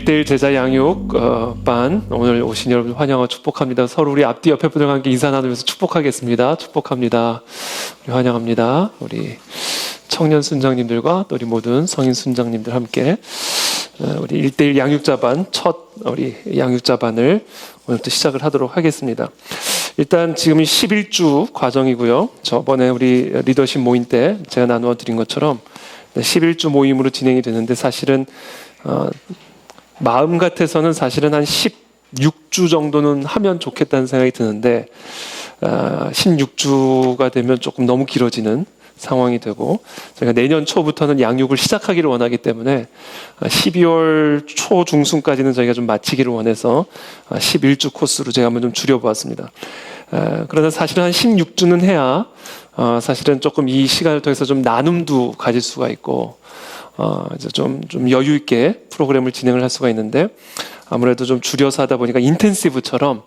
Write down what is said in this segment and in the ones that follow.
1대1 제자 양육 반 오늘 오신 여러분 환영하고 축복합니다. 서로 우리 앞뒤 옆에 분들과 함께 인사 나누면서 축복하겠습니다. 축복합니다. 우리 환영합니다. 우리 청년 순장님들과 또 우리 모든 성인 순장님들 함께 우리 1대1 양육자반 첫 우리 양육자반을 오늘부터 시작을 하도록 하겠습니다. 일단 지금은 11주 과정이고요. 저번에 우리 리더십 모임 때 제가 나누어 드린 것처럼 11주 모임으로 진행이 되는데 사실은 마음 같아서는 사실은 한 16주 정도는 하면 좋겠다는 생각이 드는데 16주가 되면 조금 너무 길어지는 상황이 되고 저희가 내년 초부터는 양육을 시작하기를 원하기 때문에 12월 초 중순까지는 저희가 좀 마치기를 원해서 11주 코스로 제가 한번 좀 줄여보았습니다. 그러나 사실은 한 16주는 해야 사실은 조금 이 시간을 통해서 좀 나눔도 가질 수가 있고 이제 좀 여유 있게 프로그램을 진행을 할 수가 있는데 아무래도 좀 줄여서 하다 보니까 인텐시브처럼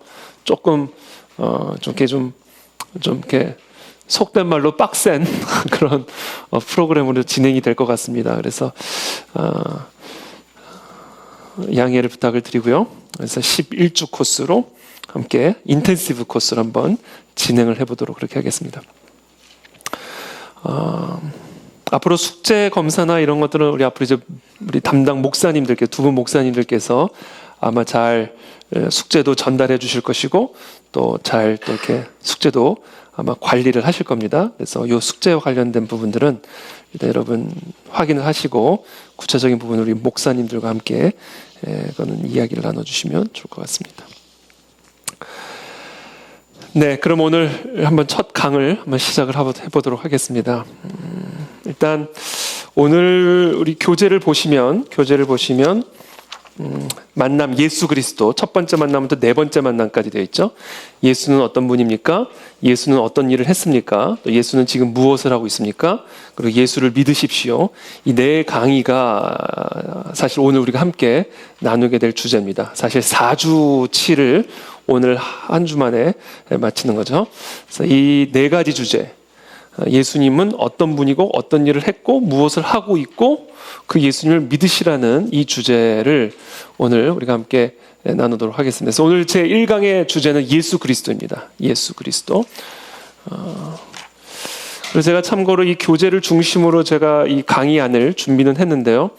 조금 좀 이렇게 속된 말로 빡센 그런 프로그램으로 진행이 될 것 같습니다. 그래서 양해를 부탁을 드리고요. 그래서 11주 코스로 함께 인텐시브 코스를 한번 진행을 해보도록 그렇게 하겠습니다. 앞으로 숙제 검사나 이런 것들은 우리 앞으로 이제 우리 담당 목사님들께 두 분 목사님들께서 아마 잘 숙제도 전달해 주실 것이고 또 잘 또 이렇게 숙제도 아마 관리를 하실 겁니다. 그래서 이 숙제와 관련된 부분들은 일단 여러분 확인을 하시고 구체적인 부분을 우리 목사님들과 함께 그거는 이야기를 나눠주시면 좋을 것 같습니다. 네, 그럼 오늘 한번 첫 강을 한번 시작을 해보도록 하겠습니다. 일단 오늘 우리 교재를 보시면 만남 예수 그리스도 첫 번째 만남부터 네 번째 만남까지 되어 있죠. 예수는 어떤 분입니까? 예수는 어떤 일을 했습니까? 또 예수는 지금 무엇을 하고 있습니까? 그리고 예수를 믿으십시오. 이 네 강의가 사실 오늘 우리가 함께 나누게 될 주제입니다. 사실 4주치를 오늘 한 주 만에 마치는 거죠. 그래서 이 네 가지 주제, 예수님은 어떤 분이고 어떤 일을 했고 무엇을 하고 있고 그 예수님을 믿으시라는 이 주제를 오늘 우리가 함께 나누도록 하겠습니다. 그래서 오늘 제 1강의 주제는 예수 그리스도입니다. 예수 그리스도. 그래서 제가 참고로 이 교재를 중심으로 제가 이 강의안을 준비는 했는데요.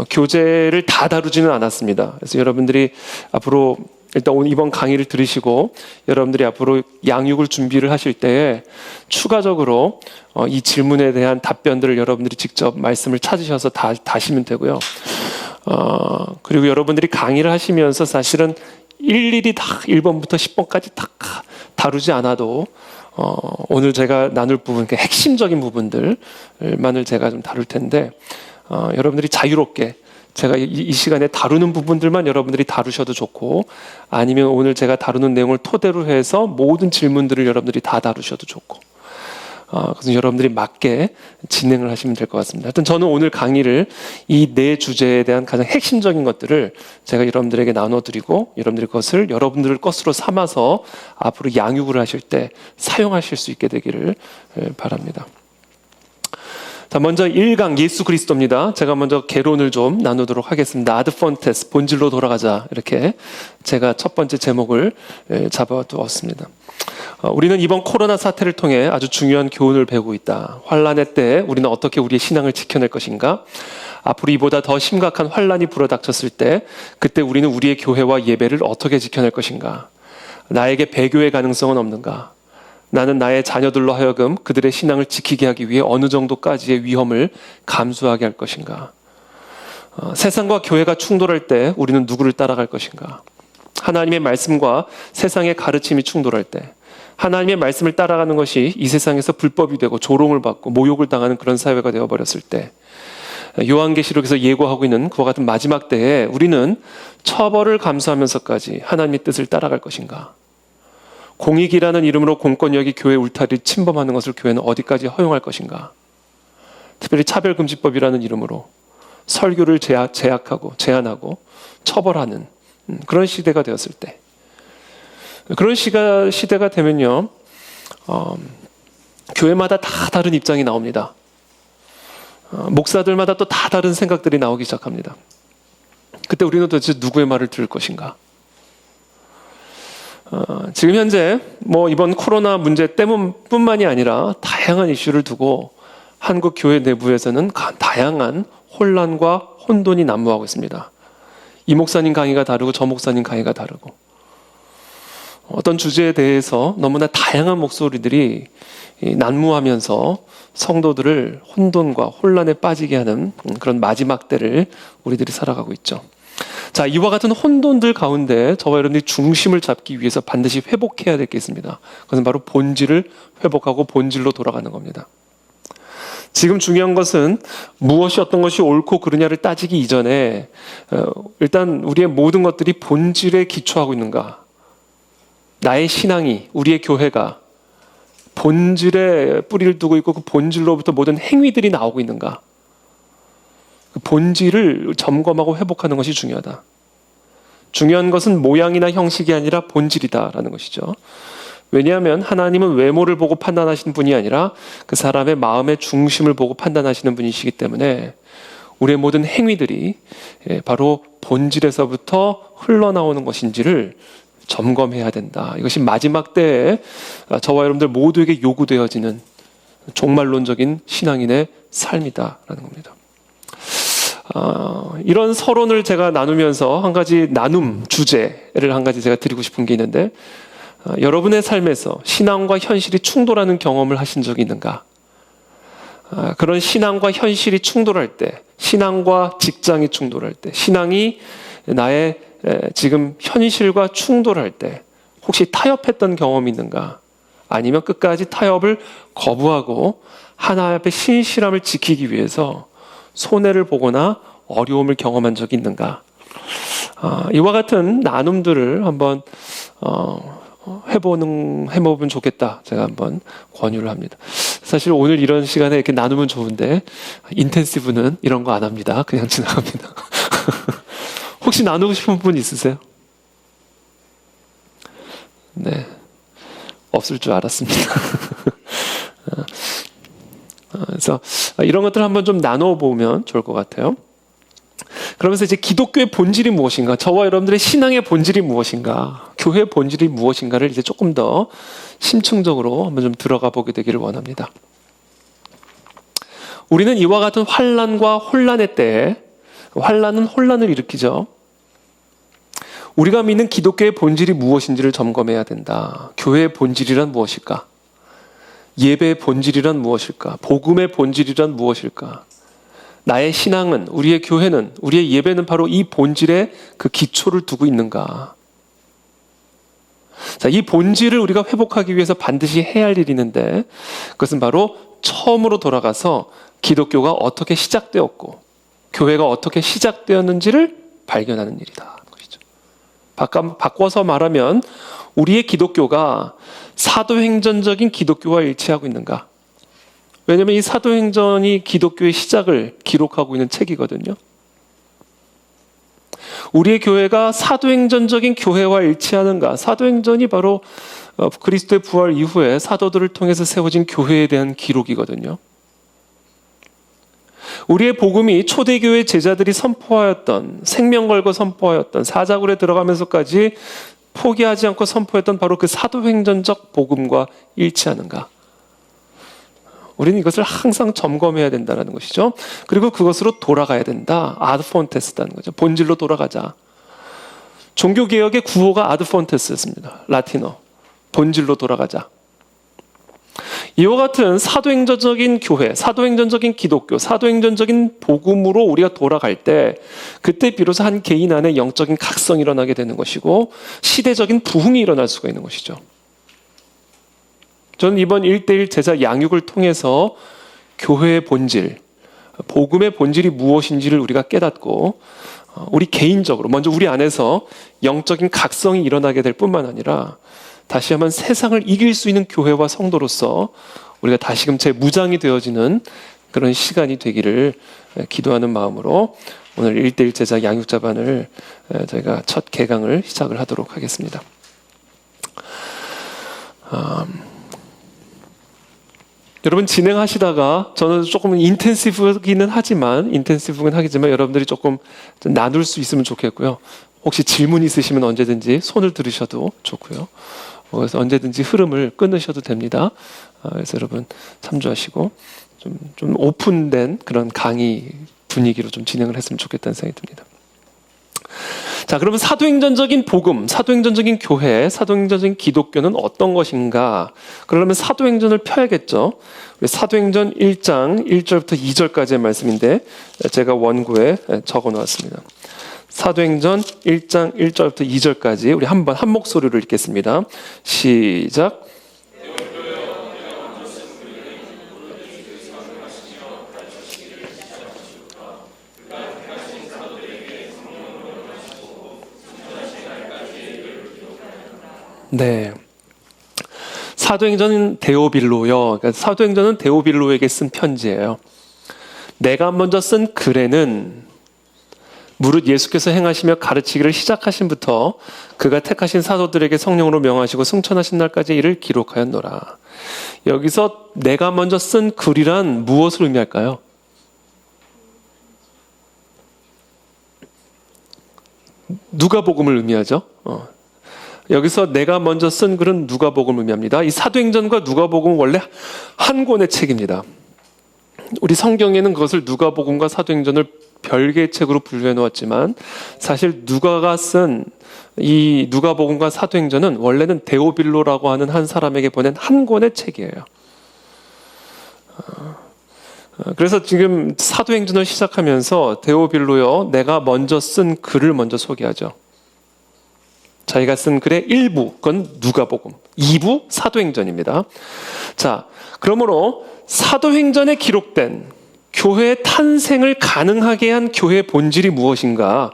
교재를 다 다루지는 않았습니다. 그래서 여러분들이 앞으로 일단 오늘 이번 강의를 들으시고 여러분들이 앞으로 양육을 준비를 하실 때에 추가적으로 이 질문에 대한 답변들을 여러분들이 직접 말씀을 찾으셔서 다시면 되고요. 그리고 여러분들이 강의를 하시면서 사실은 일일이 다 1번부터 10번까지 다 다루지 않아도 오늘 제가 나눌 부분, 핵심적인 부분들만을 제가 좀 다룰 텐데 여러분들이 자유롭게 제가 이 시간에 다루는 부분들만 여러분들이 다루셔도 좋고 아니면 오늘 제가 다루는 내용을 토대로 해서 모든 질문들을 여러분들이 다 다루셔도 좋고 그래서 여러분들이 맞게 진행을 하시면 될 것 같습니다. 하여튼 저는 오늘 강의를 이 네 주제에 대한 가장 핵심적인 것들을 제가 여러분들에게 나눠드리고 여러분들이 그것을 여러분들 것으로 삼아서 앞으로 양육을 하실 때 사용하실 수 있게 되기를 바랍니다. 자, 먼저 1강 예수 그리스도입니다. 제가 먼저 개론을 좀 나누도록 하겠습니다. 아드폰테스, 본질로 돌아가자. 이렇게 제가 첫 번째 제목을 잡아두었습니다. 우리는 이번 코로나 사태를 통해 아주 중요한 교훈을 배우고 있다. 환란의 때에 우리는 어떻게 우리의 신앙을 지켜낼 것인가? 앞으로 이보다 더 심각한 환란이 불어닥쳤을 때 그때 우리는 우리의 교회와 예배를 어떻게 지켜낼 것인가? 나에게 배교의 가능성은 없는가? 나는 나의 자녀들로 하여금 그들의 신앙을 지키게 하기 위해 어느 정도까지의 위험을 감수하게 할 것인가? 세상과 교회가 충돌할 때 우리는 누구를 따라갈 것인가? 하나님의 말씀과 세상의 가르침이 충돌할 때 하나님의 말씀을 따라가는 것이 이 세상에서 불법이 되고 조롱을 받고 모욕을 당하는 그런 사회가 되어버렸을 때 요한계시록에서 예고하고 있는 그와 같은 마지막 때에 우리는 처벌을 감수하면서까지 하나님의 뜻을 따라갈 것인가? 공익이라는 이름으로 공권력이 교회 울타리를 침범하는 것을 교회는 어디까지 허용할 것인가? 특별히 차별금지법이라는 이름으로 설교를 제약하고 제한하고 처벌하는 그런 시대가 되었을 때 그런 시대가 되면요 교회마다 다 다른 입장이 나옵니다. 목사들마다 또 다 다른 생각들이 나오기 시작합니다. 그때 우리는 도대체 누구의 말을 들을 것인가? 지금 현재 이번 코로나 문제 때문뿐만이 아니라 다양한 이슈를 두고 한국 교회 내부에서는 다양한 혼란과 혼돈이 난무하고 있습니다. 이 목사님 강의가 다르고 저 목사님 강의가 다르고 어떤 주제에 대해서 너무나 다양한 목소리들이 난무하면서 성도들을 혼돈과 혼란에 빠지게 하는 그런 마지막 때를 우리들이 살아가고 있죠. 자, 이와 같은 혼돈들 가운데 저와 여러분들이 중심을 잡기 위해서 반드시 회복해야 될 게 있습니다. 그것은 바로 본질을 회복하고 본질로 돌아가는 겁니다. 지금 중요한 것은 무엇이 어떤 것이 옳고 그르냐를 따지기 이전에 일단 우리의 모든 것들이 본질에 기초하고 있는가? 나의 신앙이, 우리의 교회가 본질에 뿌리를 두고 있고 그 본질로부터 모든 행위들이 나오고 있는가? 그 본질을 점검하고 회복하는 것이 중요하다. 중요한 것은 모양이나 형식이 아니라 본질이다라는 것이죠. 왜냐하면 하나님은 외모를 보고 판단하시는 분이 아니라 그 사람의 마음의 중심을 보고 판단하시는 분이시기 때문에 우리의 모든 행위들이 바로 본질에서부터 흘러나오는 것인지를 점검해야 된다. 이것이 마지막 때에 저와 여러분들 모두에게 요구되어지는 종말론적인 신앙인의 삶이다라는 겁니다. 이런 서론을 제가 나누면서 한 가지 나눔 주제를 한 가지 제가 드리고 싶은 게 있는데, 여러분의 삶에서 신앙과 현실이 충돌하는 경험을 하신 적이 있는가? 그런 신앙과 현실이 충돌할 때, 신앙과 직장이 충돌할 때, 신앙이 나의 지금 현실과 충돌할 때 혹시 타협했던 경험이 있는가? 아니면 끝까지 타협을 거부하고 하나님 앞에 신실함을 지키기 위해서 손해를 보거나 어려움을 경험한 적이 있는가? 이와 같은 나눔들을 한번 해보면 좋겠다. 제가 한번 권유를 합니다. 사실 오늘 이런 시간에 이렇게 나누면 좋은데 인텐시브는 이런 거 안 합니다. 그냥 지나갑니다. 혹시 나누고 싶은 분 있으세요? 네, 없을 줄 알았습니다. 그래서 이런 것들을 한번 좀 나눠보면 좋을 것 같아요. 그러면서 이제 기독교의 본질이 무엇인가, 저와 여러분들의 신앙의 본질이 무엇인가, 교회의 본질이 무엇인가를 이제 조금 더 심층적으로 한번 좀 들어가 보게 되기를 원합니다. 우리는 이와 같은 환난과 혼란의 때에, 환난은 혼란을 일으키죠. 우리가 믿는 기독교의 본질이 무엇인지를 점검해야 된다. 교회의 본질이란 무엇일까? 예배의 본질이란 무엇일까? 복음의 본질이란 무엇일까? 나의 신앙은, 우리의 교회는, 우리의 예배는 바로 이 본질에 그 기초를 두고 있는가? 자, 이 본질을 우리가 회복하기 위해서 반드시 해야 할 일이 있는데, 그것은 바로 처음으로 돌아가서 기독교가 어떻게 시작되었고 교회가 어떻게 시작되었는지를 발견하는 일이다. 바꿔서 말하면 우리의 기독교가 사도행전적인 기독교와 일치하고 있는가? 왜냐하면 이 사도행전이 기독교의 시작을 기록하고 있는 책이거든요. 우리의 교회가 사도행전적인 교회와 일치하는가? 사도행전이 바로 그리스도의 부활 이후에 사도들을 통해서 세워진 교회에 대한 기록이거든요. 우리의 복음이 초대교회 제자들이 선포하였던, 생명 걸고 선포하였던, 사자굴에 들어가면서까지 포기하지 않고 선포했던 바로 그 사도행전적 복음과 일치하는가? 우리는 이것을 항상 점검해야 된다는 것이죠. 그리고 그것으로 돌아가야 된다. 아드폰테스라는 거죠. 본질로 돌아가자. 종교개혁의 구호가 아드폰테스였습니다. 라틴어. 본질로 돌아가자. 이와 같은 사도행전적인 교회, 사도행전적인 기독교, 사도행전적인 복음으로 우리가 돌아갈 때 그때 비로소 한 개인 안에 영적인 각성이 일어나게 되는 것이고 시대적인 부흥이 일어날 수가 있는 것이죠. 저는 이번 1:1 제자 양육을 통해서 교회의 본질, 복음의 본질이 무엇인지를 우리가 깨닫고 우리 개인적으로 먼저 우리 안에서 영적인 각성이 일어나게 될 뿐만 아니라 다시 한번 세상을 이길 수 있는 교회와 성도로서 우리가 다시금 재무장이 되어지는 그런 시간이 되기를 기도하는 마음으로 오늘 1:1 제자 양육자반을 저희가 첫 개강을 시작을 하도록 하겠습니다. 여러분 진행하시다가 저는 조금 인텐시브긴 하지만 여러분들이 조금 나눌 수 있으면 좋겠고요. 혹시 질문 있으시면 언제든지 손을 들으셔도 좋고요. 그래서 언제든지 흐름을 끊으셔도 됩니다. 그래서 여러분 참조하시고 좀 오픈된 그런 강의 분위기로 좀 진행을 했으면 좋겠다는 생각이 듭니다. 자, 그러면 사도행전적인 복음, 사도행전적인 교회, 사도행전적인 기독교는 어떤 것인가? 그러려면 사도행전을 펴야겠죠. 사도행전 1장 1절부터 2절까지의 말씀인데 제가 원고에 적어 놓았습니다. 사도행전 1장 1절부터 2절까지 우리 한번 한 목소리로 읽겠습니다. 시작. 네. 사도행전은 데오빌로요. 그러니까 사도행전은 데오빌로에게 쓴 편지예요. 내가 먼저 쓴 글에는 무릇 예수께서 행하시며 가르치기를 시작하신부터 그가 택하신 사도들에게 성령으로 명하시고 승천하신 날까지 이를 기록하였노라. 여기서 내가 먼저 쓴 글이란 무엇을 의미할까요? 누가복음을 의미하죠. 여기서 내가 먼저 쓴 글은 누가복음을 의미합니다. 이 사도행전과 누가복음은 원래 한 권의 책입니다. 우리 성경에는 그것을 누가복음과 사도행전을 별개의 책으로 분류해 놓았지만 사실 누가가 쓴 이 누가복음과 사도행전은 원래는 데오빌로라고 하는 한 사람에게 보낸 한 권의 책이에요. 그래서 지금 사도행전을 시작하면서 데오빌로요, 내가 먼저 쓴 글을 먼저 소개하죠. 자기가 쓴 글의 1부, 그건 누가복음, 2부 사도행전입니다. 자, 그러므로 사도행전에 기록된 교회의 탄생을 가능하게 한 교회의 본질이 무엇인가?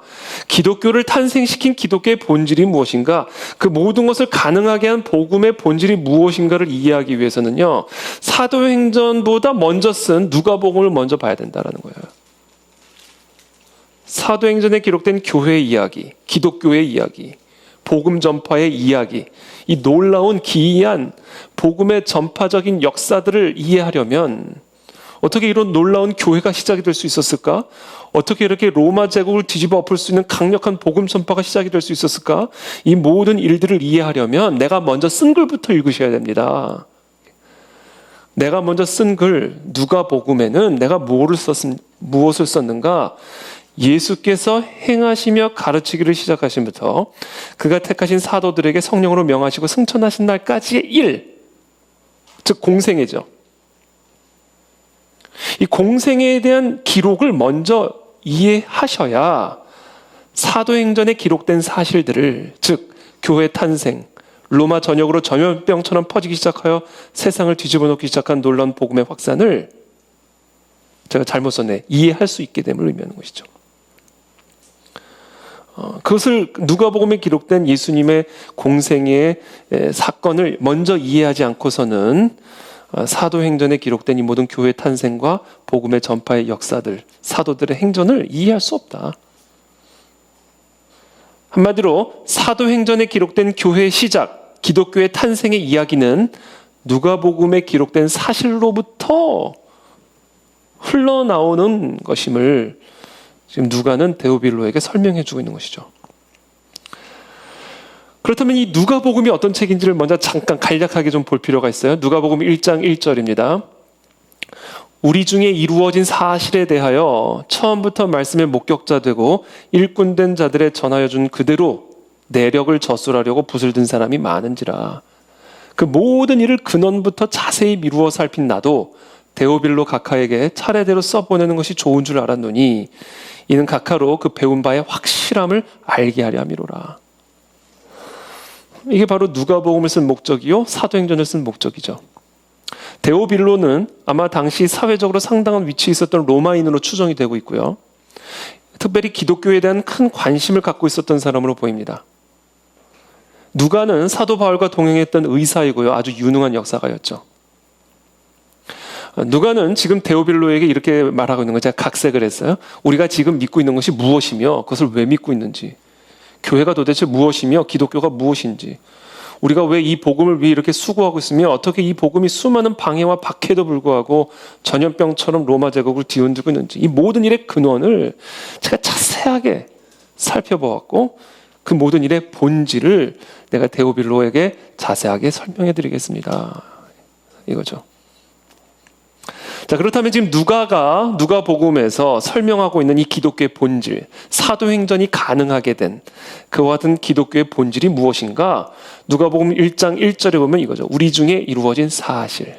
기독교를 탄생시킨 기독교의 본질이 무엇인가? 그 모든 것을 가능하게 한 복음의 본질이 무엇인가를 이해하기 위해서는요, 사도행전보다 먼저 쓴 누가복음을 먼저 봐야 된다는 거예요. 사도행전에 기록된 교회의 이야기, 기독교의 이야기, 복음 전파의 이야기, 이 놀라운 기이한 복음의 전파적인 역사들을 이해하려면 어떻게 이런 놀라운 교회가 시작이 될 수 있었을까? 어떻게 이렇게 로마 제국을 뒤집어 엎을 수 있는 강력한 복음 전파가 시작이 될 수 있었을까? 이 모든 일들을 이해하려면 내가 먼저 쓴 글부터 읽으셔야 됩니다. 내가 먼저 쓴 글, 누가복음에는 내가 무엇을 썼는가? 예수께서 행하시며 가르치기를 시작하신부터 그가 택하신 사도들에게 성령으로 명하시고 승천하신 날까지의 일, 즉 공생애죠. 이 공생애에 대한 기록을 먼저 이해하셔야 사도행전에 기록된 사실들을, 즉 교회 탄생, 로마 전역으로 전염병처럼 퍼지기 시작하여 세상을 뒤집어 놓기 시작한 놀라운 복음의 확산을, 제가 잘못 썼네, 이해할 수 있게 됨을 의미하는 것이죠. 그것을 누가복음에 기록된 예수님의 공생애의 사건을 먼저 이해하지 않고서는 사도행전에 기록된 이 모든 교회 탄생과 복음의 전파의 역사들, 사도들의 행전을 이해할 수 없다. 한마디로 사도행전에 기록된 교회의 시작, 기독교의 탄생의 이야기는 누가복음에 기록된 사실로부터 흘러나오는 것임을 지금 누가는 데오빌로에게 설명해 주고 있는 것이죠. 그렇다면 이 누가복음이 어떤 책인지를 먼저 잠깐 간략하게 좀 볼 필요가 있어요. 누가복음 1장 1절입니다. 우리 중에 이루어진 사실에 대하여 처음부터 말씀의 목격자 되고 일꾼된 자들의 전하여 준 그대로 내력을 저술하려고 붓을 든 사람이 많은지라. 그 모든 일을 근원부터 자세히 미루어 살핀 나도 데오빌로 각하에게 차례대로 써보내는 것이 좋은 줄 알았노니 이는 각하로 그 배운 바의 확실함을 알게 하려 함이로라. 이게 바로 누가복음을 쓴 목적이요, 사도행전을 쓴 목적이죠. 데오빌로는 아마 당시 사회적으로 상당한 위치에 있었던 로마인으로 추정이 되고 있고요. 특별히 기독교에 대한 큰 관심을 갖고 있었던 사람으로 보입니다. 누가는 사도 바울과 동행했던 의사이고요. 아주 유능한 역사가였죠. 누가는 지금 데오빌로에게 이렇게 말하고 있는 거예요. 제가 각색을 했어요. 우리가 지금 믿고 있는 것이 무엇이며 그것을 왜 믿고 있는지, 교회가 도대체 무엇이며 기독교가 무엇인지, 우리가 왜 이 복음을 위해 이렇게 수고하고 있으며 어떻게 이 복음이 수많은 방해와 박해도 불구하고 전염병처럼 로마 제국을 뒤흔들고 있는지, 이 모든 일의 근원을 제가 자세하게 살펴보았고 그 모든 일의 본질을 내가 데오빌로에게 자세하게 설명해 드리겠습니다. 이거죠. 자, 그렇다면 지금 누가복음에서 설명하고 있는 이 기독교의 본질, 사도행전이 가능하게 된 그와 같은 기독교의 본질이 무엇인가? 누가복음 1장 1절에 보면 이거죠. 우리 중에 이루어진 사실.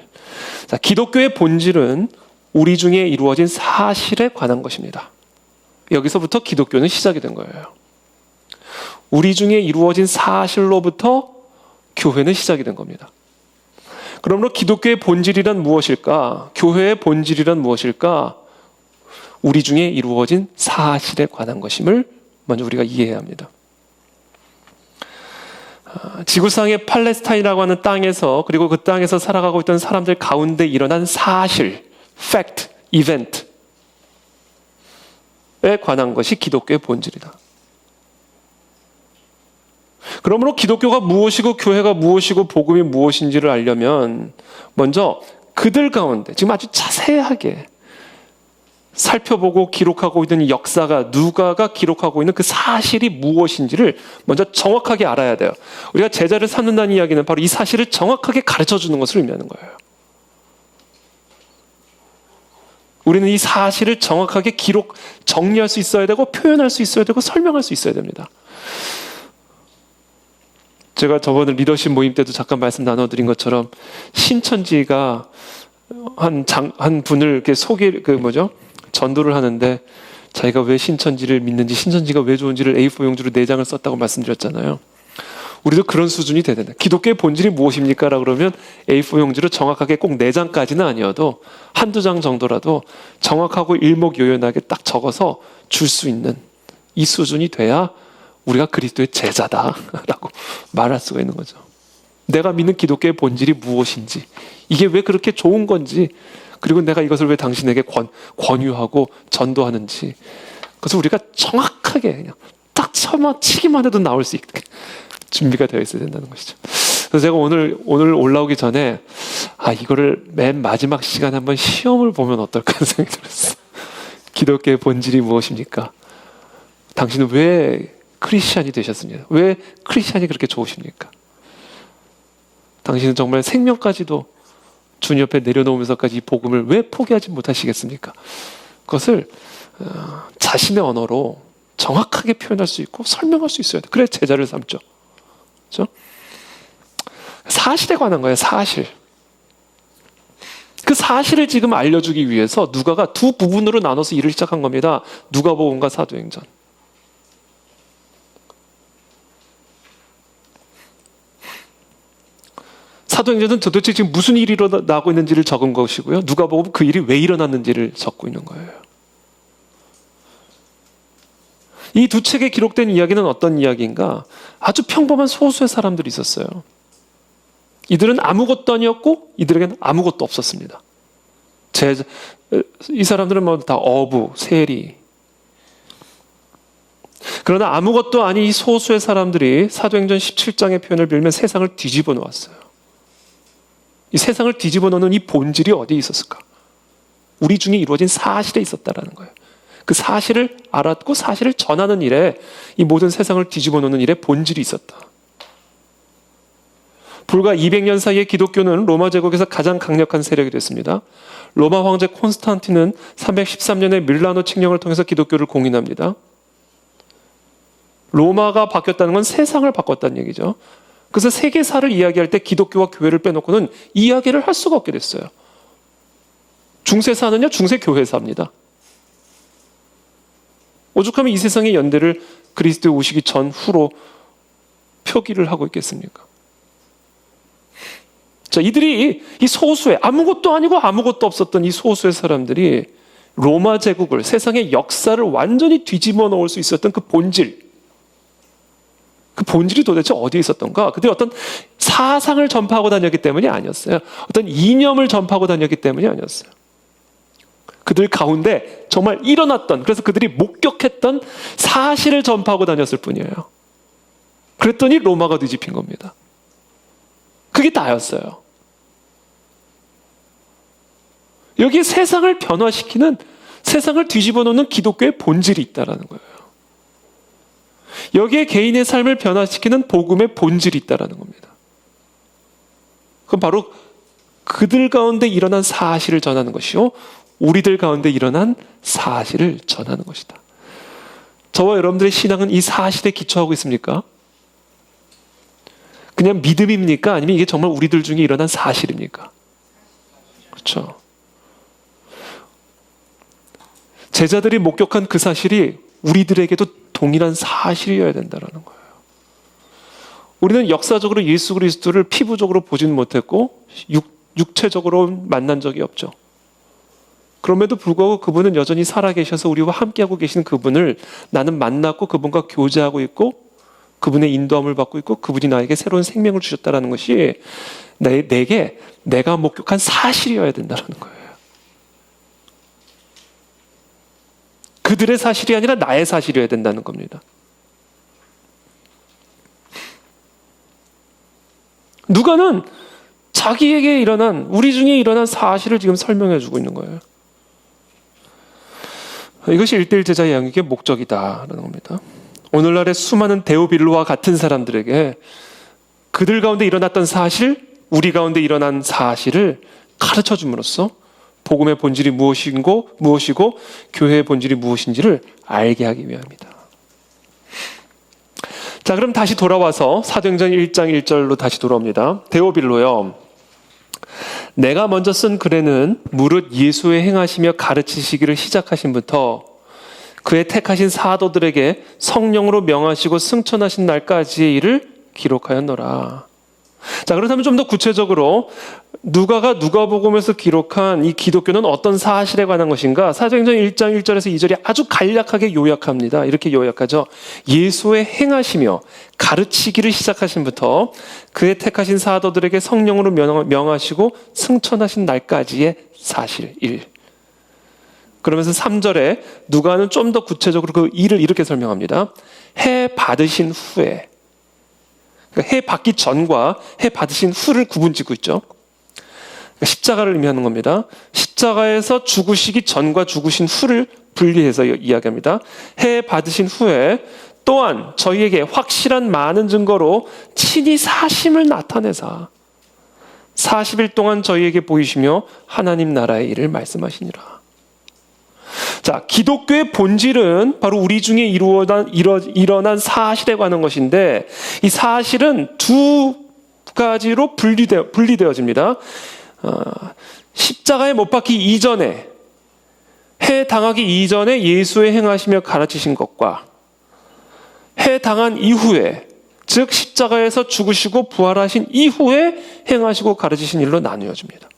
자, 기독교의 본질은 우리 중에 이루어진 사실에 관한 것입니다. 여기서부터 기독교는 시작이 된 거예요. 우리 중에 이루어진 사실로부터 교회는 시작이 된 겁니다. 그러므로 기독교의 본질이란 무엇일까? 교회의 본질이란 무엇일까? 우리 중에 이루어진 사실에 관한 것임을 먼저 우리가 이해해야 합니다. 지구상의 팔레스타인이라고 하는 땅에서, 그리고 그 땅에서 살아가고 있던 사람들 가운데 일어난 사실, fact, event에 관한 것이 기독교의 본질이다. 그러므로 기독교가 무엇이고 교회가 무엇이고 복음이 무엇인지를 알려면 먼저 그들 가운데 지금 아주 자세하게 살펴보고 기록하고 있는 이 역사가, 누가가 기록하고 있는 그 사실이 무엇인지를 먼저 정확하게 알아야 돼요. 우리가 제자를 삼는다는 이야기는 바로 이 사실을 정확하게 가르쳐주는 것을 의미하는 거예요. 우리는 이 사실을 정확하게 정리할 수 있어야 되고 표현할 수 있어야 되고 설명할 수 있어야 됩니다. 제가 저번에 리더십 모임 때도 잠깐 말씀 나눠드린 것처럼 신천지가 한 분을 이렇게 전도를 하는데 자기가 왜 신천지를 믿는지, 신천지가 왜 좋은지를 A4 용지로 4장을 썼다고 말씀드렸잖아요. 우리도 그런 수준이 돼야 된다. 기독교의 본질이 무엇입니까? 라고 그러면 A4 용지로 정확하게 꼭 4장까지는 아니어도 한두 장 정도라도 정확하고 일목요연하게 딱 적어서 줄 수 있는 이 수준이 돼야 우리가 그리스도의 제자다라고 말할 수가 있는 거죠. 내가 믿는 기독교의 본질이 무엇인지, 이게 왜 그렇게 좋은 건지, 그리고 내가 이것을 왜 당신에게 권유하고 전도하는지, 그래서 우리가 정확하게 그냥 딱 치기만 해도 나올 수 있게 준비가 되어 있어야 된다는 것이죠. 그래서 제가 오늘 올라오기 전에 이거를 맨 마지막 시간에 한번 시험을 보면 어떨까 하는 생각이 들었어요. 기독교의 본질이 무엇입니까? 당신은 왜 크리스찬이 되셨습니다. 왜 크리스찬이 그렇게 좋으십니까? 당신은 정말 생명까지도 주님 옆에 내려놓으면서까지 이 복음을 왜 포기하지 못하시겠습니까? 그것을 자신의 언어로 정확하게 표현할 수 있고 설명할 수 있어야 돼. 그래 제자를 삼죠. 그렇죠? 사실에 관한 거예요. 사실. 그 사실을 지금 알려주기 위해서 누가가 두 부분으로 나눠서 일을 시작한 겁니다. 누가복음과 사도행전. 사도행전은 도대체 지금 무슨 일이 일어나고 있는지를 적은 것이고요. 누가복음은 그 일이 왜 일어났는지를 적고 있는 거예요. 이 두 책에 기록된 이야기는 어떤 이야기인가? 아주 평범한 소수의 사람들이 있었어요. 이들은 아무것도 아니었고 이들에게는 아무것도 없었습니다. 이 사람들은 다 어부, 세리. 그러나 아무것도 아닌 이 소수의 사람들이 사도행전 17장의 표현을 빌면 세상을 뒤집어 놓았어요. 이 세상을 뒤집어 놓는 이 본질이 어디에 있었을까? 우리 중에 이루어진 사실에 있었다라는 거예요. 그 사실을 알았고 사실을 전하는 일에, 이 모든 세상을 뒤집어 놓는 일에 본질이 있었다. 불과 200년 사이에 기독교는 로마 제국에서 가장 강력한 세력이 됐습니다. 로마 황제 콘스탄틴은 313년에 밀라노 칙령을 통해서 기독교를 공인합니다. 로마가 바뀌었다는 건 세상을 바꿨다는 얘기죠. 그래서 세계사를 이야기할 때 기독교와 교회를 빼놓고는 이야기를 할 수가 없게 됐어요. 중세사는요, 중세교회사입니다. 오죽하면 이 세상의 연대를 그리스도의 오시기 전, 후로 표기를 하고 있겠습니까? 자, 이들이 이 소수의, 아무것도 아니고 아무것도 없었던 이 소수의 사람들이 로마 제국을, 세상의 역사를 완전히 뒤집어 놓을 수 있었던 그 본질, 그 본질이 도대체 어디에 있었던가? 그들이 어떤 사상을 전파하고 다녔기 때문이 아니었어요. 어떤 이념을 전파하고 다녔기 때문이 아니었어요. 그들 가운데 정말 일어났던, 그래서 그들이 목격했던 사실을 전파하고 다녔을 뿐이에요. 그랬더니 로마가 뒤집힌 겁니다. 그게 다였어요. 여기에 세상을 변화시키는, 세상을 뒤집어 놓는 기독교의 본질이 있다는 거예요. 여기에 개인의 삶을 변화시키는 복음의 본질이 있다는 겁니다. 그건 바로 그들 가운데 일어난 사실을 전하는 것이요, 우리들 가운데 일어난 사실을 전하는 것이다. 저와 여러분들의 신앙은 이 사실에 기초하고 있습니까? 그냥 믿음입니까? 아니면 이게 정말 우리들 중에 일어난 사실입니까? 그렇죠. 제자들이 목격한 그 사실이 우리들에게도 동일한 사실이어야 된다는 거예요. 우리는 역사적으로 예수 그리스도를 피부적으로 보지는 못했고 육체적으로 만난 적이 없죠. 그럼에도 불구하고 그분은 여전히 살아계셔서 우리와 함께하고 계신 그분을 나는 만났고 그분과 교제하고 있고 그분의 인도함을 받고 있고 그분이 나에게 새로운 생명을 주셨다는 것이 내게 내가 목격한 사실이어야 된다는 거예요. 그들의 사실이 아니라 나의 사실이어야 된다는 겁니다. 누가는 자기에게 일어난, 우리 중에 일어난 사실을 지금 설명해 주고 있는 거예요. 이것이 1:1 제자의 양육의 목적이다라는 겁니다. 오늘날의 수많은 데오빌로와 같은 사람들에게 그들 가운데 일어났던 사실, 우리 가운데 일어난 사실을 가르쳐 줌으로써 복음의 본질이 무엇이고 교회의 본질이 무엇인지를 알게 하기 위함이다. 자, 그럼 다시 돌아와서 사도행전 1장 1절로 다시 돌아옵니다. 데오빌로요, 내가 먼저 쓴 글에는 무릇 예수의 행하시며 가르치시기를 시작하신부터 그의 택하신 사도들에게 성령으로 명하시고 승천하신 날까지의 일을 기록하였노라. 자, 그렇다면 좀 더 구체적으로 누가가 누가복음에서 기록한 이 기독교는 어떤 사실에 관한 것인가? 사도행전 1장 1절에서 2절이 아주 간략하게 요약합니다. 이렇게 요약하죠. 예수의 행하시며 가르치기를 시작하신부터 그의 택하신 사도들에게 성령으로 명하시고 승천하신 날까지의 사실 1. 그러면서 3절에 누가는 좀 더 구체적으로 그 일을 이렇게 설명합니다. 해 받으신 후에, 해 받기 전과 해 받으신 후를 구분짓고 있죠. 십자가를 의미하는 겁니다. 십자가에서 죽으시기 전과 죽으신 후를 분리해서 이야기합니다. 해 받으신 후에 또한 저희에게 확실한 많은 증거로 친히 사심을 나타내사 40일 동안 저희에게 보이시며 하나님 나라의 일을 말씀하시니라. 자, 기독교의 본질은 바로 우리 중에 일어난 사실에 관한 것인데 이 사실은 두 가지로 분리되어집니다. 십자가에 못 박기 이전에, 해 당하기 이전에 예수의 행하시며 가르치신 것과 해 당한 이후에, 즉 십자가에서 죽으시고 부활하신 이후에 행하시고 가르치신 일로 나누어집니다.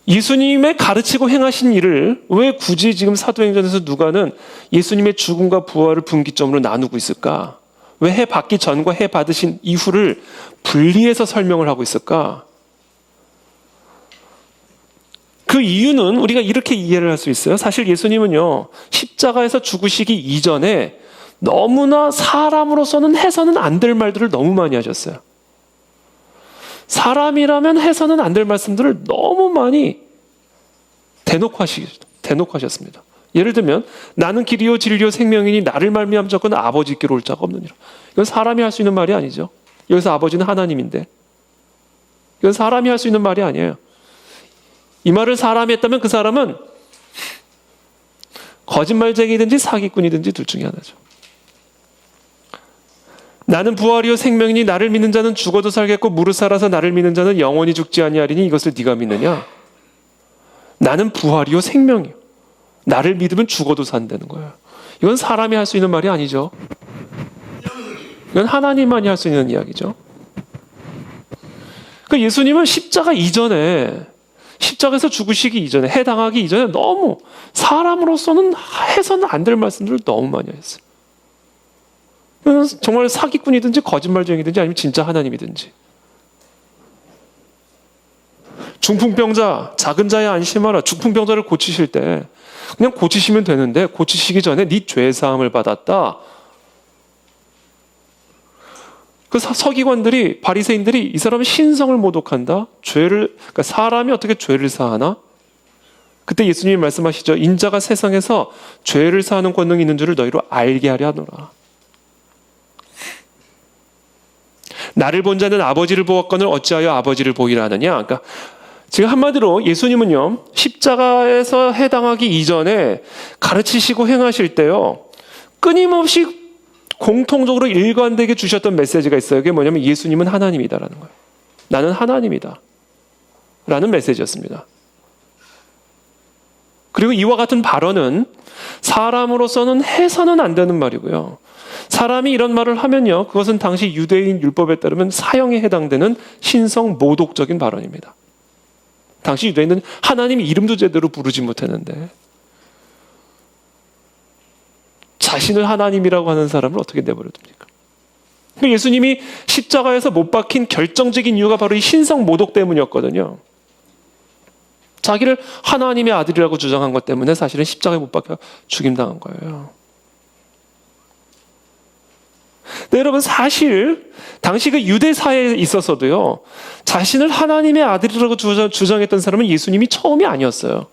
예수님의 가르치고 행하신 일을 왜 굳이 지금 사도행전에서 누가는 예수님의 죽음과 부활을 분기점으로 나누고 있을까? 왜 해 받기 전과 해 받으신 이후를 분리해서 설명을 하고 있을까? 그 이유는 우리가 이렇게 이해를 할 수 있어요. 사실 예수님은요, 십자가에서 죽으시기 이전에 너무나 사람으로서는 해서는 안 될 말들을 너무 많이 하셨어요. 사람이라면 해서는 안 될 말씀들을 너무 많이 대놓고 하셨습니다. 예를 들면 나는 길이요 진리요 생명이니 나를 말미암 자고는 아버지께로 올 자가 없느니라. 이건 사람이 할 수 있는 말이 아니죠. 여기서 아버지는 하나님인데 이건 사람이 할 수 있는 말이 아니에요. 이 말을 사람이 했다면 그 사람은 거짓말쟁이든지 사기꾼이든지 둘 중에 하나죠. 나는 부활이요 생명이니 나를 믿는 자는 죽어도 살겠고 무릇 살아서 나를 믿는 자는 영원히 죽지 아니하리니 이것을 네가 믿느냐? 나는 부활이요 생명이요. 나를 믿으면 죽어도 산다는 거예요. 이건 사람이 할 수 있는 말이 아니죠. 이건 하나님만이 할 수 있는 이야기죠. 그러니까 예수님은 십자가 이전에, 십자가에서 죽으시기 이전에, 해당하기 이전에 너무 사람으로서는 해서는 안 될 말씀들을 너무 많이 했어요. 정말 사기꾼이든지 거짓말쟁이든지 아니면 진짜 하나님이든지. 중풍병자, 작은 자에 안심하라. 중풍병자를 고치실 때 그냥 고치시면 되는데 고치시기 전에 네 죄사함을 받았다. 그 서기관들이, 바리새인들이 이 사람은 신성을 모독한다. 그러니까 사람이 어떻게 죄를 사하나? 그때 예수님이 말씀하시죠. 인자가 세상에서 죄를 사하는 권능이 있는 줄을 너희로 알게 하려 하노라. 나를 본 자는 아버지를 보았거늘 어찌하여 아버지를 보이라 하느냐. 그러니까 지금 한마디로 예수님은요, 십자가에서 해당하기 이전에 가르치시고 행하실 때요, 끊임없이 공통적으로 일관되게 주셨던 메시지가 있어요. 그게 뭐냐면 예수님은 하나님이다라는 거예요. 나는 하나님이다 라는 메시지였습니다. 그리고 이와 같은 발언은 사람으로서는 해서는 안 되는 말이고요. 사람이 이런 말을 하면요, 그것은 당시 유대인 율법에 따르면 사형에 해당되는 신성 모독적인 발언입니다. 당시 유대인은 하나님 이름도 제대로 부르지 못했는데 자신을 하나님이라고 하는 사람을 어떻게 내버려 둡니까? 예수님이 십자가에서 못 박힌 결정적인 이유가 바로 이 신성 모독 때문이었거든요. 자기를 하나님의 아들이라고 주장한 것 때문에 사실은 십자가에 못 박혀 죽임당한 거예요. 네, 여러분, 사실 당시 그 유대 사회에 있어서도요, 자신을 하나님의 아들이라고 주장했던 사람은 예수님이 처음이 아니었어요.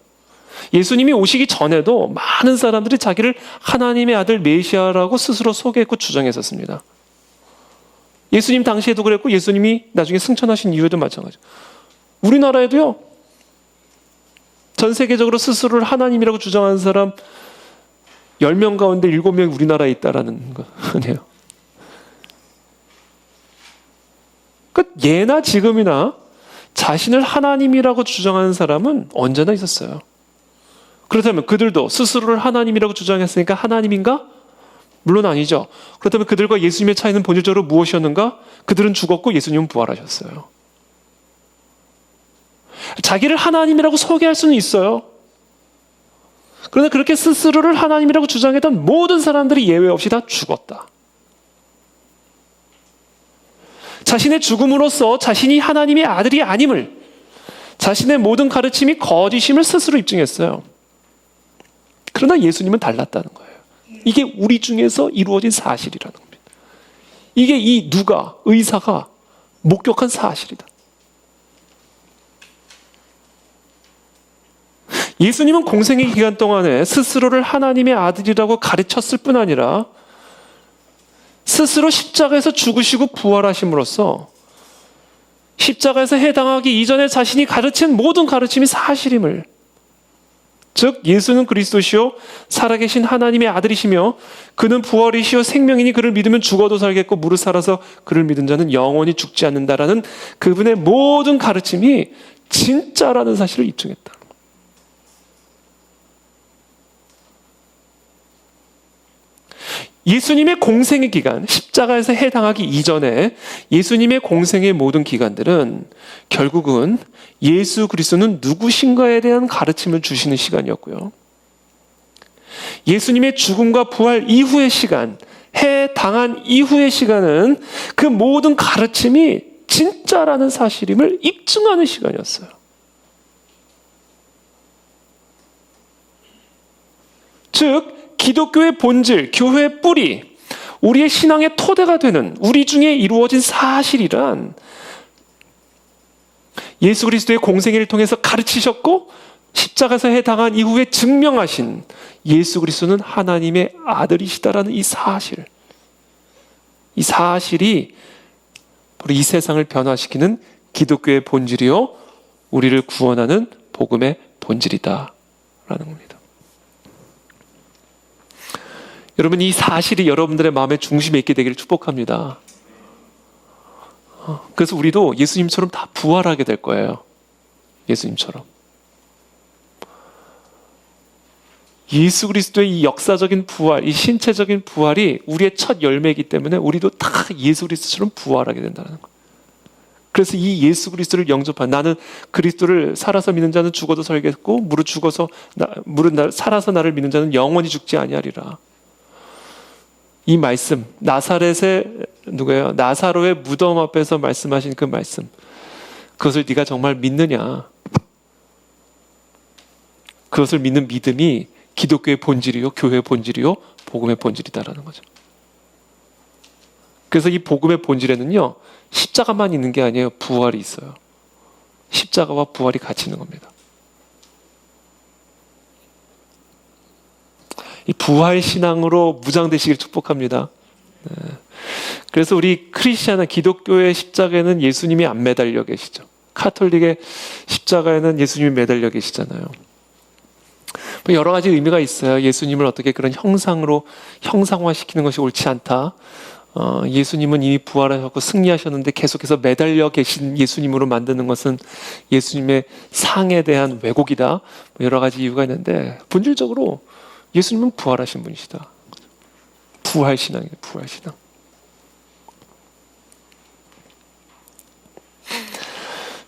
예수님이 오시기 전에도 많은 사람들이 자기를 하나님의 아들 메시아라고 스스로 소개했고 주장했었습니다. 예수님 당시에도 그랬고 예수님이 나중에 승천하신 이후에도 마찬가지죠. 우리나라에도요, 전 세계적으로 스스로를 하나님이라고 주장하는 사람 10명 가운데 7명이 우리나라에 있다라는 거 아니에요. 예나 지금이나 자신을 하나님이라고 주장하는 사람은 언제나 있었어요. 그렇다면 그들도 스스로를 하나님이라고 주장했으니까 하나님인가? 물론 아니죠. 그렇다면 그들과 예수님의 차이는 본질적으로 무엇이었는가? 그들은 죽었고 예수님은 부활하셨어요. 자기를 하나님이라고 소개할 수는 있어요. 그런데 그렇게 스스로를 하나님이라고 주장했던 모든 사람들이 예외 없이 다 죽었다. 자신의 죽음으로써 자신이 하나님의 아들이 아님을, 자신의 모든 가르침이 거짓임을 스스로 입증했어요. 그러나 예수님은 달랐다는 거예요. 이게 우리 중에서 이루어진 사실이라는 겁니다. 이게 이 누가, 의사가 목격한 사실이다. 예수님은 공생의 기간 동안에 스스로를 하나님의 아들이라고 가르쳤을 뿐 아니라 스스로 십자가에서 죽으시고 부활하심으로써 십자가에서 해당하기 이전에 자신이 가르친 모든 가르침이 사실임을, 즉 예수는 그리스도시요 살아계신 하나님의 아들이시며 그는 부활이시요 생명이니 그를 믿으면 죽어도 살겠고 무릇 살아서 그를 믿은 자는 영원히 죽지 않는다라는 그분의 모든 가르침이 진짜라는 사실을 입증했다. 예수님의 공생의 기간, 십자가에서 해당하기 이전에 예수님의 공생의 모든 기간들은 결국은 예수 그리스도는 누구신가에 대한 가르침을 주시는 시간이었고요. 예수님의 죽음과 부활 이후의 시간, 해당한 이후의 시간은 그 모든 가르침이 진짜라는 사실임을 입증하는 시간이었어요. 즉 기독교의 본질, 교회의 뿌리, 우리의 신앙의 토대가 되는 우리 중에 이루어진 사실이란 예수 그리스도의 공생애를 통해서 가르치셨고 십자가에서 해당한 이후에 증명하신 예수 그리스도는 하나님의 아들이시다라는 이 사실, 이 사실이 바로 이 세상을 변화시키는 기독교의 본질이요 우리를 구원하는 복음의 본질이다라는 겁니다. 여러분, 이 사실이 여러분들의 마음의 중심에 있게 되기를 축복합니다. 그래서 우리도 예수님처럼 다 부활하게 될 거예요. 예수님처럼. 예수 그리스도의 이 역사적인 부활, 이 신체적인 부활이 우리의 첫 열매이기 때문에 우리도 다 예수 그리스도처럼 부활하게 된다는 거예요. 그래서 이 예수 그리스도를 영접한, 나는 그리스도를 살아서 믿는 자는 죽어도 살겠고 무릇 살아서 나를 믿는 자는 영원히 죽지 아니하리라. 이 말씀, 나사로의 무덤 앞에서 말씀하신 그 말씀, 그것을 네가 정말 믿느냐? 그것을 믿는 믿음이 기독교의 본질이요, 교회의 본질이요, 복음의 본질이다라는 거죠. 그래서 이 복음의 본질에는요, 십자가만 있는 게 아니에요. 부활이 있어요. 십자가와 부활이 같이 있는 겁니다. 이 부활 신앙으로 무장되시길 축복합니다. 그래서 우리 크리스찬 기독교의 십자가에는 예수님이 안 매달려 계시죠. 카톨릭의 십자가에는 예수님이 매달려 계시잖아요. 여러 가지 의미가 있어요. 예수님을 어떻게 그런 형상화시키는 것이 옳지 않다. 예수님은 이미 부활하셨고 승리하셨는데 계속해서 매달려 계신 예수님으로 만드는 것은 예수님의 상에 대한 왜곡이다. 여러 가지 이유가 있는데 본질적으로 예수님은 부활하신 분이시다. 부활신앙이에요. 부활신앙.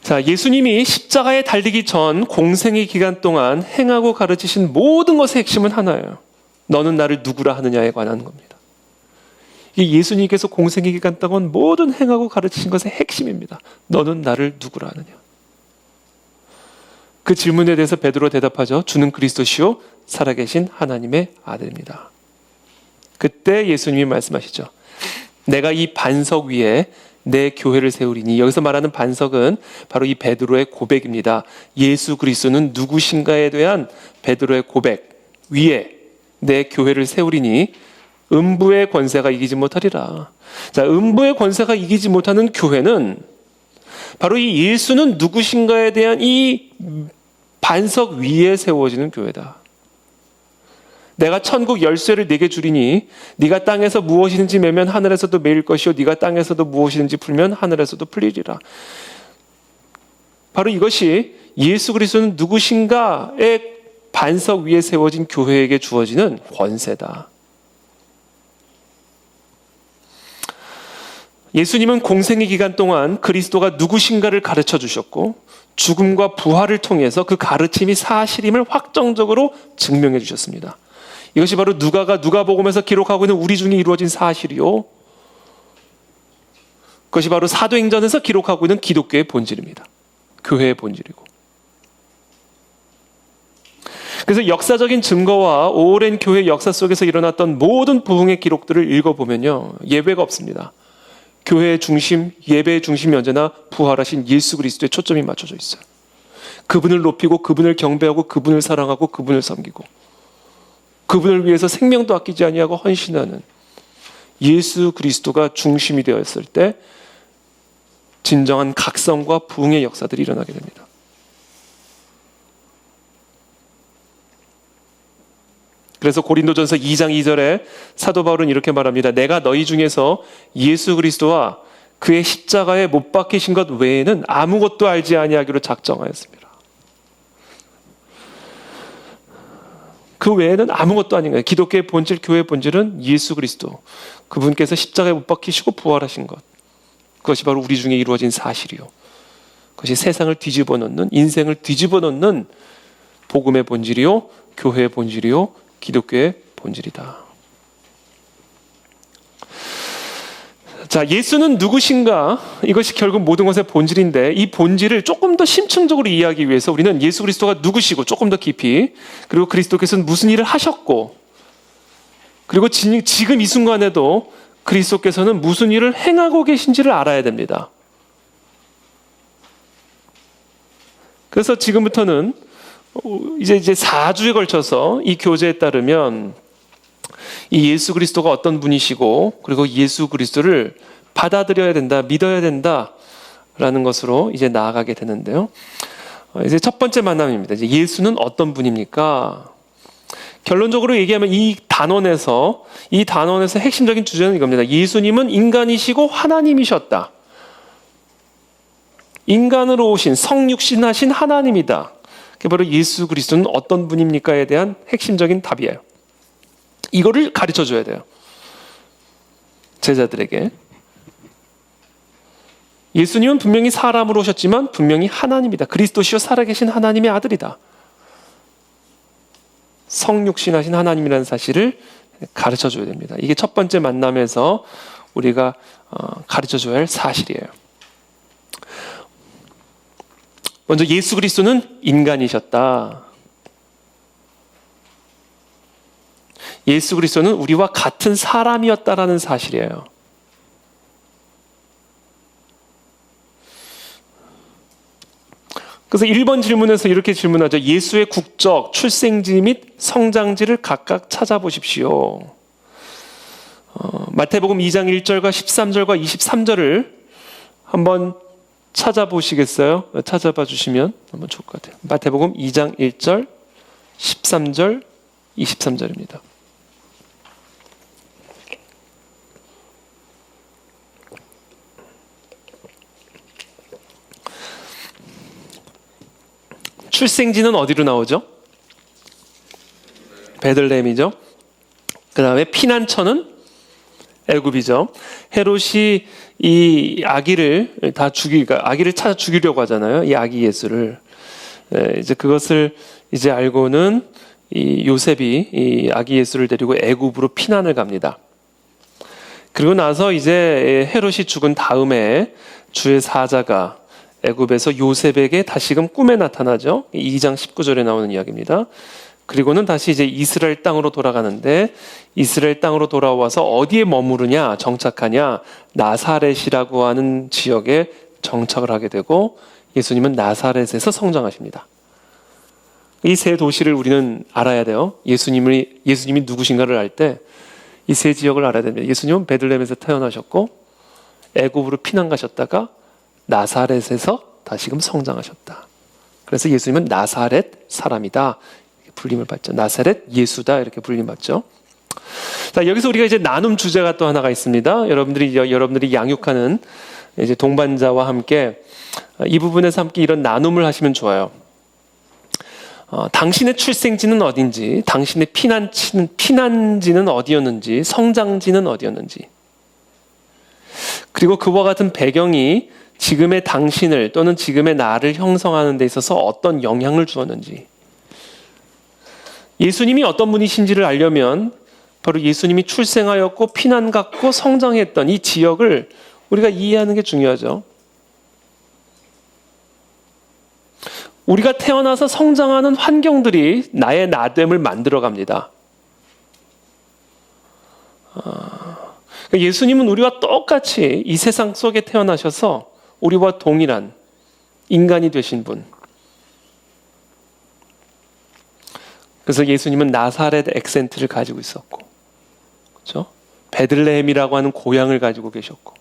자, 예수님이 십자가에 달리기 전 공생의 기간 동안 행하고 가르치신 모든 것의 핵심은 하나예요. 너는 나를 누구라 하느냐에 관한 겁니다. 이 예수님께서 공생의 기간 동안 모든 행하고 가르치신 것의 핵심입니다. 너는 나를 누구라 하느냐. 그 질문에 대해서 베드로 대답하죠. 주는 그리스도시요 살아계신 하나님의 아들입니다. 그때 예수님이 말씀하시죠. 내가 이 반석 위에 내 교회를 세우리니. 여기서 말하는 반석은 바로 이 베드로의 고백입니다. 예수 그리스도는 누구신가에 대한 베드로의 고백 위에 내 교회를 세우리니 음부의 권세가 이기지 못하리라. 자, 음부의 권세가 이기지 못하는 교회는 바로 이 예수는 누구신가에 대한 이 반석 위에 세워지는 교회다. 내가 천국 열쇠를 네게 주리니 네가 땅에서 무엇이든지 매면 하늘에서도 매일 것이요 네가 땅에서도 무엇이든지 풀면 하늘에서도 풀리리라. 바로 이것이 예수 그리스도는 누구신가의 반석 위에 세워진 교회에게 주어지는 권세다. 예수님은 공생의 기간 동안 그리스도가 누구신가를 가르쳐 주셨고 죽음과 부활을 통해서 그 가르침이 사실임을 확정적으로 증명해 주셨습니다. 이것이 바로 누가복음에서 기록하고 있는 우리 중에 이루어진 사실이요. 그것이 바로 사도행전에서 기록하고 있는 기독교의 본질입니다. 교회의 본질이고. 그래서 역사적인 증거와 오랜 교회 역사 속에서 일어났던 모든 부흥의 기록들을 읽어보면요. 예외가 없습니다. 교회의 중심, 예배의 중심이 언제나 부활하신 예수 그리스도에 초점이 맞춰져 있어요. 그분을 높이고 그분을 경배하고 그분을 사랑하고 그분을 섬기고 그분을 위해서 생명도 아끼지 아니하고 헌신하는 예수 그리스도가 중심이 되었을 때 진정한 각성과 부흥의 역사들이 일어나게 됩니다. 그래서 고린도전서 2장 2절에 사도 바울은 이렇게 말합니다. 내가 너희 중에서 예수 그리스도와 그의 십자가에 못 박히신 것 외에는 아무것도 알지 아니하기로 작정하였습니다. 그 외에는 아무것도 아닌 거예요. 기독교의 본질, 교회의 본질은 예수 그리스도. 그분께서 십자가에 못 박히시고 부활하신 것. 그것이 바로 우리 중에 이루어진 사실이요. 그것이 세상을 뒤집어 놓는, 인생을 뒤집어 놓는 복음의 본질이요, 교회의 본질이요, 기독교의 본질이다. 자, 예수는 누구신가? 이것이 결국 모든 것의 본질인데 이 본질을 조금 더 심층적으로 이해하기 위해서 우리는 예수 그리스도가 누구시고 조금 더 깊이, 그리고 그리스도께서는 무슨 일을 하셨고, 그리고 지금 이 순간에도 그리스도께서는 무슨 일을 행하고 계신지를 알아야 됩니다. 그래서 지금부터는 이제 4주에 걸쳐서 이 교제에 따르면 이 예수 그리스도가 어떤 분이시고 그리고 예수 그리스도를 받아들여야 된다, 믿어야 된다라는 것으로 이제 나아가게 되는데요. 이제 첫 번째 만남입니다. 이제 예수는 어떤 분입니까? 결론적으로 얘기하면 이 단원에서 핵심적인 주제는 이겁니다. 예수님은 인간이시고 하나님이셨다. 인간으로 오신 성육신하신 하나님이다. 그게 바로 예수 그리스도는 어떤 분입니까에 대한 핵심적인 답이에요. 이거를 가르쳐 줘야 돼요. 제자들에게. 예수님은 분명히 사람으로 오셨지만 분명히 하나님이다. 그리스도시요 살아계신 하나님의 아들이다. 성육신하신 하나님이라는 사실을 가르쳐 줘야 됩니다. 이게 첫 번째 만남에서 우리가 가르쳐 줘야 할 사실이에요. 먼저 예수 그리스도는 인간이셨다. 예수 그리스도는 우리와 같은 사람이었다라는 사실이에요. 그래서 1번 질문에서 이렇게 질문하죠. 예수의 국적, 출생지 및 성장지를 각각 찾아보십시오. 마태복음 2장 1절과 13절과 23절을 한번 찾아보시겠어요? 찾아봐 주시면 한번 좋을 것 같아요. 마태복음 2장 1절, 13절, 23절입니다. 출생지는 어디로 나오죠? 베들레헴이죠. 그 다음에 피난처는 애굽이죠. 헤롯이 이 아기를 아기를 찾아 죽이려고 하잖아요. 이 아기 예수를. 이제 그것을 이제 알고는 이 요셉이 이 아기 예수를 데리고 애굽으로 피난을 갑니다. 그리고 나서 이제 헤롯이 죽은 다음에 주의 사자가 애굽에서 요셉에게 다시금 꿈에 나타나죠. 2장 19절에 나오는 이야기입니다. 그리고는 다시 이제 이스라엘 땅으로 돌아가는데 이스라엘 땅으로 돌아와서 어디에 머무르냐, 정착하냐, 나사렛이라고 하는 지역에 정착을 하게 되고 예수님은 나사렛에서 성장하십니다. 이 세 도시를 우리는 알아야 돼요. 예수님이 누구신가를 알 때 이 세 지역을 알아야 됩니다. 예수님은 베들레헴에서 태어나셨고 애굽으로 피난 가셨다가 나사렛에서 다시금 성장하셨다. 그래서 예수님은 나사렛 사람이다. 이렇게 불림을 받죠. 나사렛 예수다. 이렇게 불림받죠. 자, 여기서 우리가 이제 나눔 주제가 또 하나가 있습니다. 여러분들이 양육하는 이제 동반자와 함께 이 부분에서 함께 이런 나눔을 하시면 좋아요. 당신의 출생지는 어딘지, 당신의 피난지는 어디였는지, 성장지는 어디였는지, 그리고 그와 같은 배경이 지금의 당신을 또는 지금의 나를 형성하는 데 있어서 어떤 영향을 주었는지, 예수님이 어떤 분이신지를 알려면 바로 예수님이 출생하였고 피난 갔고 성장했던 이 지역을 우리가 이해하는 게 중요하죠. 우리가 태어나서 성장하는 환경들이 나의 나됨을 만들어갑니다. 예수님은 우리와 똑같이 이 세상 속에 태어나셔서 우리와 동일한 인간이 되신 분. 그래서 예수님은 나사렛 액센트를 가지고 있었고, 그렇죠? 베들레헴이라고 하는 고향을 가지고 계셨고,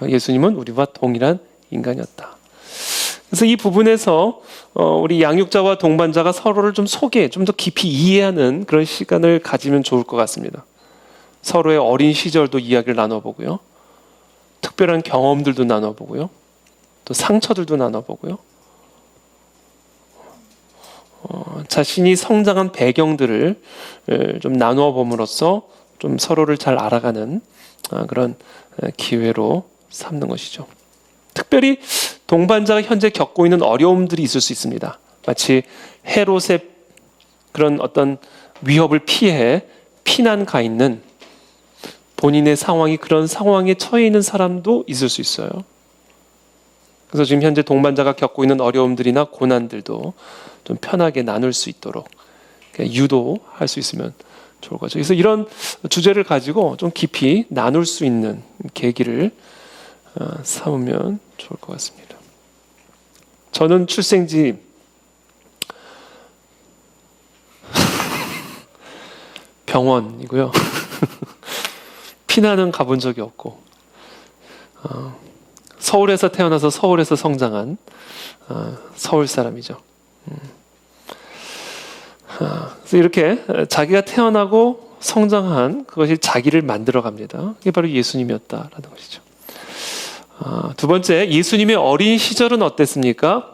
예수님은 우리와 동일한 인간이었다. 그래서 이 부분에서 우리 양육자와 동반자가 서로를 좀 더 깊이 이해하는 그런 시간을 가지면 좋을 것 같습니다. 서로의 어린 시절도 이야기를 나눠보고요. 특별한 경험들도 나눠보고요. 또 상처들도 나눠보고요. 자신이 성장한 배경들을 좀 나누어 봄으로써 좀 서로를 잘 알아가는 그런 기회로 삼는 것이죠. 특별히 동반자가 현재 겪고 있는 어려움들이 있을 수 있습니다. 마치 헤롯의 그런 어떤 위협을 피해 피난 가 있는 본인의 상황이 그런 상황에 처해 있는 사람도 있을 수 있어요. 그래서 지금 현재 동반자가 겪고 있는 어려움들이나 고난들도 좀 편하게 나눌 수 있도록 유도할 수 있으면 좋을 거죠. 그래서 이런 주제를 가지고 좀 깊이 나눌 수 있는 계기를 삼으면 좋을 것 같습니다. 저는 출생지 병원이고요. 피난은 가본 적이 없고 서울에서 태어나서 서울에서 성장한 서울 사람이죠. 그래서 이렇게 자기가 태어나고 성장한 그것이 자기를 만들어갑니다. 그게 바로 예수님이었다라는 것이죠. 두 번째, 예수님의 어린 시절은 어땠습니까?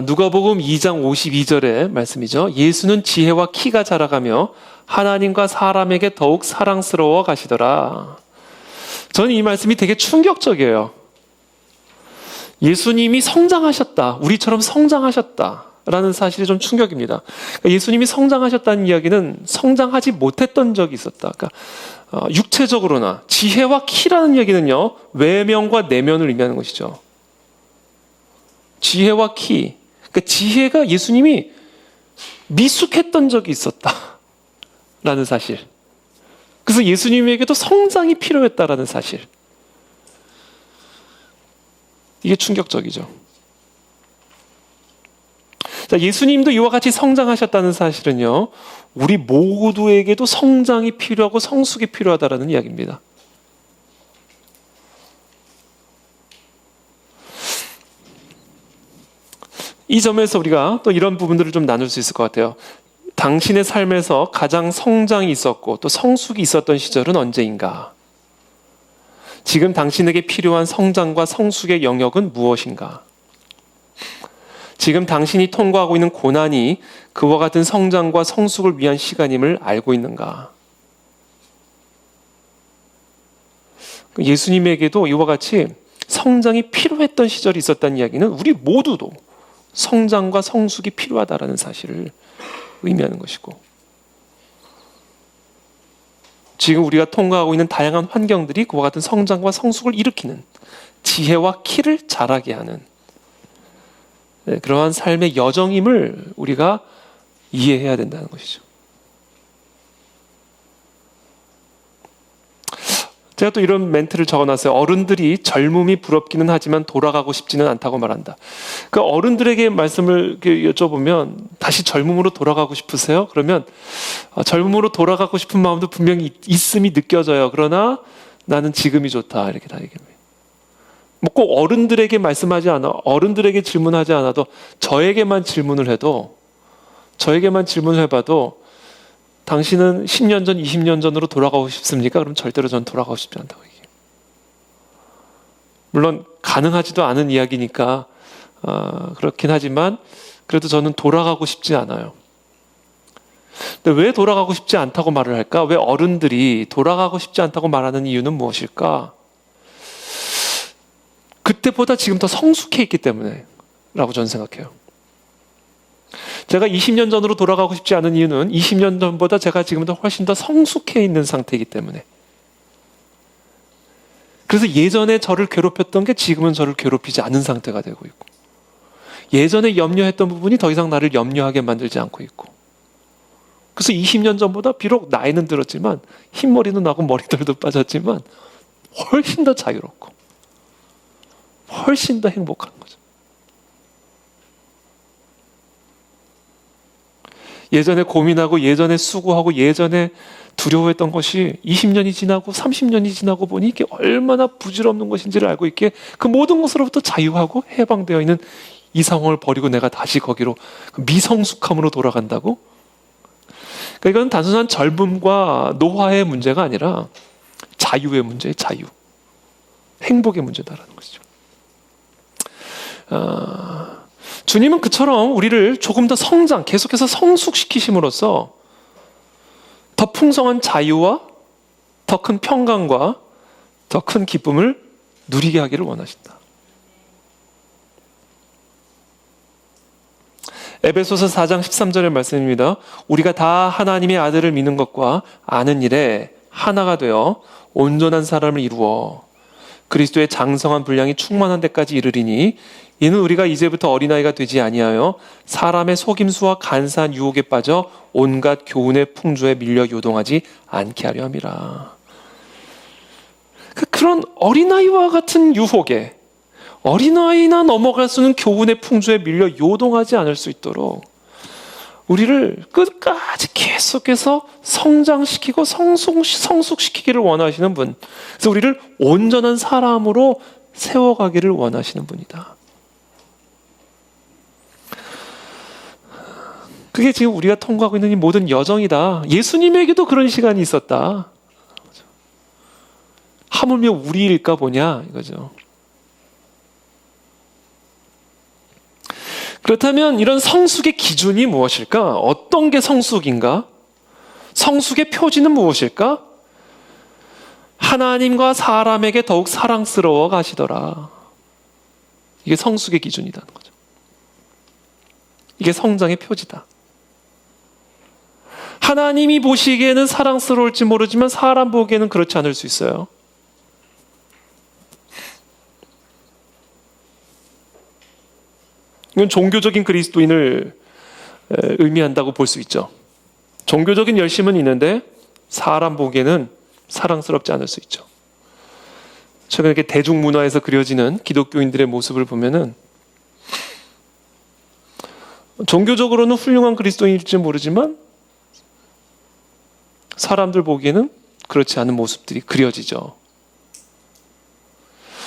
누가복음 2장 52절의 말씀이죠. 예수는 지혜와 키가 자라가며 하나님과 사람에게 더욱 사랑스러워 가시더라. 저는 이 말씀이 되게 충격적이에요. 예수님이 성장하셨다. 우리처럼 성장하셨다라는 사실이 좀 충격입니다. 예수님이 성장하셨다는 이야기는 성장하지 못했던 적이 있었다. 그러니까 육체적으로나 지혜와 키라는 얘기는요, 외면과 내면을 의미하는 것이죠. 지혜와 키. 그러니까 지혜가 예수님이 미숙했던 적이 있었다라는 사실. 그래서 예수님에게도 성장이 필요했다라는 사실. 이게 충격적이죠. 예수님도 이와 같이 성장하셨다는 사실은요, 우리 모두에게도 성장이 필요하고 성숙이 필요하다는 이야기입니다. 이 점에서 우리가 또 이런 부분들을 좀 나눌 수 있을 것 같아요. 당신의 삶에서 가장 성장이 있었고 또 성숙이 있었던 시절은 언제인가? 지금 당신에게 필요한 성장과 성숙의 영역은 무엇인가? 지금 당신이 통과하고 있는 고난이 그와 같은 성장과 성숙을 위한 시간임을 알고 있는가? 예수님에게도 이와 같이 성장이 필요했던 시절이 있었다는 이야기는 우리 모두도 성장과 성숙이 필요하다는 사실을 의미하는 것이고, 지금 우리가 통과하고 있는 다양한 환경들이 그와 같은 성장과 성숙을 일으키는, 지혜와 키를 자라게 하는 그러한 삶의 여정임을 우리가 이해해야 된다는 것이죠. 제가 또 이런 멘트를 적어놨어요. 어른들이 젊음이 부럽기는 하지만 돌아가고 싶지는 않다고 말한다. 그 어른들에게 말씀을 여쭤보면 다시 젊음으로 돌아가고 싶으세요? 그러면 젊음으로 돌아가고 싶은 마음도 분명히 있음이 느껴져요. 그러나 나는 지금이 좋다, 이렇게 다 얘기합니다. 뭐 꼭 어른들에게 말씀하지 않아, 어른들에게 질문하지 않아도 저에게만 질문을 해도, 저에게만 질문을 해봐도 당신은 10년 전, 20년 전으로 돌아가고 싶습니까? 그럼 절대로 전 돌아가고 싶지 않다고 얘기해요. 물론 가능하지도 않은 이야기니까 그렇긴 하지만 그래도 저는 돌아가고 싶지 않아요. 근데 왜 돌아가고 싶지 않다고 말을 할까? 왜 어른들이 돌아가고 싶지 않다고 말하는 이유는 무엇일까? 그때보다 지금 더 성숙해 있기 때문에 라고 저는 생각해요. 제가 20년 전으로 돌아가고 싶지 않은 이유는 20년 전보다 제가 지금도 훨씬 더 성숙해 있는 상태이기 때문에. 그래서 예전에 저를 괴롭혔던 게 지금은 저를 괴롭히지 않은 상태가 되고 있고, 예전에 염려했던 부분이 더 이상 나를 염려하게 만들지 않고 있고, 그래서 20년 전보다 비록 나이는 들었지만 흰머리는 나고 머리털도 빠졌지만 훨씬 더 자유롭고 훨씬 더 행복한 거죠. 예전에 고민하고 예전에 수고하고 예전에 두려워했던 것이 20년이 지나고 30년이 지나고 보니 이게 얼마나 부질없는 것인지를 알고 있기에 그 모든 것으로부터 자유하고 해방되어 있는 이 상황을 버리고 내가 다시 거기로 미성숙함으로 돌아간다고? 그러니까 이건 단순한 젊음과 노화의 문제가 아니라 자유의 문제예요. 자유. 행복의 문제다라는 것이죠. 주님은 그처럼 우리를 조금 더 성장, 계속해서 성숙시키심으로써 더 풍성한 자유와 더 큰 평강과 더 큰 기쁨을 누리게 하기를 원하신다. 에베소서 4장 13절의 말씀입니다. 우리가 다 하나님의 아들을 믿는 것과 아는 일에 하나가 되어 온전한 사람을 이루어 그리스도의 장성한 분량이 충만한 데까지 이르리니 이는 우리가 이제부터 어린아이가 되지 아니하여 사람의 속임수와 간사한 유혹에 빠져 온갖 교훈의 풍조에 밀려 요동하지 않게 하려 함이라. 그런 어린아이와 같은 유혹에, 어린아이나 넘어갈 수 있는 교훈의 풍조에 밀려 요동하지 않을 수 있도록 우리를 끝까지 계속해서 성장시키고 성숙시키기를 원하시는 분, 그래서 우리를 온전한 사람으로 세워가기를 원하시는 분이다. 그게 지금 우리가 통과하고 있는 이 모든 여정이다. 예수님에게도 그런 시간이 있었다. 하물며 우리일까 보냐 이거죠. 그렇다면 이런 성숙의 기준이 무엇일까? 어떤 게 성숙인가? 성숙의 표지는 무엇일까? 하나님과 사람에게 더욱 사랑스러워 가시더라. 이게 성숙의 기준이라는 거죠. 이게 성장의 표지다. 하나님이 보시기에는 사랑스러울지 모르지만 사람 보기에는 그렇지 않을 수 있어요. 이건 종교적인 그리스도인을 의미한다고 볼 수 있죠. 종교적인 열심은 있는데 사람 보기에는 사랑스럽지 않을 수 있죠. 최근에 이렇게 대중문화에서 그려지는 기독교인들의 모습을 보면은 종교적으로는 훌륭한 그리스도인일지 모르지만 사람들 보기에는 그렇지 않은 모습들이 그려지죠.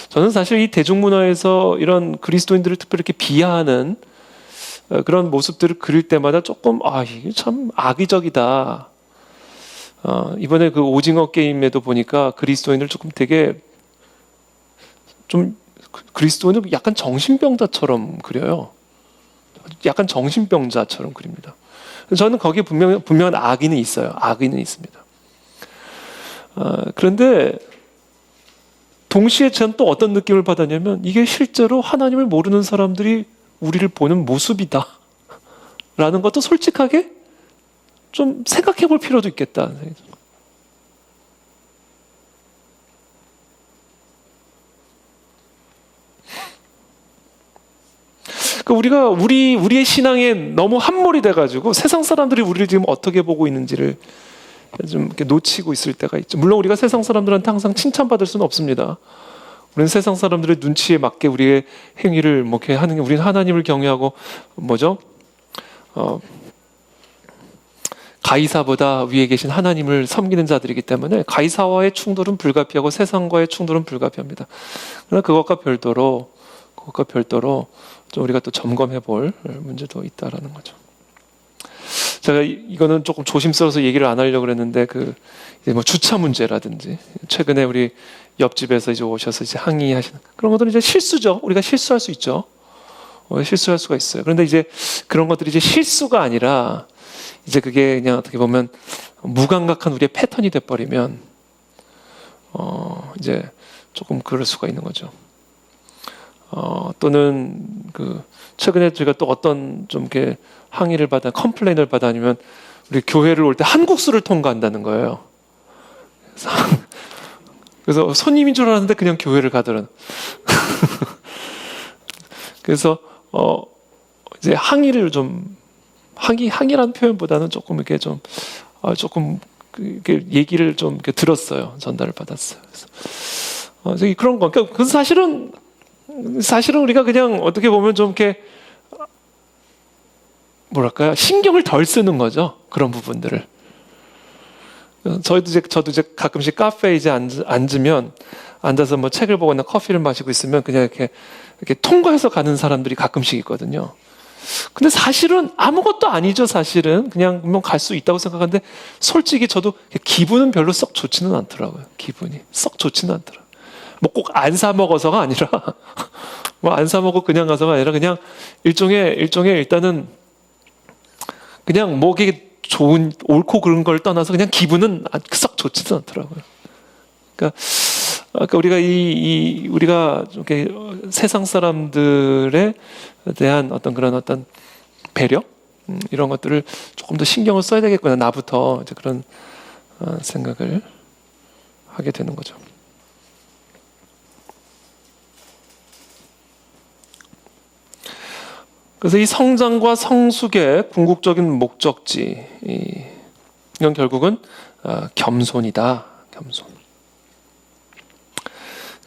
저는 사실 이 대중문화에서 이런 그리스도인들을 특별히 이렇게 비하하는 그런 모습들을 그릴 때마다 조금 이게 참 악의적이다. 이번에 그 오징어 게임에도 보니까 그리스도인을 조금 되게 좀 그리스도인을 약간 정신병자처럼 그려요. 약간 정신병자처럼 그립니다. 저는 거기에 분명한 악의는 있어요. 악의는 있습니다. 그런데 동시에 저는 또 어떤 느낌을 받았냐면 이게 실제로 하나님을 모르는 사람들이 우리를 보는 모습이다 라는 것도 솔직하게 좀 생각해 볼 필요도 있겠다. 우리가 우리의 신앙에 너무 함몰이 돼가지고 세상 사람들이 우리를 지금 어떻게 보고 있는지를 좀 이렇게 놓치고 있을 때가 있죠. 물론 우리가 세상 사람들한테 항상 칭찬받을 수는 없습니다. 우리는 세상 사람들의 눈치에 맞게 우리의 행위를 뭐 이렇게 하는 게, 우리는 하나님을 경외하고 가이사보다 위에 계신 하나님을 섬기는 자들이기 때문에 가이사와의 충돌은 불가피하고 세상과의 충돌은 불가피합니다. 그러나 그것과 별도로 좀 우리가 또 점검해 볼 문제도 있다라는 거죠. 제가 이거는 조금 조심스러워서 얘기를 안 하려고 그랬는데 이제 뭐 주차 문제라든지 최근에 우리 옆집에서 이제 오셔서 이제 항의하시는 그런 것들은 이제 실수죠. 우리가 실수할 수 있죠. 실수할 수가 있어요. 그런데 이제 그런 것들이 이제 실수가 아니라 이제 그게 그냥 어떻게 보면 무감각한 우리의 패턴이 돼버리면 이제 조금 그럴 수가 있는 거죠. 또는 최근에 제가 또 어떤 좀 이렇게 항의를 컴플레인을 받아 아니면 우리 교회를 올 때 한국수를 통과한다는 거예요. 그래서 손님인 줄 알았는데 그냥 교회를 가더라는. 그래서 이제 항의를 좀 항의라는 표현보다는 조금 이렇게 좀 조금 이렇게 얘기를 좀 이렇게 들었어요. 전달을 받았어요. 그래서 그런 거. 그러니까 그 사실은 우리가 그냥 어떻게 보면 좀 이렇게 뭐랄까요, 신경을 덜 쓰는 거죠. 그런 부분들을. 저도 이제 가끔씩 카페에 이제 앉으면 앉아서 뭐 책을 보거나 커피를 마시고 있으면 그냥 이렇게 통과해서 가는 사람들이 가끔씩 있거든요. 근데 사실은 아무것도 아니죠. 사실은 그냥 갈 수 있다고 생각하는데 솔직히 저도 기분은 별로 썩 좋지는 않더라고요. 기분이 썩 좋지는 않더라고요. 뭐 꼭 안 사 먹어서가 아니라 뭐 안 사 먹고 그냥 가서가 아니라 그냥 일종의 일단은 그냥 뭐게 좋은 옳고 그런 걸 떠나서 그냥 기분은 썩 좋지는 않더라고요. 그러니까 우리가 우리가 이렇게 세상 사람들에 대한 어떤 배려 이런 것들을 조금 더 신경을 써야 되겠구나. 나부터 이제 그런 생각을 하게 되는 거죠. 그래서 이 성장과 성숙의 궁극적인 목적지, 이건 결국은 겸손이다. 겸손.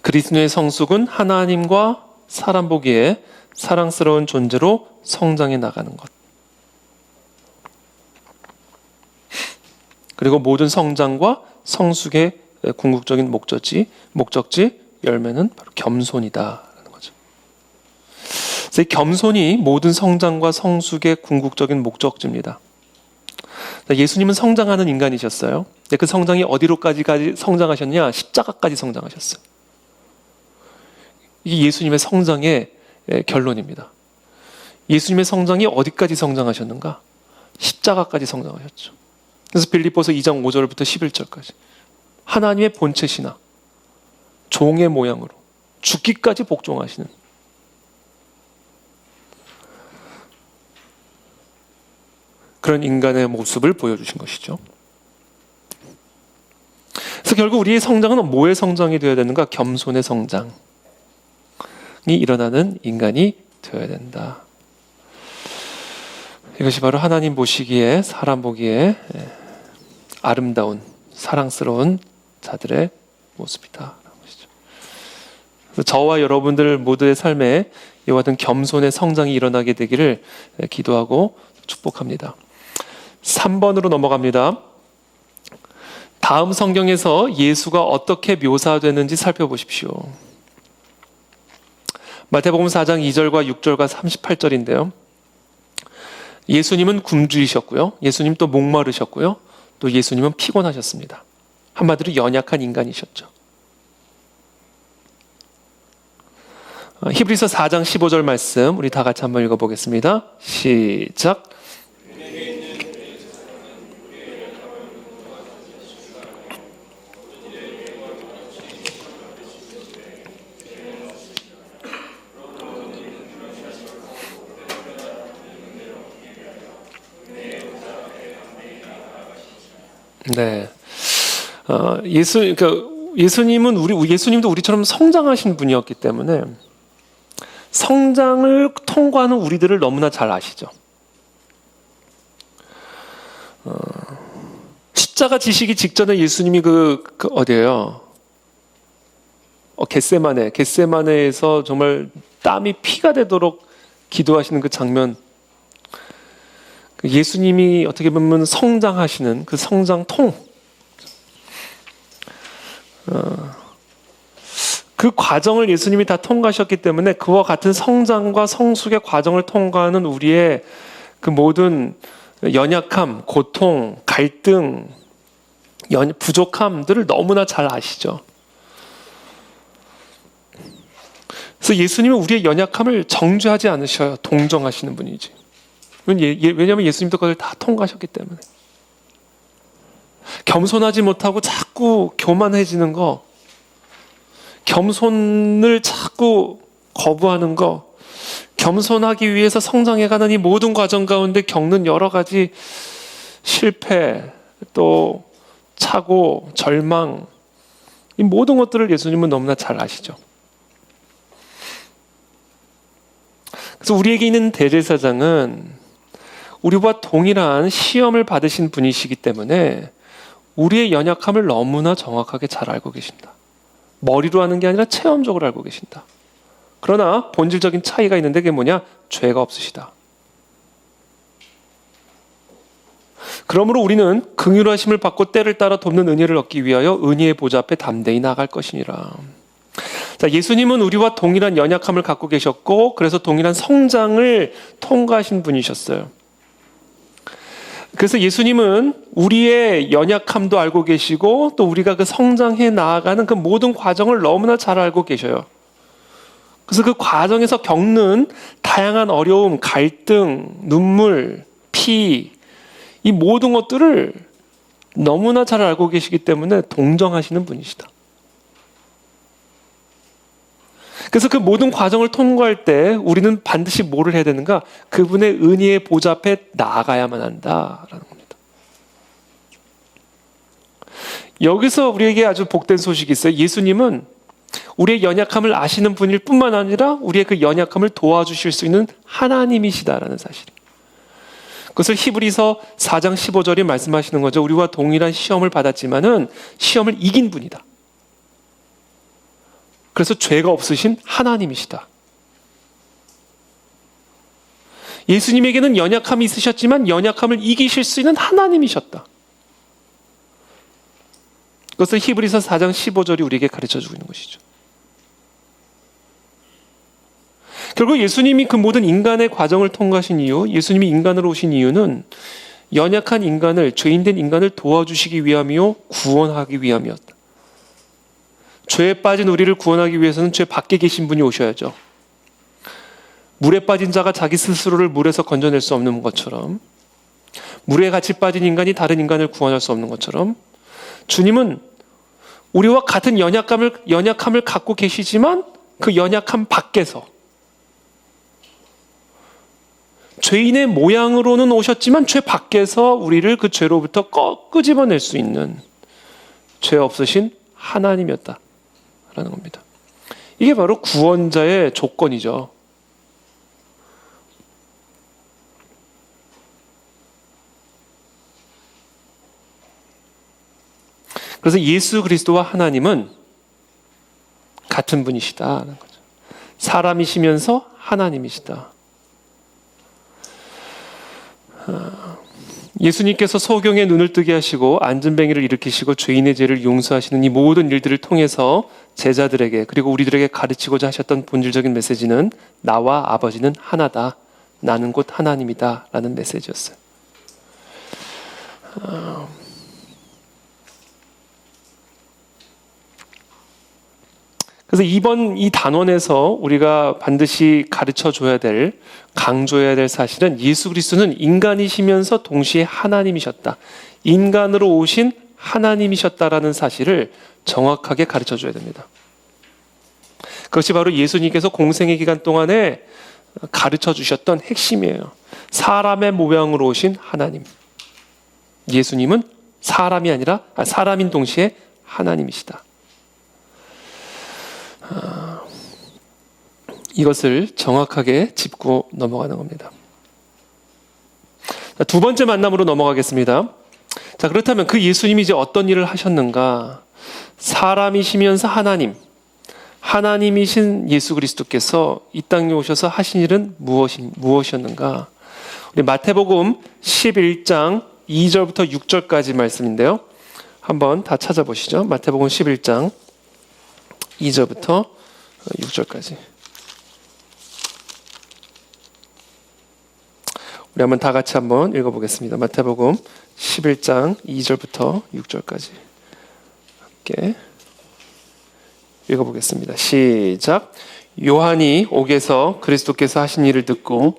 그리스도의 성숙은 하나님과 사람 보기에 사랑스러운 존재로 성장해 나가는 것. 그리고 모든 성장과 성숙의 궁극적인 목적지 열매는 바로 겸손이다. 그래서 이 겸손이 모든 성장과 성숙의 궁극적인 목적지입니다. 예수님은 성장하는 인간이셨어요. 근데 그 성장이 어디로까지 성장하셨냐? 십자가까지 성장하셨어요. 이게 예수님의 성장의 결론입니다. 예수님의 성장이 어디까지 성장하셨는가? 십자가까지 성장하셨죠. 그래서 빌립보서 2장 5절부터 11절까지 하나님의 본체 신화, 종의 모양으로 죽기까지 복종하시는 그런 인간의 모습을 보여주신 것이죠. 그래서 결국 우리의 성장은 뭐의 성장이 되어야 되는가? 겸손의 성장이 일어나는 인간이 되어야 된다. 이것이 바로 하나님 보시기에, 사람 보기에 아름다운, 사랑스러운 자들의 모습이다. 저와 여러분들 모두의 삶에 이와 같은 겸손의 성장이 일어나게 되기를 기도하고 축복합니다. 3번으로 넘어갑니다. 다음 성경에서 예수가 어떻게 묘사되는지 살펴보십시오. 마태복음 4장 2절과 6절과 38절인데요. 예수님은 굶주리셨고요. 예수님 또 목마르셨고요. 또 예수님은 피곤하셨습니다. 한마디로 연약한 인간이셨죠. 히브리서 4장 15절 말씀 우리 다 같이 한번 읽어보겠습니다. 시작. 네. 예수님도 우리처럼 성장하신 분이었기 때문에 성장을 통과하는 우리들을 너무나 잘 아시죠. 십자가 지시기 직전에 예수님이 어디예요? 겟세마네에서 정말 땀이 피가 되도록 기도하시는 그 장면. 예수님이 어떻게 보면 성장하시는 그 성장통. 그 과정을 예수님이 다 통과하셨기 때문에 그와 같은 성장과 성숙의 과정을 통과하는 우리의 그 모든 연약함, 고통, 갈등, 부족함들을 너무나 잘 아시죠. 그래서 예수님은 우리의 연약함을 정죄하지 않으셔요. 동정하시는 분이지. 왜냐하면 예수님도 그걸 다 통과하셨기 때문에. 겸손하지 못하고 자꾸 교만해지는 거, 겸손을 자꾸 거부하는 거, 겸손하기 위해서 성장해가는 이 모든 과정 가운데 겪는 여러 가지 실패, 또 착오, 절망, 이 모든 것들을 예수님은 너무나 잘 아시죠. 그래서 우리에게 있는 대제사장은 우리와 동일한 시험을 받으신 분이시기 때문에 우리의 연약함을 너무나 정확하게 잘 알고 계신다. 머리로 하는 게 아니라 체험적으로 알고 계신다. 그러나 본질적인 차이가 있는데 그게 뭐냐? 죄가 없으시다. 그러므로 우리는 긍휼하심을 받고 때를 따라 돕는 은혜를 얻기 위하여 은혜의 보좌 앞에 담대히 나아갈 것이니라. 자, 예수님은 우리와 동일한 연약함을 갖고 계셨고 그래서 동일한 성장을 통과하신 분이셨어요. 그래서 예수님은 우리의 연약함도 알고 계시고 또 우리가 그 성장해 나아가는 그 모든 과정을 너무나 잘 알고 계셔요. 그래서 그 과정에서 겪는 다양한 어려움, 갈등, 눈물, 피, 이 모든 것들을 너무나 잘 알고 계시기 때문에 동정하시는 분이시다. 그래서 그 모든 과정을 통과할 때 우리는 반드시 뭐를 해야 되는가? 그분의 은혜의 보좌 앞에 나아가야만 한다라는 겁니다. 여기서 우리에게 아주 복된 소식이 있어요. 예수님은 우리의 연약함을 아시는 분일 뿐만 아니라 우리의 그 연약함을 도와주실 수 있는 하나님이시다라는 사실입니다. 그것을 히브리서 4장 15절이 말씀하시는 거죠. 우리와 동일한 시험을 받았지만은 시험을 이긴 분이다. 그래서 죄가 없으신 하나님이시다. 예수님에게는 연약함이 있으셨지만 연약함을 이기실 수 있는 하나님이셨다. 그것을 히브리서 4장 15절이 우리에게 가르쳐주고 있는 것이죠. 결국 예수님이 그 모든 인간의 과정을 통과하신 이유, 예수님이 인간으로 오신 이유는 연약한 인간을, 죄인된 인간을 도와주시기 위함이요 구원하기 위함이었다. 죄에 빠진 우리를 구원하기 위해서는 죄 밖에 계신 분이 오셔야죠. 물에 빠진 자가 자기 스스로를 물에서 건져낼 수 없는 것처럼, 물에 같이 빠진 인간이 다른 인간을 구원할 수 없는 것처럼, 주님은 우리와 같은 연약함을 갖고 계시지만 그 연약함 밖에서 죄인의 모양으로는 오셨지만 죄 밖에서 우리를 그 죄로부터 끄집어낼 수 있는 죄 없으신 하나님이었다 라는 겁니다. 이게 바로 구원자의 조건이죠. 그래서 예수 그리스도와 하나님은 같은 분이시다는 거죠. 사람이시면서 하나님이시다. 예수님께서 소경의 눈을 뜨게 하시고 안진뱅이를 일으키시고 죄인의 죄를 용서하시는 이 모든 일들을 통해서 제자들에게 그리고 우리들에게 가르치고자 하셨던 본질적인 메시지는 나와 아버지는 하나다. 나는 곧 하나님이다. 라는 메시지였어요. 그래서 이번 이 단원에서 우리가 반드시 가르쳐줘야 될, 강조해야 될 사실은 예수 그리스도는 인간이시면서 동시에 하나님이셨다. 인간으로 오신 하나님이셨다라는 사실을 정확하게 가르쳐줘야 됩니다. 그것이 바로 예수님께서 공생의 기간 동안에 가르쳐주셨던 핵심이에요. 사람의 모양으로 오신 하나님. 예수님은 사람이 아니라 사람인 동시에 하나님이시다. 이것을 정확하게 짚고 넘어가는 겁니다. 두 번째 만남으로 넘어가겠습니다. 자, 그렇다면 그 예수님이 이제 어떤 일을 하셨는가? 사람이시면서 하나님이신 예수 그리스도께서 이 땅에 오셔서 하신 일은 무엇이었는가? 우리 마태복음 11장 2절부터 6절까지 말씀인데요. 한번 다 찾아보시죠. 마태복음 11장 2절부터 6절까지. 우리 한번 다 같이 한번 읽어보겠습니다. 마태복음 11장 2절부터 6절까지 함께 읽어보겠습니다. 시작. 요한이 옥에서 그리스도께서 하신 일을 듣고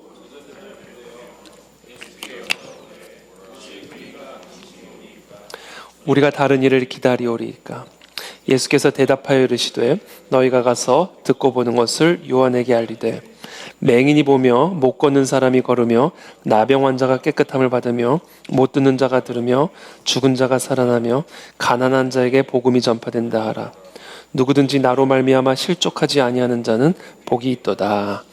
우리가 다른 일을 기다리오리이까. 예수께서 대답하여 이르시되 너희가 가서 듣고 보는 것을 요한에게 알리되 맹인이 보며 못 걷는 사람이 걸으며 나병 환자가 깨끗함을 받으며 못 듣는 자가 들으며 죽은 자가 살아나며 가난한 자에게 복음이 전파된다 하라. 누구든지 나로 말미암아 실족하지 아니하는 자는 복이 있도다.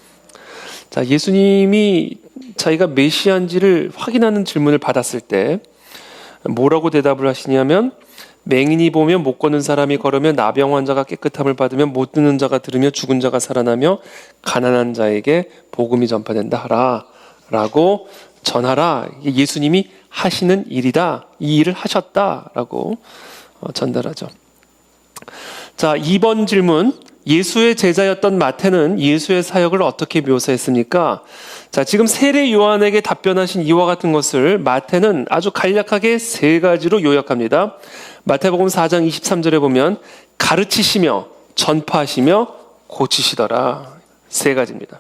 자, 예수님이 자기가 메시아인지를 확인하는 질문을 받았을 때 뭐라고 대답을 하시냐면 맹인이 보면 못 걷는 사람이 걸으며 나병 환자가 깨끗함을 받으며 못 듣는 자가 들으며 죽은 자가 살아나며 가난한 자에게 복음이 전파된다 하라 라고 전하라. 예수님이 하시는 일이다. 이 일을 하셨다라고 전달하죠. 자, 2번 질문. 예수의 제자였던 마태는 예수의 사역을 어떻게 묘사했습니까? 자, 지금 세례 요한에게 답변하신 이와 같은 것을 마태는 아주 간략하게 세 가지로 요약합니다. 마태복음 4장 23절에 보면 가르치시며 전파하시며 고치시더라. 세 가지입니다.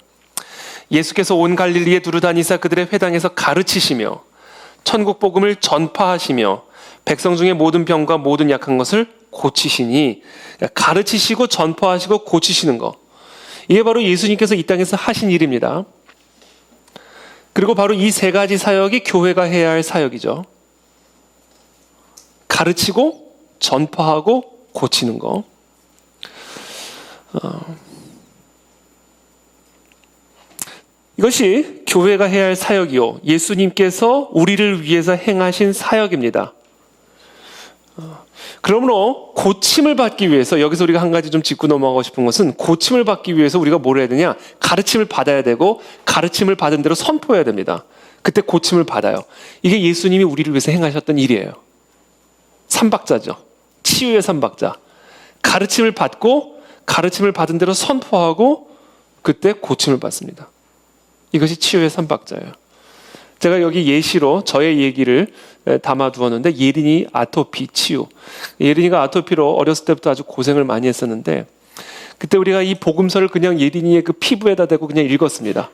예수께서 온 갈릴리에 두루 다니사 그들의 회당에서 가르치시며 천국 복음을 전파하시며 백성 중에 모든 병과 모든 약한 것을 고치시니, 가르치시고 전파하시고 고치시는 것, 이게 바로 예수님께서 이 땅에서 하신 일입니다. 그리고 바로 이 세 가지 사역이 교회가 해야 할 사역이죠. 가르치고 전파하고 고치는 것. 이것이 교회가 해야 할 사역이요, 예수님께서 우리를 위해서 행하신 사역입니다. 그러므로 고침을 받기 위해서, 여기서 우리가 한 가지 좀 짚고 넘어가고 싶은 것은, 고침을 받기 위해서 우리가 뭘 해야 되냐? 가르침을 받아야 되고, 가르침을 받은 대로 선포해야 됩니다. 그때 고침을 받아요. 이게 예수님이 우리를 위해서 행하셨던 일이에요. 삼박자죠. 치유의 삼박자. 가르침을 받고, 가르침을 받은 대로 선포하고, 그때 고침을 받습니다. 이것이 치유의 삼박자예요. 제가 여기 예시로 저의 얘기를 담아두었는데, 예린이 아토피 치유. 예린이가 아토피로 어렸을 때부터 아주 고생을 많이 했었는데, 그때 우리가 이 복음서를 그냥 예린이의 그 피부에다 대고 그냥 읽었습니다.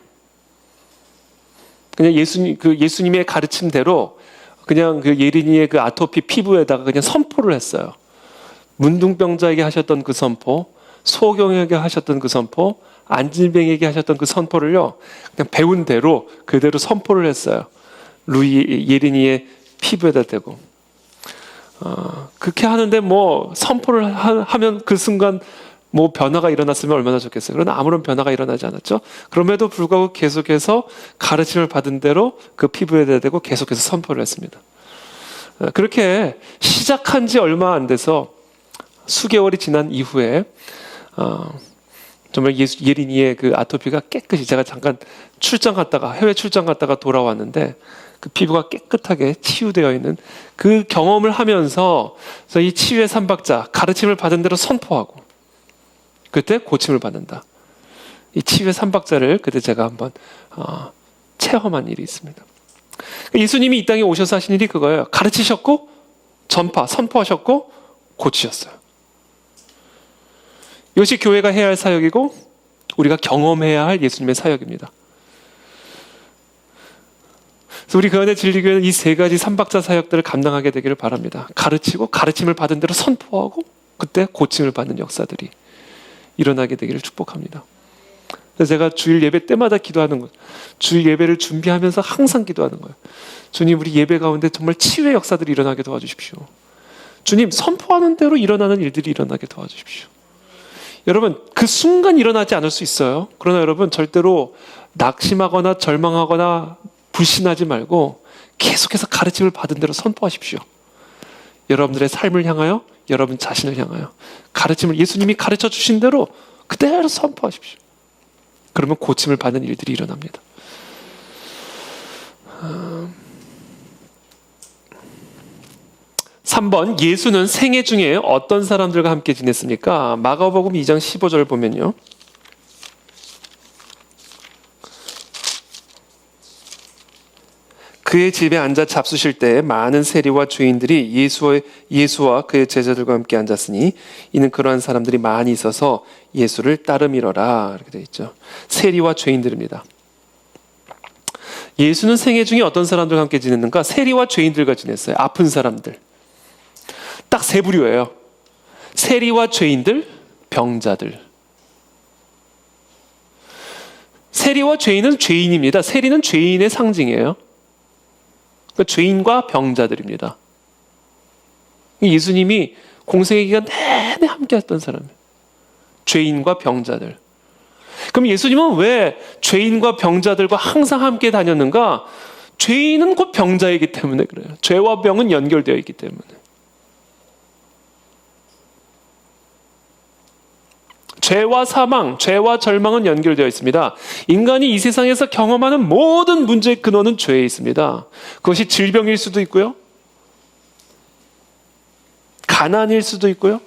그냥 예수님의 가르침대로 그냥 그 예린이의 그 아토피 피부에다가 그냥 선포를 했어요. 문둥병자에게 하셨던 그 선포, 소경에게 하셨던 그 선포, 안진뱅에게 하셨던 그 선포를요, 그냥 배운 대로 그대로 선포를 했어요. 예린이의 피부에다 대고. 그렇게 하는데 뭐 선포를 하면 그 순간 뭐 변화가 일어났으면 얼마나 좋겠어요. 그러나 아무런 변화가 일어나지 않았죠. 그럼에도 불구하고 계속해서 가르침을 받은 대로 그 피부에다 대고 계속해서 선포를 했습니다. 그렇게 시작한 지 얼마 안 돼서 수개월이 지난 이후에 정말 예린이의 그 아토피가 깨끗이, 제가 잠깐 해외 출장 갔다가 돌아왔는데 그 피부가 깨끗하게 치유되어 있는 그 경험을 하면서 이 치유의 삼박자, 가르침을 받은 대로 선포하고 그때 고침을 받는다. 이 치유의 삼박자를 그때 제가 한번 체험한 일이 있습니다. 예수님이 이 땅에 오셔서 하신 일이 그거예요. 가르치셨고 선포하셨고 고치셨어요. 이것이 교회가 해야 할 사역이고 우리가 경험해야 할 예수님의 사역입니다. 그래서 우리 그안의 진리교회는 이 세 가지 삼박자 사역들을 감당하게 되기를 바랍니다. 가르치고 가르침을 받은 대로 선포하고 그때 고침을 받는 역사들이 일어나게 되기를 축복합니다. 그래서 제가 주일 예배 때마다 기도하는 거예요. 주일 예배를 준비하면서 항상 기도하는 거예요. 주님, 우리 예배 가운데 정말 치유의 역사들이 일어나게 도와주십시오. 주님, 선포하는 대로 일어나는 일들이 일어나게 도와주십시오. 여러분, 그 순간 일어나지 않을 수 있어요. 그러나 여러분, 절대로 낙심하거나 절망하거나 불신하지 말고 계속해서 가르침을 받은 대로 선포하십시오. 여러분들의 삶을 향하여, 여러분 자신을 향하여 가르침을 예수님이 가르쳐 주신 대로 그대로 선포하십시오. 그러면 고침을 받는 일들이 일어납니다. 3번, 예수는 생애 중에 어떤 사람들과 함께 지냈습니까? 마가복음 2장 15절 보면요. 그의 집에 앉아 잡수실 때 많은 세리와 죄인들이 예수와 그의 제자들과 함께 앉았으니 이는 그러한 사람들이 많이 있어서 예수를 따름이러라. 이렇게 되어 있죠. 세리와 죄인들입니다. 예수는 생애 중에 어떤 사람들과 함께 지냈는가? 세리와 죄인들과 지냈어요. 아픈 사람들. 딱 세 부류예요. 세리와 죄인들, 병자들. 세리와 죄인은 죄인입니다. 세리는 죄인의 상징이에요. 그러니까 죄인과 병자들입니다. 예수님이 공생의 기간 내내 함께 했던 사람이에요. 죄인과 병자들. 그럼 예수님은 왜 죄인과 병자들과 항상 함께 다녔는가? 죄인은 곧 병자이기 때문에 그래요. 죄와 병은 연결되어 있기 때문에. 죄와 사망, 죄와 절망은 연결되어 있습니다. 인간이 이 세상에서 경험하는 모든 문제의 근원은 죄에 있습니다. 그것이 질병일 수도 있고요. 가난일 수도 있고요.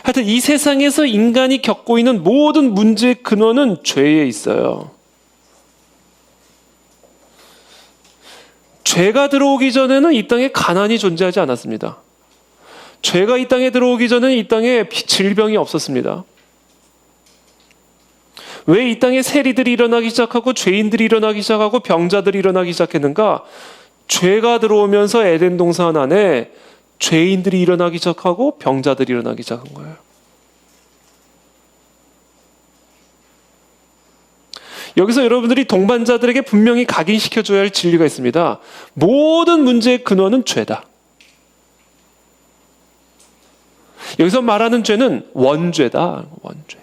하여튼 이 세상에서 인간이 겪고 있는 모든 문제의 근원은 죄에 있어요. 죄가 들어오기 전에는 이 땅에 가난이 존재하지 않았습니다. 죄가 이 땅에 들어오기 전에는 이 땅에 질병이 없었습니다. 왜 이 땅에 세리들이 일어나기 시작하고 죄인들이 일어나기 시작하고 병자들이 일어나기 시작했는가? 죄가 들어오면서 에덴 동산 안에 죄인들이 일어나기 시작하고 병자들이 일어나기 시작한 거예요. 여기서 여러분들이 동반자들에게 분명히 각인시켜줘야 할 진리가 있습니다. 모든 문제의 근원은 죄다. 여기서 말하는 죄는 원죄다. 원죄.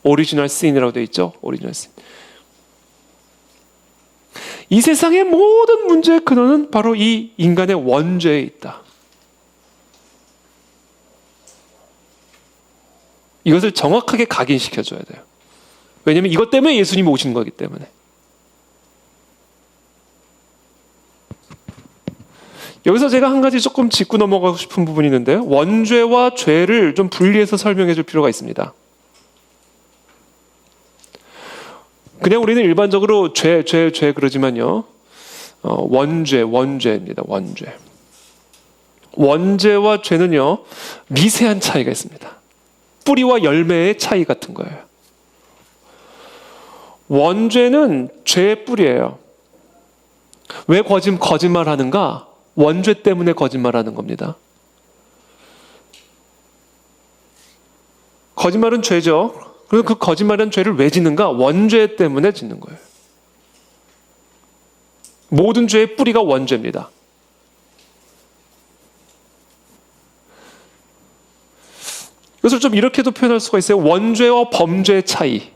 오리지널 신이라고 되어 있죠. 오리지널 신. 이 세상의 모든 문제의 근원은 바로 이 인간의 원죄에 있다. 이것을 정확하게 각인시켜줘야 돼요. 왜냐하면 이것 때문에 예수님이 오신 거기 때문에. 여기서 제가 한 가지 조금 짚고 넘어가고 싶은 부분이 있는데요. 원죄와 죄를 좀 분리해서 설명해 줄 필요가 있습니다. 그냥 우리는 일반적으로 죄 그러지만요. 원죄입니다. 원죄. 원죄와 죄는요. 미세한 차이가 있습니다. 뿌리와 열매의 차이 같은 거예요. 원죄는 죄의 뿌리예요. 왜 거짓말하는가? 원죄 때문에 거짓말하는 겁니다. 거짓말은 죄죠. 그리고 그 거짓말한 죄를 왜 짓는가? 원죄 때문에 짓는 거예요. 모든 죄의 뿌리가 원죄입니다. 이것을 좀 이렇게도 표현할 수가 있어요. 원죄와 범죄의 차이.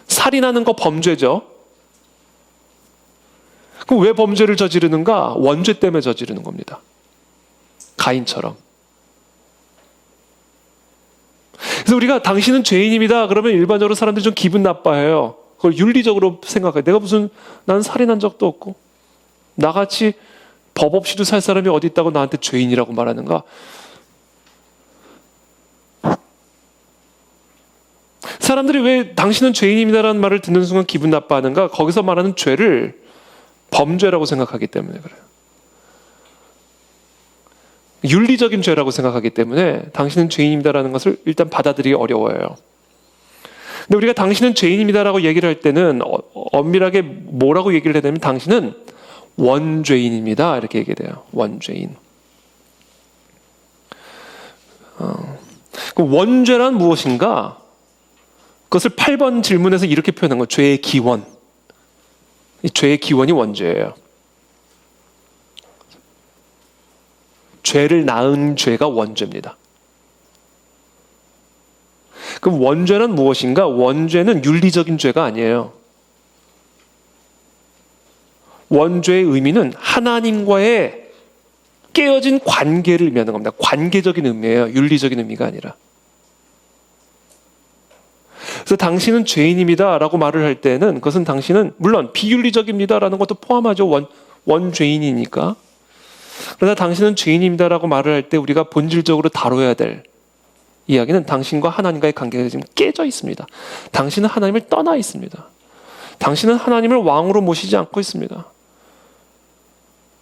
살인하는 거 범죄죠. 그럼 왜 범죄를 저지르는가? 원죄 때문에 저지르는 겁니다. 가인처럼. 그래서 우리가 당신은 죄인입니다. 그러면 일반적으로 사람들이 좀 기분 나빠해요. 그걸 윤리적으로 생각해. 내가 무슨, 난 살인한 적도 없고 나같이 법 없이도 살 사람이 어디 있다고 나한테 죄인이라고 말하는가? 사람들이 왜 당신은 죄인입니다라는 말을 듣는 순간 기분 나빠하는가? 거기서 말하는 죄를 범죄라고 생각하기 때문에 그래요. 윤리적인 죄라고 생각하기 때문에 당신은 죄인입니다라는 것을 일단 받아들이기 어려워요. 근데 우리가 당신은 죄인입니다라고 얘기를 할 때는 엄밀하게 뭐라고 얘기를 해야 되냐면 당신은 원죄인입니다. 이렇게 얘기해요. 원죄인. 그럼 원죄란 무엇인가? 그것을 8번 질문에서 이렇게 표현한 거예요. 죄의 기원. 이 죄의 기원이 원죄예요. 죄를 낳은 죄가 원죄입니다. 그럼 원죄는 무엇인가? 원죄는 윤리적인 죄가 아니에요. 원죄의 의미는 하나님과의 깨어진 관계를 의미하는 겁니다. 관계적인 의미예요. 윤리적인 의미가 아니라. 그래서 당신은 죄인입니다 라고 말을 할 때는 그것은 당신은 물론 비윤리적입니다 라는 것도 포함하죠. 원죄인이니까. 그러나 당신은 죄인입니다 라고 말을 할 때 우리가 본질적으로 다뤄야 될 이야기는 당신과 하나님과의 관계가 지금 깨져 있습니다. 당신은 하나님을 떠나 있습니다. 당신은 하나님을 왕으로 모시지 않고 있습니다.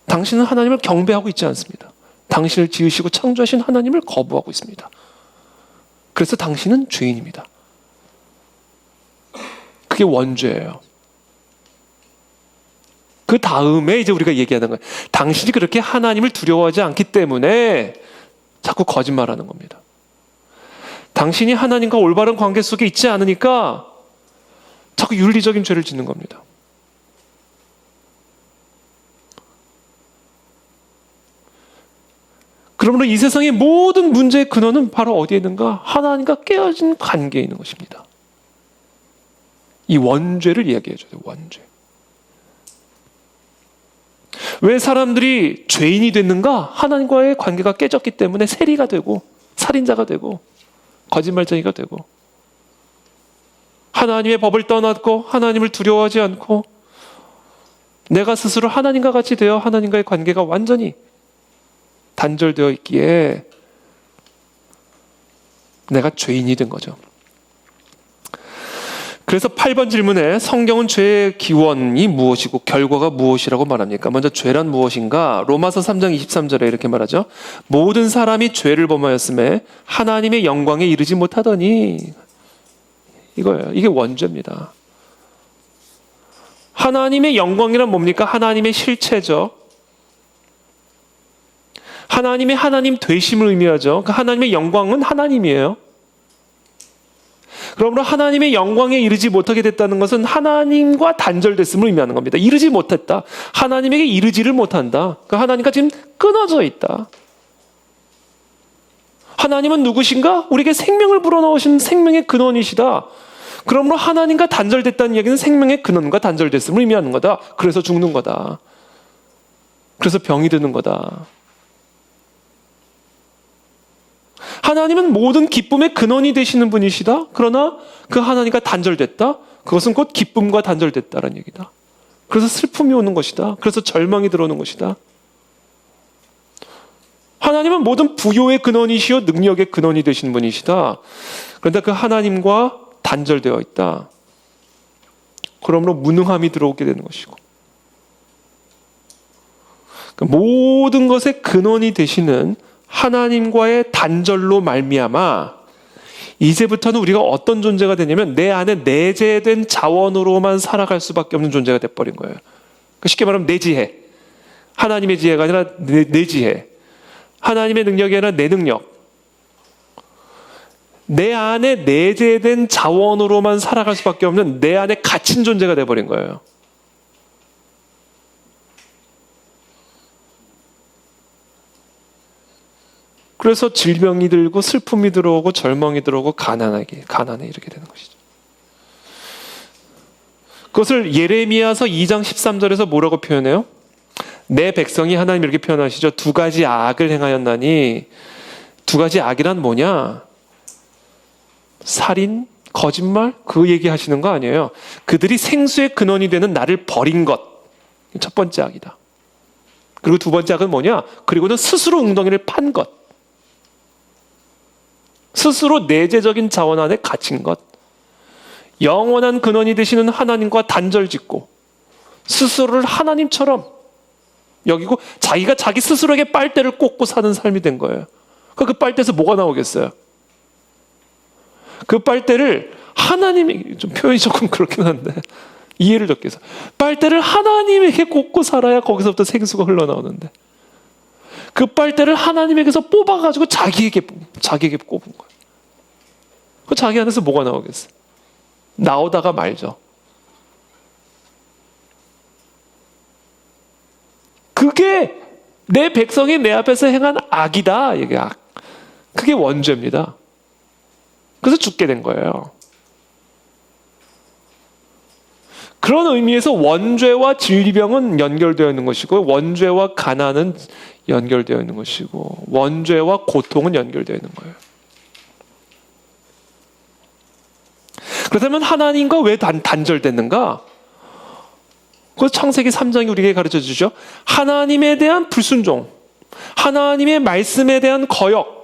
당신은 하나님을 경배하고 있지 않습니다. 당신을 지으시고 창조하신 하나님을 거부하고 있습니다. 그래서 당신은 죄인입니다. 그게 원죄예요. 그 다음에 이제 우리가 얘기하는 거예요. 당신이 그렇게 하나님을 두려워하지 않기 때문에 자꾸 거짓말하는 겁니다. 당신이 하나님과 올바른 관계 속에 있지 않으니까 자꾸 윤리적인 죄를 짓는 겁니다. 그러므로 이 세상의 모든 문제의 근원은 바로 어디에 있는가? 하나님과 깨어진 관계에 있는 것입니다. 이 원죄를 이야기해줘야 돼요. 원죄. 왜 사람들이 죄인이 됐는가? 하나님과의 관계가 깨졌기 때문에 세리가 되고 살인자가 되고 거짓말쟁이가 되고 하나님의 법을 떠났고 하나님을 두려워하지 않고 내가 스스로 하나님과 같이 되어 하나님과의 관계가 완전히 단절되어 있기에 내가 죄인이 된 거죠. 그래서 8번 질문에 성경은 죄의 기원이 무엇이고 결과가 무엇이라고 말합니까? 먼저 죄란 무엇인가? 로마서 3장 23절에 이렇게 말하죠. 모든 사람이 죄를 범하였음에 하나님의 영광에 이르지 못하더니 이거예요. 이게 원죄입니다. 하나님의 영광이란 뭡니까? 하나님의 실체죠. 하나님의 하나님 되심을 의미하죠. 그 하나님의 영광은 하나님이에요. 그러므로 하나님의 영광에 이르지 못하게 됐다는 것은 하나님과 단절됐음을 의미하는 겁니다. 이르지 못했다. 하나님에게 이르지를 못한다. 그러니까 하나님과 지금 끊어져 있다. 하나님은 누구신가? 우리에게 생명을 불어넣으신 생명의 근원이시다. 그러므로 하나님과 단절됐다는 얘기는 생명의 근원과 단절됐음을 의미하는 거다. 그래서 죽는 거다. 그래서 병이 드는 거다. 하나님은 모든 기쁨의 근원이 되시는 분이시다. 그러나 그 하나님과 단절됐다. 그것은 곧 기쁨과 단절됐다라는 얘기다. 그래서 슬픔이 오는 것이다. 그래서 절망이 들어오는 것이다. 하나님은 모든 부요의 근원이시요 능력의 근원이 되신 분이시다. 그런데 그 하나님과 단절되어 있다. 그러므로 무능함이 들어오게 되는 것이고 모든 것의 근원이 되시는 하나님과의 단절로 말미암아 이제부터는 우리가 어떤 존재가 되냐면 내 안에 내재된 자원으로만 살아갈 수밖에 없는 존재가 돼버린 거예요. 쉽게 말하면 내 지혜. 하나님의 지혜가 아니라 내 지혜. 하나님의 능력이 아니라 내 능력. 내 안에 내재된 자원으로만 살아갈 수밖에 없는 내 안에 갇힌 존재가 돼버린 거예요. 그래서 질병이 들고 슬픔이 들어오고 절망이 들어오고 가난해 이렇게 되는 것이죠. 그것을 예레미야서 2장 13절에서 뭐라고 표현해요? 내 백성이 하나님 이렇게 표현하시죠. 두 가지 악을 행하였나니 두 가지 악이란 뭐냐? 살인, 거짓말 그 얘기하시는 거 아니에요. 그들이 생수의 근원이 되는 나를 버린 것. 첫 번째 악이다. 그리고 두 번째 악은 뭐냐? 그리고는 스스로 웅덩이를 판 것. 스스로 내재적인 자원 안에 갇힌 것. 영원한 근원이 되시는 하나님과 단절짓고 스스로를 하나님처럼 여기고 자기가 자기 스스로에게 빨대를 꽂고 사는 삶이 된 거예요. 그 빨대에서 뭐가 나오겠어요? 그 빨대를 하나님이, 좀 표현이 조금 그렇긴 한데 이해를 돕기 위해서 빨대를 하나님에게 꽂고 살아야 거기서부터 생수가 흘러나오는데 그 빨대를 하나님에게서 뽑아가지고 자기에게 꼽은 거예요. 그 자기 안에서 뭐가 나오겠어요? 나오다가 말죠. 그게 내 백성이 내 앞에서 행한 악이다. 이게 악. 그게 원죄입니다. 그래서 죽게 된 거예요. 그런 의미에서 원죄와 질병은 연결되어 있는 것이고 원죄와 가난은 연결되어 있는 것이고 원죄와 고통은 연결되어 있는 거예요. 그렇다면 하나님과 왜 단절됐는가? 그 창세기 3장이 우리에게 가르쳐 주죠. 하나님에 대한 불순종, 하나님의 말씀에 대한 거역,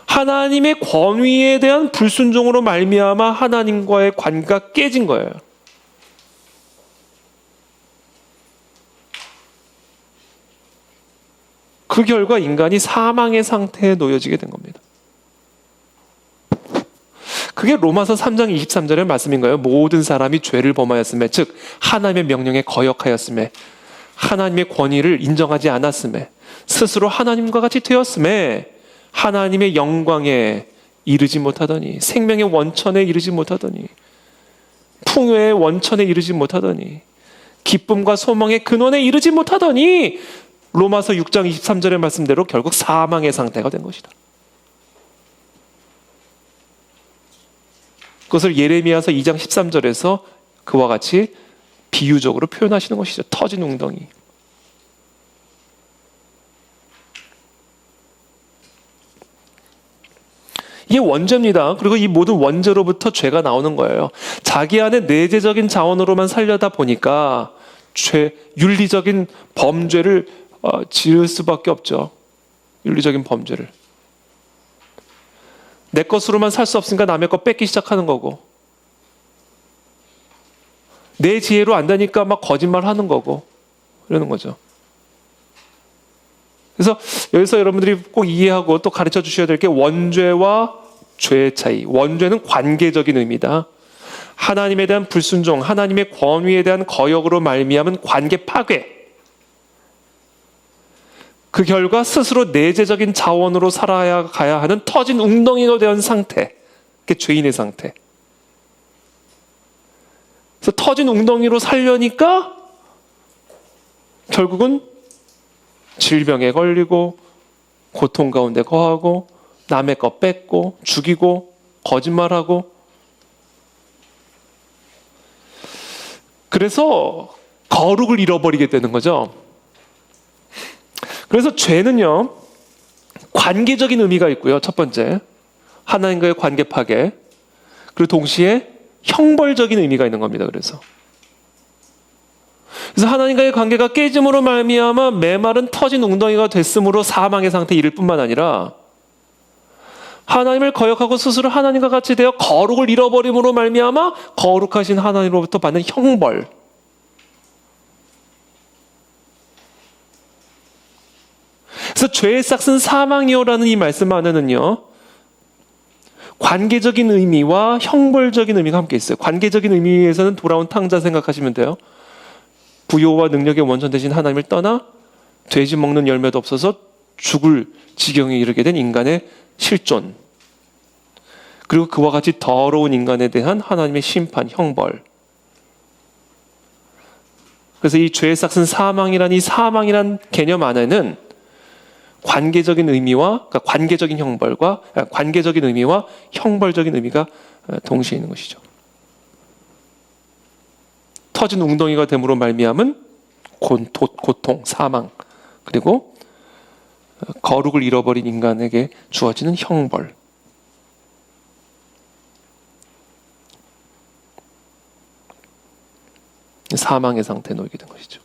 하나님의 권위에 대한 불순종으로 말미암아 하나님과의 관계가 깨진 거예요. 그 결과 인간이 사망의 상태에 놓여지게 된 겁니다. 그게 로마서 3장 23절의 말씀인 거예요. 모든 사람이 죄를 범하였음에, 즉 하나님의 명령에 거역하였음에, 하나님의 권위를 인정하지 않았음에, 스스로 하나님과 같이 되었음에 하나님의 영광에 이르지 못하더니, 생명의 원천에 이르지 못하더니, 풍요의 원천에 이르지 못하더니, 기쁨과 소망의 근원에 이르지 못하더니 로마서 6장 23절의 말씀대로 결국 사망의 상태가 된 것이다. 그것을 예레미야서 2장 13절에서 그와 같이 비유적으로 표현하시는 것이죠. 터진 웅덩이. 이게 원죄입니다. 그리고 이 모든 원죄로부터 죄가 나오는 거예요. 자기 안에 내재적인 자원으로만 살려다 보니까 윤리적인 범죄를 지을 수밖에 없죠. 윤리적인 범죄를. 내 것으로만 살 수 없으니까 남의 것 뺏기 시작하는 거고, 내 지혜로 안 되니까 막 거짓말 하는 거고, 이러는 거죠. 그래서 여기서 여러분들이 꼭 이해하고 또 가르쳐 주셔야 될 게 원죄와 죄의 차이. 원죄는 관계적인 의미다. 하나님에 대한 불순종, 하나님의 권위에 대한 거역으로 말미암은 관계 파괴. 그 결과 스스로 내재적인 자원으로 살아야 가야 하는 터진 웅덩이가 된 상태. 그게 죄인의 상태. 그래서 터진 웅덩이로 살려니까 결국은 질병에 걸리고 고통 가운데 거하고 남의 것 뺏고 죽이고 거짓말하고, 그래서 거룩을 잃어버리게 되는 거죠. 그래서 죄는요, 관계적인 의미가 있고요. 첫 번째, 하나님과의 관계 파괴. 그리고 동시에 형벌적인 의미가 있는 겁니다. 그래서 하나님과의 관계가 깨짐으로 말미암아 메마른 터진 웅덩이가 됐으므로 사망의 상태에 이를 뿐만 아니라, 하나님을 거역하고 스스로 하나님과 같이 되어 거룩을 잃어버림으로 말미암아 거룩하신 하나님으로부터 받는 형벌. 그래서 죄의 싹은 사망이요라는 이 말씀 안에는요, 관계적인 의미와 형벌적인 의미가 함께 있어요. 관계적인 의미에서는 돌아온 탕자 생각하시면 돼요. 부요와 능력의 원천 되신 하나님을 떠나 돼지 먹는 열매도 없어서 죽을 지경에 이르게 된 인간의 실존, 그리고 그와 같이 더러운 인간에 대한 하나님의 심판, 형벌. 그래서 이 죄의 싹은 사망이란 이 사망이란 개념 안에는 관계적인 의미와, 그러니까 관계적인 형벌과 관계적인 의미와 형벌적인 의미가 동시에 있는 것이죠. 터진 웅덩이가 됨으로 말미암은 고통, 사망, 그리고 거룩을 잃어버린 인간에게 주어지는 형벌. 사망의 상태에 놓이게 된 것이죠.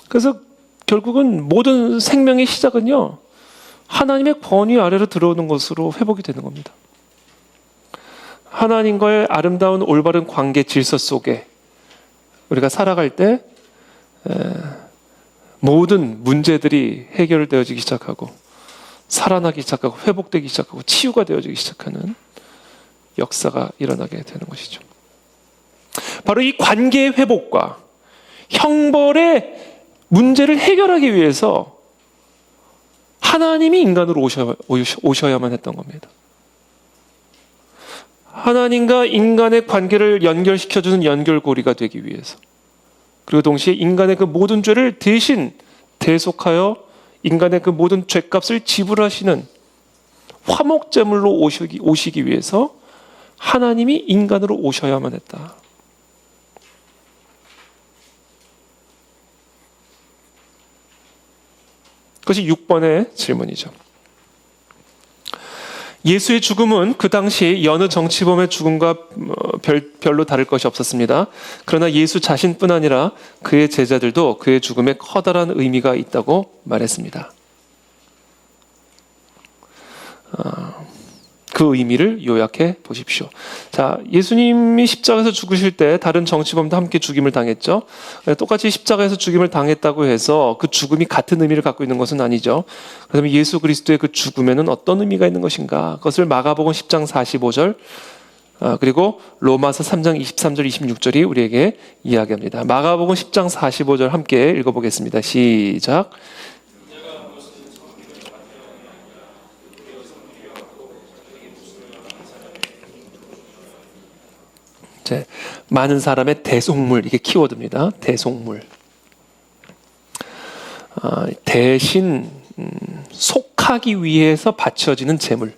그래서 결국은 모든 생명의 시작은요, 하나님의 권위 아래로 들어오는 것으로 회복이 되는 겁니다. 하나님과의 아름다운 올바른 관계 질서 속에 우리가 살아갈 때 모든 문제들이 해결되어지기 시작하고 살아나기 시작하고 회복되기 시작하고 치유가 되어지기 시작하는 역사가 일어나게 되는 것이죠. 바로 이 관계의 회복과 형벌의 문제를 해결하기 위해서 하나님이 인간으로 오셔야만 했던 겁니다. 하나님과 인간의 관계를 연결시켜주는 연결고리가 되기 위해서, 그리고 동시에 인간의 그 모든 죄를 대신 대속하여 인간의 그 모든 죄값을 지불하시는 화목제물로 오시기 위해서 하나님이 인간으로 오셔야만 했다. 그것이 6번의 질문이죠. 예수의 죽음은 그 당시 여느 정치범의 죽음과 별로 다를 것이 없었습니다. 그러나 예수 자신뿐 아니라 그의 제자들도 그의 죽음에 커다란 의미가 있다고 말했습니다. 그 의미를 요약해 보십시오. 자, 예수님이 십자가에서 죽으실 때 다른 정치범도 함께 죽임을 당했죠. 똑같이 십자가에서 죽임을 당했다고 해서 그 죽음이 같은 의미를 갖고 있는 것은 아니죠. 그렇다면 예수 그리스도의 그 죽음에는 어떤 의미가 있는 것인가? 그것을 마가복음 10장 45절 그리고 로마서 3장 23절 26절이 우리에게 이야기합니다. 마가복음 10장 45절 함께 읽어보겠습니다. 시작. 많은 사람의 대속물, 이게 키워드입니다. 대속물. 대신 속하기 위해서 바쳐지는 제물.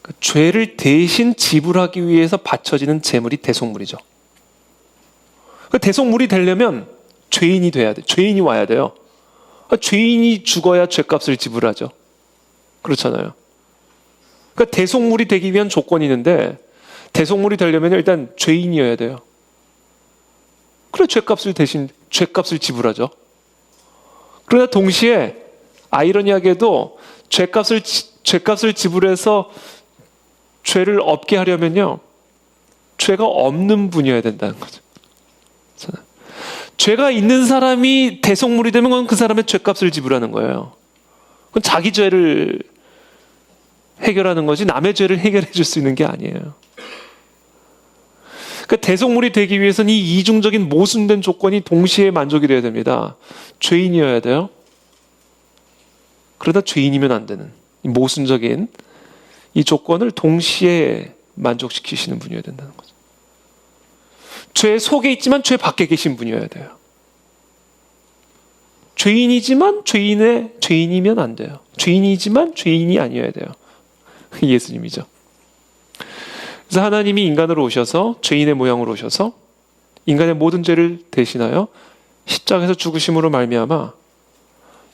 그 죄를 대신 지불하기 위해서 바쳐지는 제물이 대속물이죠. 그 대속물이 되려면 죄인이 돼야 돼. 죄인이 와야 돼요. 죄인이 죽어야 죄값을 지불하죠. 그렇잖아요. 그러니까 대속물이 되기 위한 조건이 있는데 대속물이 되려면 일단 죄인이어야 돼요. 그래 죄값을 지불하죠. 그러나 동시에 아이러니하게도 죄값을 지불해서 죄를 없게 하려면요, 죄가 없는 분이어야 된다는 거죠. 죄가 있는 사람이 대속물이 되면 그건 그 사람의 죄값을 지불하는 거예요. 그건 자기 죄를 해결하는 거지 남의 죄를 해결해 줄 수 있는 게 아니에요. 그러니까 대속물이 되기 위해서는 이 이중적인 모순된 조건이 동시에 만족이 되어야 됩니다. 죄인이어야 돼요. 그러다 죄인이면 안 되는 이 모순적인 이 조건을 동시에 만족시키시는 분이어야 된다는 거죠. 죄 속에 있지만 죄 밖에 계신 분이어야 돼요. 죄인이지만 죄인이면 안 돼요. 죄인이지만 죄인이 아니어야 돼요. 예수님이죠. 그래서 하나님이 인간으로 오셔서 죄인의 모양으로 오셔서 인간의 모든 죄를 대신하여 십자가에서 죽으심으로 말미암아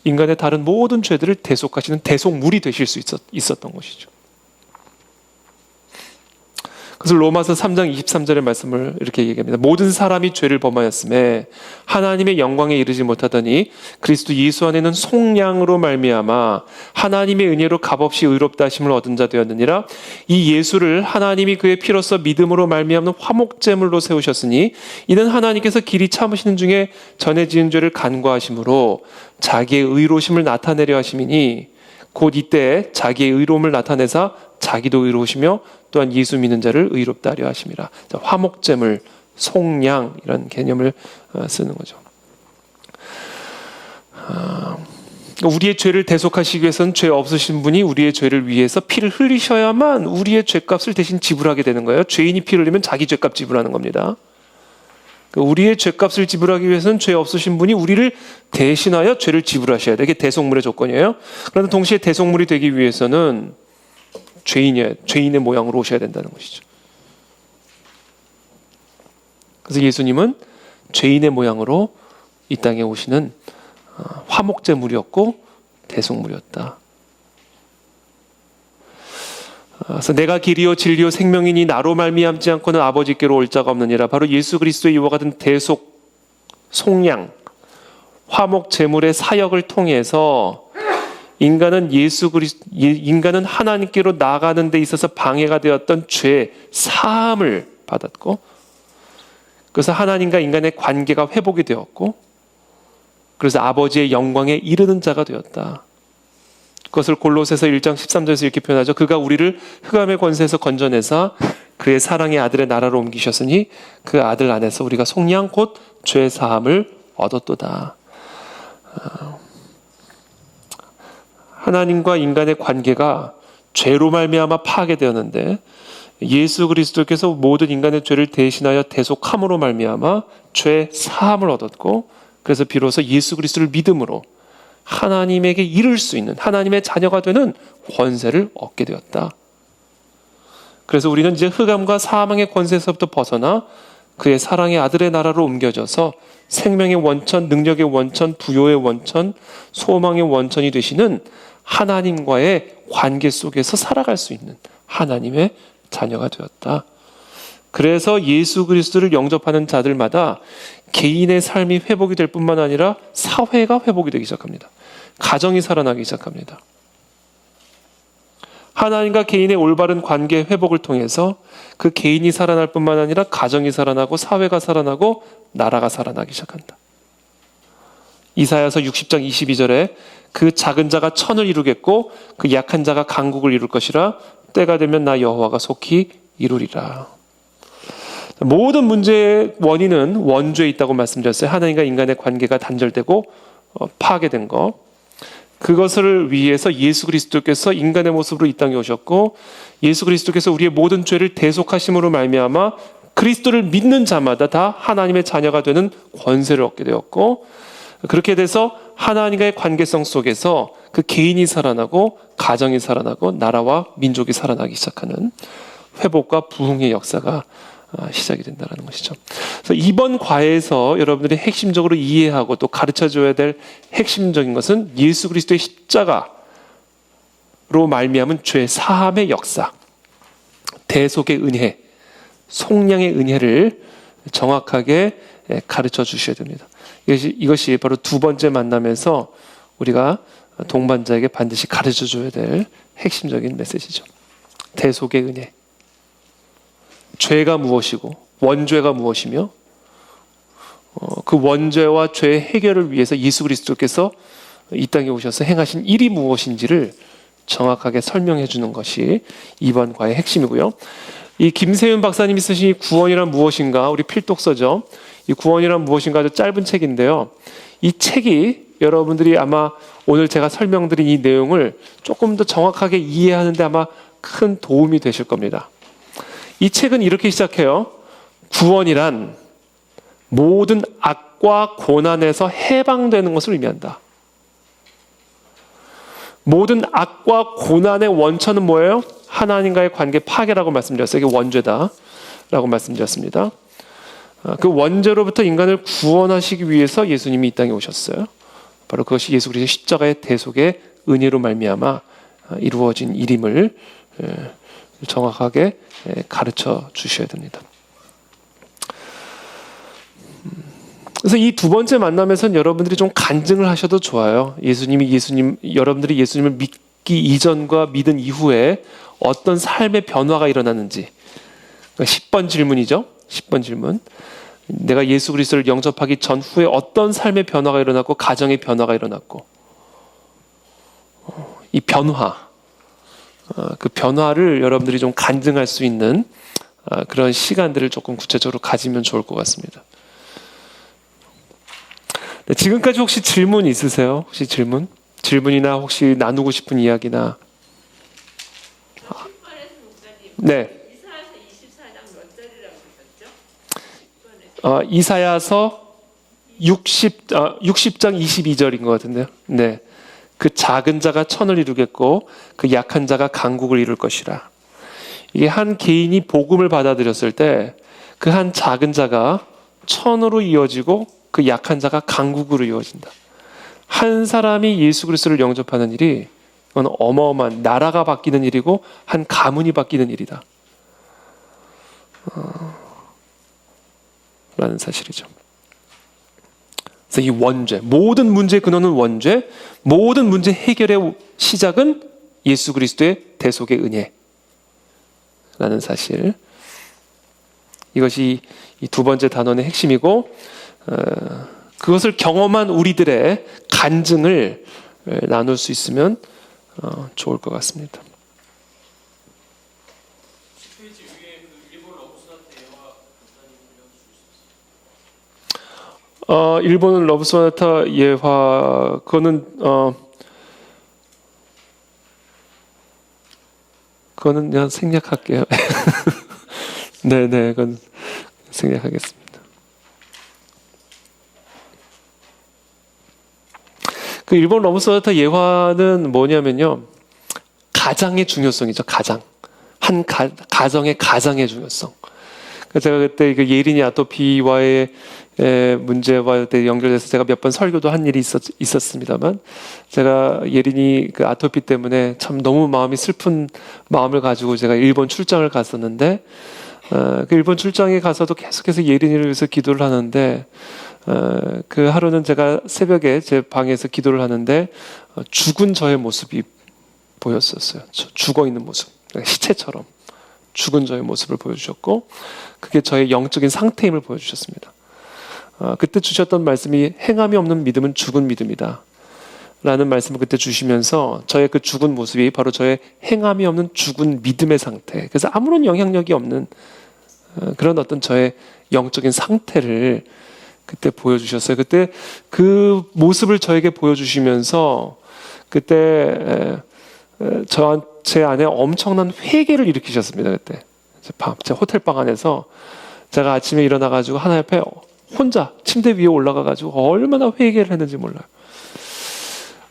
인간의 다른 모든 죄들을 대속하시는 대속물이 되실 수 있었던 것이죠. 그래서 로마서 3장 23절의 말씀을 이렇게 얘기합니다. 모든 사람이 죄를 범하였음에 하나님의 영광에 이르지 못하더니 그리스도 예수 안에는 속량으로 말미암아 하나님의 은혜로 값없이 의롭다 하심을 얻은 자 되었느니라. 이 예수를 하나님이 그의 피로써 믿음으로 말미암는 화목제물로 세우셨으니 이는 하나님께서 길이 참으시는 중에 전에 지은 죄를 간과하심으로 자기의 의로우심을 나타내려 하심이니 곧 이때 자기의 의로움을 나타내사 자기도 의로우시며 또한 예수 믿는 자를 의롭다 하려 하심이라. 화목제물, 속량 이런 개념을 쓰는 거죠. 우리의 죄를 대속하시기 위해서는 죄 없으신 분이 우리의 죄를 위해서 피를 흘리셔야만 우리의 죄값을 대신 지불하게 되는 거예요. 죄인이 피를 흘리면 자기 죄값 지불하는 겁니다. 우리의 죄값을 지불하기 위해서는 죄 없으신 분이 우리를 대신하여 죄를 지불하셔야 돼요. 이게 대속물의 조건이에요. 그런데 동시에 대속물이 되기 위해서는 죄인의 모양으로 오셔야 된다는 것이죠. 그래서 예수님은 죄인의 모양으로 이 땅에 오시는 화목제물이었고 대속물이었다. 그래서 내가 길이요 진리요 생명이니 나로 말미암지 않고는 아버지께로 올 자가 없느니라. 바로 예수 그리스도의 이와 같은 대속, 속량, 화목 제물의 사역을 통해서 인간은 인간은 하나님께로 나가는 데 있어서 방해가 되었던 죄 사함을 받았고, 그래서 하나님과 인간의 관계가 회복이 되었고, 그래서 아버지의 영광에 이르는 자가 되었다. 그것을 골로새서 1장 13절에서 이렇게 표현하죠. 그가 우리를 흑암의 권세에서 건져내사 그의 사랑의 아들의 나라로 옮기셨으니 그 아들 안에서 우리가 속량 곧 죄 사함을 얻었도다. 하나님과 인간의 관계가 죄로 말미암아 파괴되었는데 예수 그리스도께서 모든 인간의 죄를 대신하여 대속함으로 말미암아 죄 사함을 얻었고, 그래서 비로소 예수 그리스도를 믿음으로 하나님에게 이를 수 있는 하나님의 자녀가 되는 권세를 얻게 되었다. 그래서 우리는 이제 흑암과 사망의 권세에서부터 벗어나 그의 사랑의 아들의 나라로 옮겨져서 생명의 원천, 능력의 원천, 부요의 원천, 소망의 원천이 되시는 하나님과의 관계 속에서 살아갈 수 있는 하나님의 자녀가 되었다. 그래서 예수 그리스도를 영접하는 자들마다 개인의 삶이 회복이 될 뿐만 아니라 사회가 회복이 되기 시작합니다. 가정이 살아나기 시작합니다. 하나님과 개인의 올바른 관계 회복을 통해서 그 개인이 살아날 뿐만 아니라 가정이 살아나고 사회가 살아나고 나라가 살아나기 시작한다. 이사야서 60장 22절에 그 작은 자가 천을 이루겠고 그 약한 자가 강국을 이룰 것이라 때가 되면 나 여호와가 속히 이루리라. 모든 문제의 원인은 원죄에 있다고 말씀드렸어요. 하나님과 인간의 관계가 단절되고 파괴된 것. 그것을 위해서 예수 그리스도께서 인간의 모습으로 이 땅에 오셨고, 예수 그리스도께서 우리의 모든 죄를 대속하심으로 말미암아 그리스도를 믿는 자마다 다 하나님의 자녀가 되는 권세를 얻게 되었고, 그렇게 돼서 하나님과의 관계성 속에서 그 개인이 살아나고 가정이 살아나고 나라와 민족이 살아나기 시작하는 회복과 부흥의 역사가 시작이 된다는 것이죠. 그래서 이번 과에서 여러분들이 핵심적으로 이해하고 또 가르쳐줘야 될 핵심적인 것은 예수 그리스도의 십자가로 말미암은 죄 사함의 역사, 대속의 은혜, 속량의 은혜를 정확하게 가르쳐 주셔야 됩니다. 이것이 바로 두 번째 만남에서 우리가 동반자에게 반드시 가르쳐 줘야 될 핵심적인 메시지죠. 대속의 은혜. 죄가 무엇이고 원죄가 무엇이며 그 원죄와 죄의 해결을 위해서 예수 그리스도께서 이 땅에 오셔서 행하신 일이 무엇인지를 정확하게 설명해 주는 것이 이번 과의 핵심이고요. 이 김세윤 박사님이 쓰신 이 구원이란 무엇인가, 우리 필독서죠. 이 구원이란 무엇인가 아주 짧은 책인데요. 이 책이 여러분들이 아마 오늘 제가 설명드린 이 내용을 조금 더 정확하게 이해하는 데 아마 큰 도움이 되실 겁니다. 이 책은 이렇게 시작해요. 구원이란 모든 악과 고난에서 해방되는 것을 의미한다. 모든 악과 고난의 원천은 뭐예요? 하나님과의 관계 파괴라고 말씀드렸어요. 이게 원죄다라고 말씀드렸습니다. 그 원죄로부터 인간을 구원하시기 위해서 예수님이 이 땅에 오셨어요. 바로 그것이 예수 그리스도의 십자가의 대속의 은혜로 말미암아 이루어진 일임을 정확하게 가르쳐 주셔야 됩니다. 그래서 이 두 번째 만남에서는 여러분들이 좀 간증을 하셔도 좋아요. 여러분들이 예수님을 믿기 이전과 믿은 이후에 어떤 삶의 변화가 일어났는지. 10번 질문이죠. 10번 질문. 내가 예수 그리스도를 영접하기 전후에 어떤 삶의 변화가 일어났고 가정의 변화가 일어났고, 이 변화, 그 변화를 여러분들이 좀 간증할 수 있는 그런 시간들을 조금 구체적으로 가지면 좋을 것 같습니다. 네, 지금까지 혹시 질문 있으세요? 혹시 질문이나 혹시 나누고 싶은 이야기나? 네. 이사야서 60장 22절인 것 같은데요. 네. 그 작은 자가 천을 이루겠고 그 약한 자가 강국을 이룰 것이라. 이게 한 개인이 복음을 받아들였을 때 그 한 작은 자가 천으로 이어지고 그 약한 자가 강국으로 이어진다. 한 사람이 예수 그리스도를 영접하는 일이 그건 어마어마한 나라가 바뀌는 일이고 한 가문이 바뀌는 일이다. 라는 사실이죠. 그래서 이 원죄, 모든 문제의 근원은 원죄, 모든 문제 해결의 시작은 예수 그리스도의 대속의 은혜라는 사실. 이것이 이 두 번째 단원의 핵심이고, 그것을 경험한 우리들의 간증을 나눌 수 있으면 좋을 것 같습니다. 일본 러브 소나타 예화, 그거는 그냥 생략할게요. 네네, 그건 생략하겠습니다. 그 일본 러브 소나타 예화는 뭐냐면요, 가장의 중요성이죠. 가장. 한 가정의 가장의 중요성. 제가 그때 그 예린이 아토피와의 문제와 연결돼서 제가 몇 번 설교도 한 일이 있었습니다만, 제가 예린이 그 아토피 때문에 참 너무 마음이 슬픈 마음을 가지고 제가 일본 출장을 갔었는데, 그 일본 출장에 가서도 계속해서 예린이를 위해서 기도를 하는데, 그 하루는 제가 새벽에 제 방에서 기도를 하는데 죽은 저의 모습이 보였었어요. 죽어 있는 모습, 시체처럼 죽은 저의 모습을 보여주셨고, 그게 저의 영적인 상태임을 보여주셨습니다. 그때 주셨던 말씀이 행함이 없는 믿음은 죽은 믿음이다 라는 말씀을 그때 주시면서, 저의 그 죽은 모습이 바로 저의 행함이 없는 죽은 믿음의 상태, 그래서 아무런 영향력이 없는 그런 어떤 저의 영적인 상태를 그때 보여주셨어요. 그때 그 모습을 저에게 보여주시면서 그때 제 안에 엄청난 회개를 일으키셨습니다. 그때 제 호텔방 안에서 제가 아침에 일어나가지고 하나님 앞에 혼자 침대 위에 올라가가지고 얼마나 회개를 했는지 몰라요.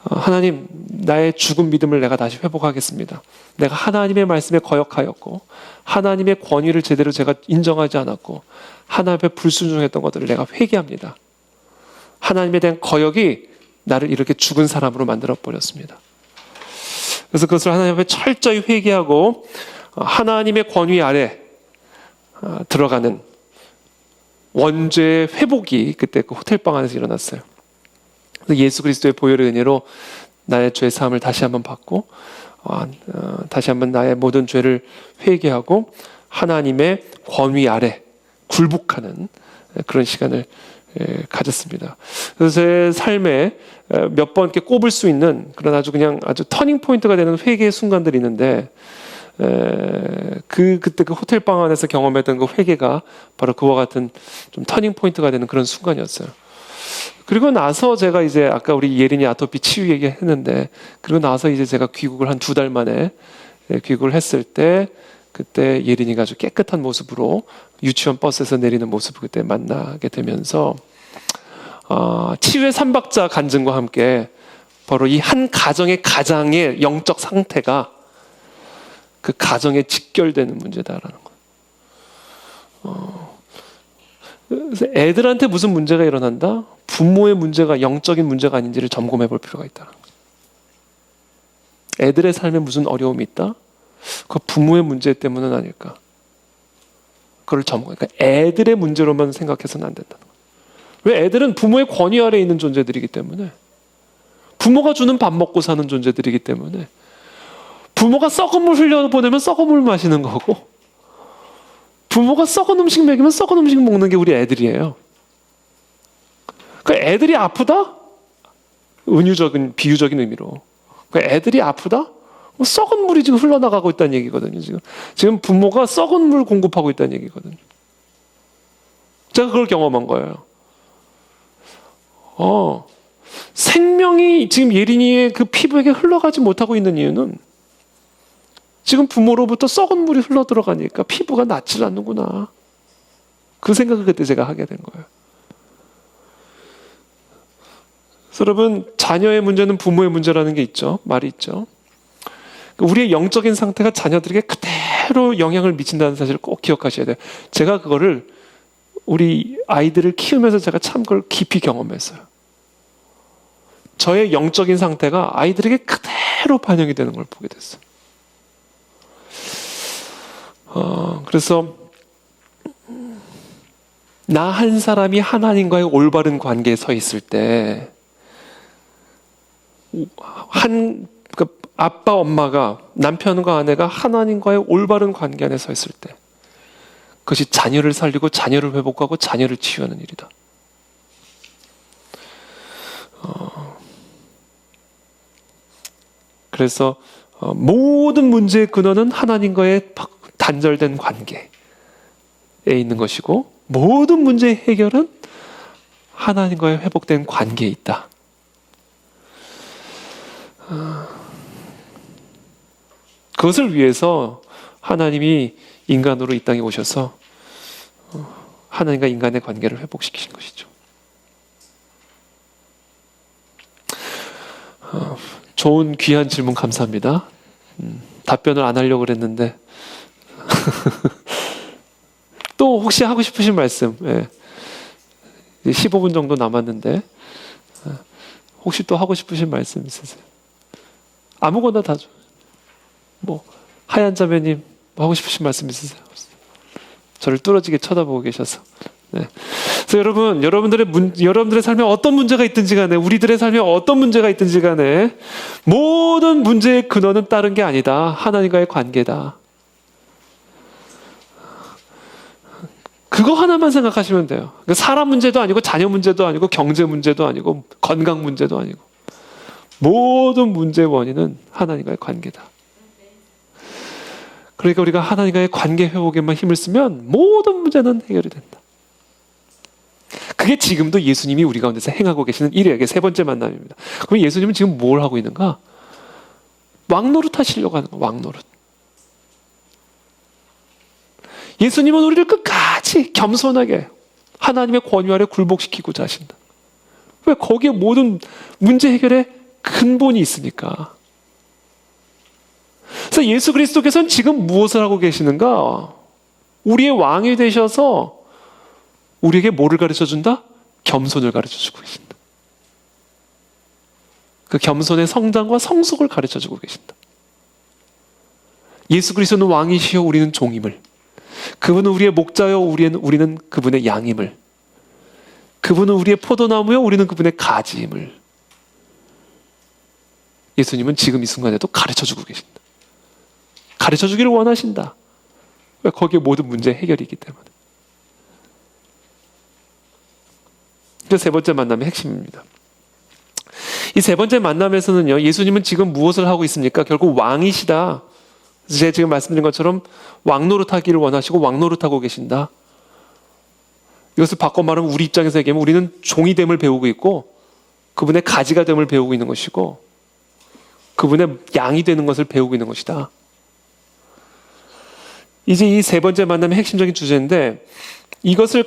하나님, 나의 죽은 믿음을 내가 다시 회복하겠습니다. 내가 하나님의 말씀에 거역하였고, 하나님의 권위를 제대로 제가 인정하지 않았고, 하나님 앞에 불순종했던 것들을 내가 회개합니다. 하나님에 대한 거역이 나를 이렇게 죽은 사람으로 만들어 버렸습니다. 그래서 그것을 하나님 앞에 철저히 회개하고 하나님의 권위 아래 들어가는 원죄의 회복이 그때 그 호텔방 안에서 일어났어요. 그래서 예수 그리스도의 보혈의 은혜로 나의 죄 사함을 다시 한번 받고, 다시 한번 나의 모든 죄를 회개하고 하나님의 권위 아래 굴복하는 그런 시간을 가졌습니다. 그래서 제 삶에 몇 번 이렇게 꼽을 수 있는 그런 아주 터닝 포인트가 되는 회개의 순간들이 있는데, 그때 그 호텔방 안에서 경험했던 그 회개가 바로 그와 같은 좀 터닝 포인트가 되는 그런 순간이었어요. 그리고 나서 제가 이제 아까 우리 예린이 아토피 치유 얘기했는데, 그리고 나서 이제 제가 귀국을 한 2달 만에 귀국을 했을 때, 그때 예린이가 아주 깨끗한 모습으로 유치원 버스에서 내리는 모습을 그때 만나게 되면서, 치유의 3박자 간증과 함께 바로 이 한 가정의 가장의 영적 상태가 그 가정에 직결되는 문제다라는 거. 그래서 애들한테 무슨 문제가 일어난다? 부모의 문제가 영적인 문제가 아닌지를 점검해 볼 필요가 있다. 애들의 삶에 무슨 어려움이 있다? 그 부모의 문제 때문은 아닐까? 그걸 그러니까 애들의 문제로만 생각해서는 안 된다는 거예요. 왜? 애들은 부모의 권위 아래에 있는 존재들이기 때문에, 부모가 주는 밥 먹고 사는 존재들이기 때문에, 부모가 썩은 물 흘려보내면 썩은 물 마시는 거고, 부모가 썩은 음식 먹이면 썩은 음식 먹는 게 우리 애들이에요. 그러니까 애들이 아프다? 비유적인 의미로. 그러니까 애들이 아프다? 썩은 물이 지금 흘러나가고 있다는 얘기거든요. 지금 부모가 썩은 물 공급하고 있다는 얘기거든요. 제가 그걸 경험한 거예요. 생명이 지금 예린이의 그 피부에게 흘러가지 못하고 있는 이유는 지금 부모로부터 썩은 물이 흘러 들어가니까 피부가 낫질 않는구나. 그 생각을 그때 제가 하게 된 거예요. 그래서 여러분, 자녀의 문제는 부모의 문제라는 게 있죠. 말이 있죠. 우리의 영적인 상태가 자녀들에게 그대로 영향을 미친다는 사실을 꼭 기억하셔야 돼요. 제가 그거를 우리 아이들을 키우면서 제가 참 그걸 깊이 경험했어요. 저의 영적인 상태가 아이들에게 그대로 반영이 되는 걸 보게 됐어요. 그래서 나 한 사람이 하나님과의 올바른 관계에 서 있을 때 아빠, 엄마가, 남편과 아내가 하나님과의 올바른 관계 안에 서 있을 때 그것이 자녀를 살리고 자녀를 회복하고 자녀를 치유하는 일이다. 그래서 모든 문제의 근원은 하나님과의 단절된 관계에 있는 것이고 모든 문제의 해결은 하나님과의 회복된 관계에 있다. 그것을 위해서 하나님이 인간으로 이 땅에 오셔서 하나님과 인간의 관계를 회복시키신 것이죠. 좋은 귀한 질문 감사합니다. 답변을 안 하려고 그랬는데 또 혹시 하고 싶으신 말씀, 15분 정도 남았는데 혹시 또 하고 싶으신 말씀 있으세요? 아무거나 다 줘. 하얀 자매님 하고 싶으신 말씀 있으세요? 저를 뚫어지게 쳐다보고 계셔서. 그래서 여러분들의 삶에 어떤 문제가 있든지 간에, 우리들의 삶에 어떤 문제가 있든지 간에 모든 문제의 근원은 다른 게 아니다. 하나님과의 관계다. 그거 하나만 생각하시면 돼요. 사람 문제도 아니고 자녀 문제도 아니고 경제 문제도 아니고 건강 문제도 아니고 모든 문제의 원인은 하나님과의 관계다. 그러니까 우리가 하나님과의 관계 회복에만 힘을 쓰면 모든 문제는 해결이 된다. 그게 지금도 예수님이 우리 가운데서 행하고 계시는 일의 세 번째 만남입니다. 그럼 예수님은 지금 뭘 하고 있는가? 왕노릇 하시려고 하는 거예요. 왕노릇. 예수님은 우리를 끝까지 겸손하게 하나님의 권위 아래 굴복시키고자 하신다. 왜? 거기에 모든 문제 해결의 근본이 있으니까. 그래서 예수 그리스도께서는 지금 무엇을 하고 계시는가? 우리의 왕이 되셔서 우리에게 뭐를 가르쳐준다? 겸손을 가르쳐주고 계신다. 그 겸손의 성장과 성숙을 가르쳐주고 계신다. 예수 그리스도는 왕이시여 우리는 종임을, 그분은 우리의 목자여 우리는 그분의 양임을, 그분은 우리의 포도나무여 우리는 그분의 가지임을 예수님은 지금 이 순간에도 가르쳐주고 계신다. 가르쳐주기를 원하신다. 왜? 거기에 모든 문제 해결이기 때문에. 그 세 번째 만남의 핵심입니다. 이 세 번째 만남에서는요, 예수님은 지금 무엇을 하고 있습니까? 결국 왕이시다. 제가 지금 말씀드린 것처럼 왕노릇하기를 원하시고 왕노릇하고 계신다. 이것을 바꿔 말하면 우리 입장에서 얘기하면 우리는 종이 됨을 배우고 있고 그분의 가지가 됨을 배우고 있는 것이고 그분의 양이 되는 것을 배우고 있는 것이다. 이제 이 세 번째 만남의 핵심적인 주제인데 이것을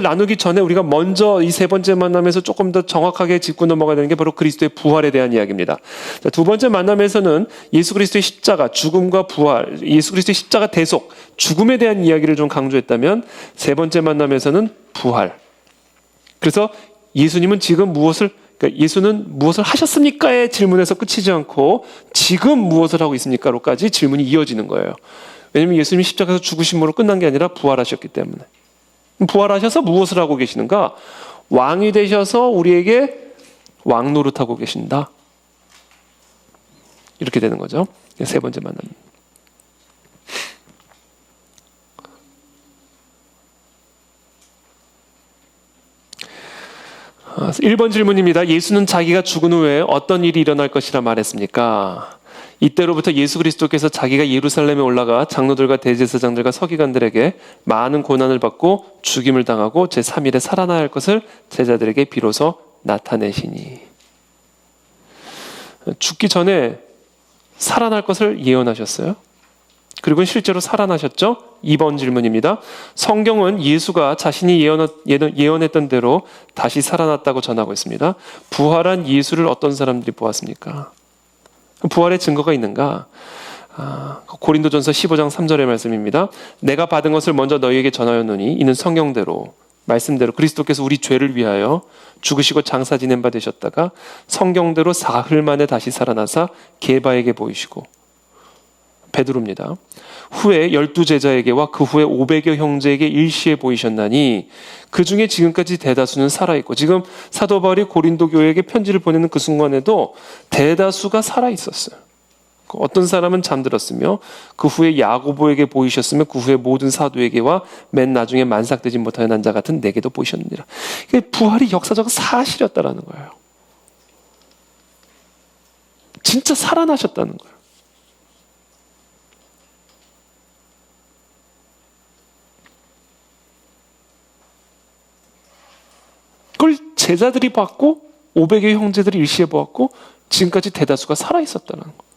나누기 전에 우리가 먼저 이 세 번째 만남에서 조금 더 정확하게 짚고 넘어가야 되는 게 바로 그리스도의 부활에 대한 이야기입니다. 자, 두 번째 만남에서는 예수 그리스도의 십자가, 죽음과 부활, 예수 그리스도의 십자가 대속, 죽음에 대한 이야기를 좀 강조했다면 세 번째 만남에서는 부활. 그래서 예수님은 지금 예수는 무엇을 하셨습니까의 질문에서 끝이지 않고 지금 무엇을 하고 있습니까로까지 질문이 이어지는 거예요. 왜냐하면 예수님이 십자가에서 죽으심으로 끝난 게 아니라 부활하셨기 때문에. 부활하셔서 무엇을 하고 계시는가? 왕이 되셔서 우리에게 왕노릇하고 계신다. 이렇게 되는 거죠. 세 번째 만남. 1번 질문입니다. 예수는 자기가 죽은 후에 어떤 일이 일어날 것이라 말했습니까? 이때로부터 예수 그리스도께서 자기가 예루살렘에 올라가 장로들과 대제사장들과 서기관들에게 많은 고난을 받고 죽임을 당하고 제3일에 살아나야 할 것을 제자들에게 비로소 나타내시니. 죽기 전에 살아날 것을 예언하셨어요. 그리고 실제로 살아나셨죠? 2번 질문입니다. 성경은 예수가 자신이 예언했던 대로 다시 살아났다고 전하고 있습니다. 부활한 예수를 어떤 사람들이 보았습니까? 부활의 증거가 있는가? 고린도전서 15장 3절의 말씀입니다. 내가 받은 것을 먼저 너희에게 전하였노니 이는 성경대로 말씀대로 그리스도께서 우리 죄를 위하여 죽으시고 장사 지낸 바 되셨다가 성경대로 사흘 만에 다시 살아나사 게바에게 보이시고, 베드로입니다. 후에 12제자에게와 그 후에 500여 형제에게 일시에 보이셨나니 그 중에 지금까지 대다수는 살아있고, 지금 사도 바울이 고린도 교회에게 편지를 보내는 그 순간에도 대다수가 살아있었어요. 어떤 사람은 잠들었으며 그 후에 야고보에게 보이셨으며 그 후에 모든 사도에게와 맨 나중에 만삭되지 못하여 난 자 같은 내게도 보이셨느니라. 부활이 역사적 사실이었다라는 거예요. 진짜 살아나셨다는 거예요. 그걸 제자들이 봤고 500의 형제들이 일시에 보았고 지금까지 대다수가 살아있었다는 거예요.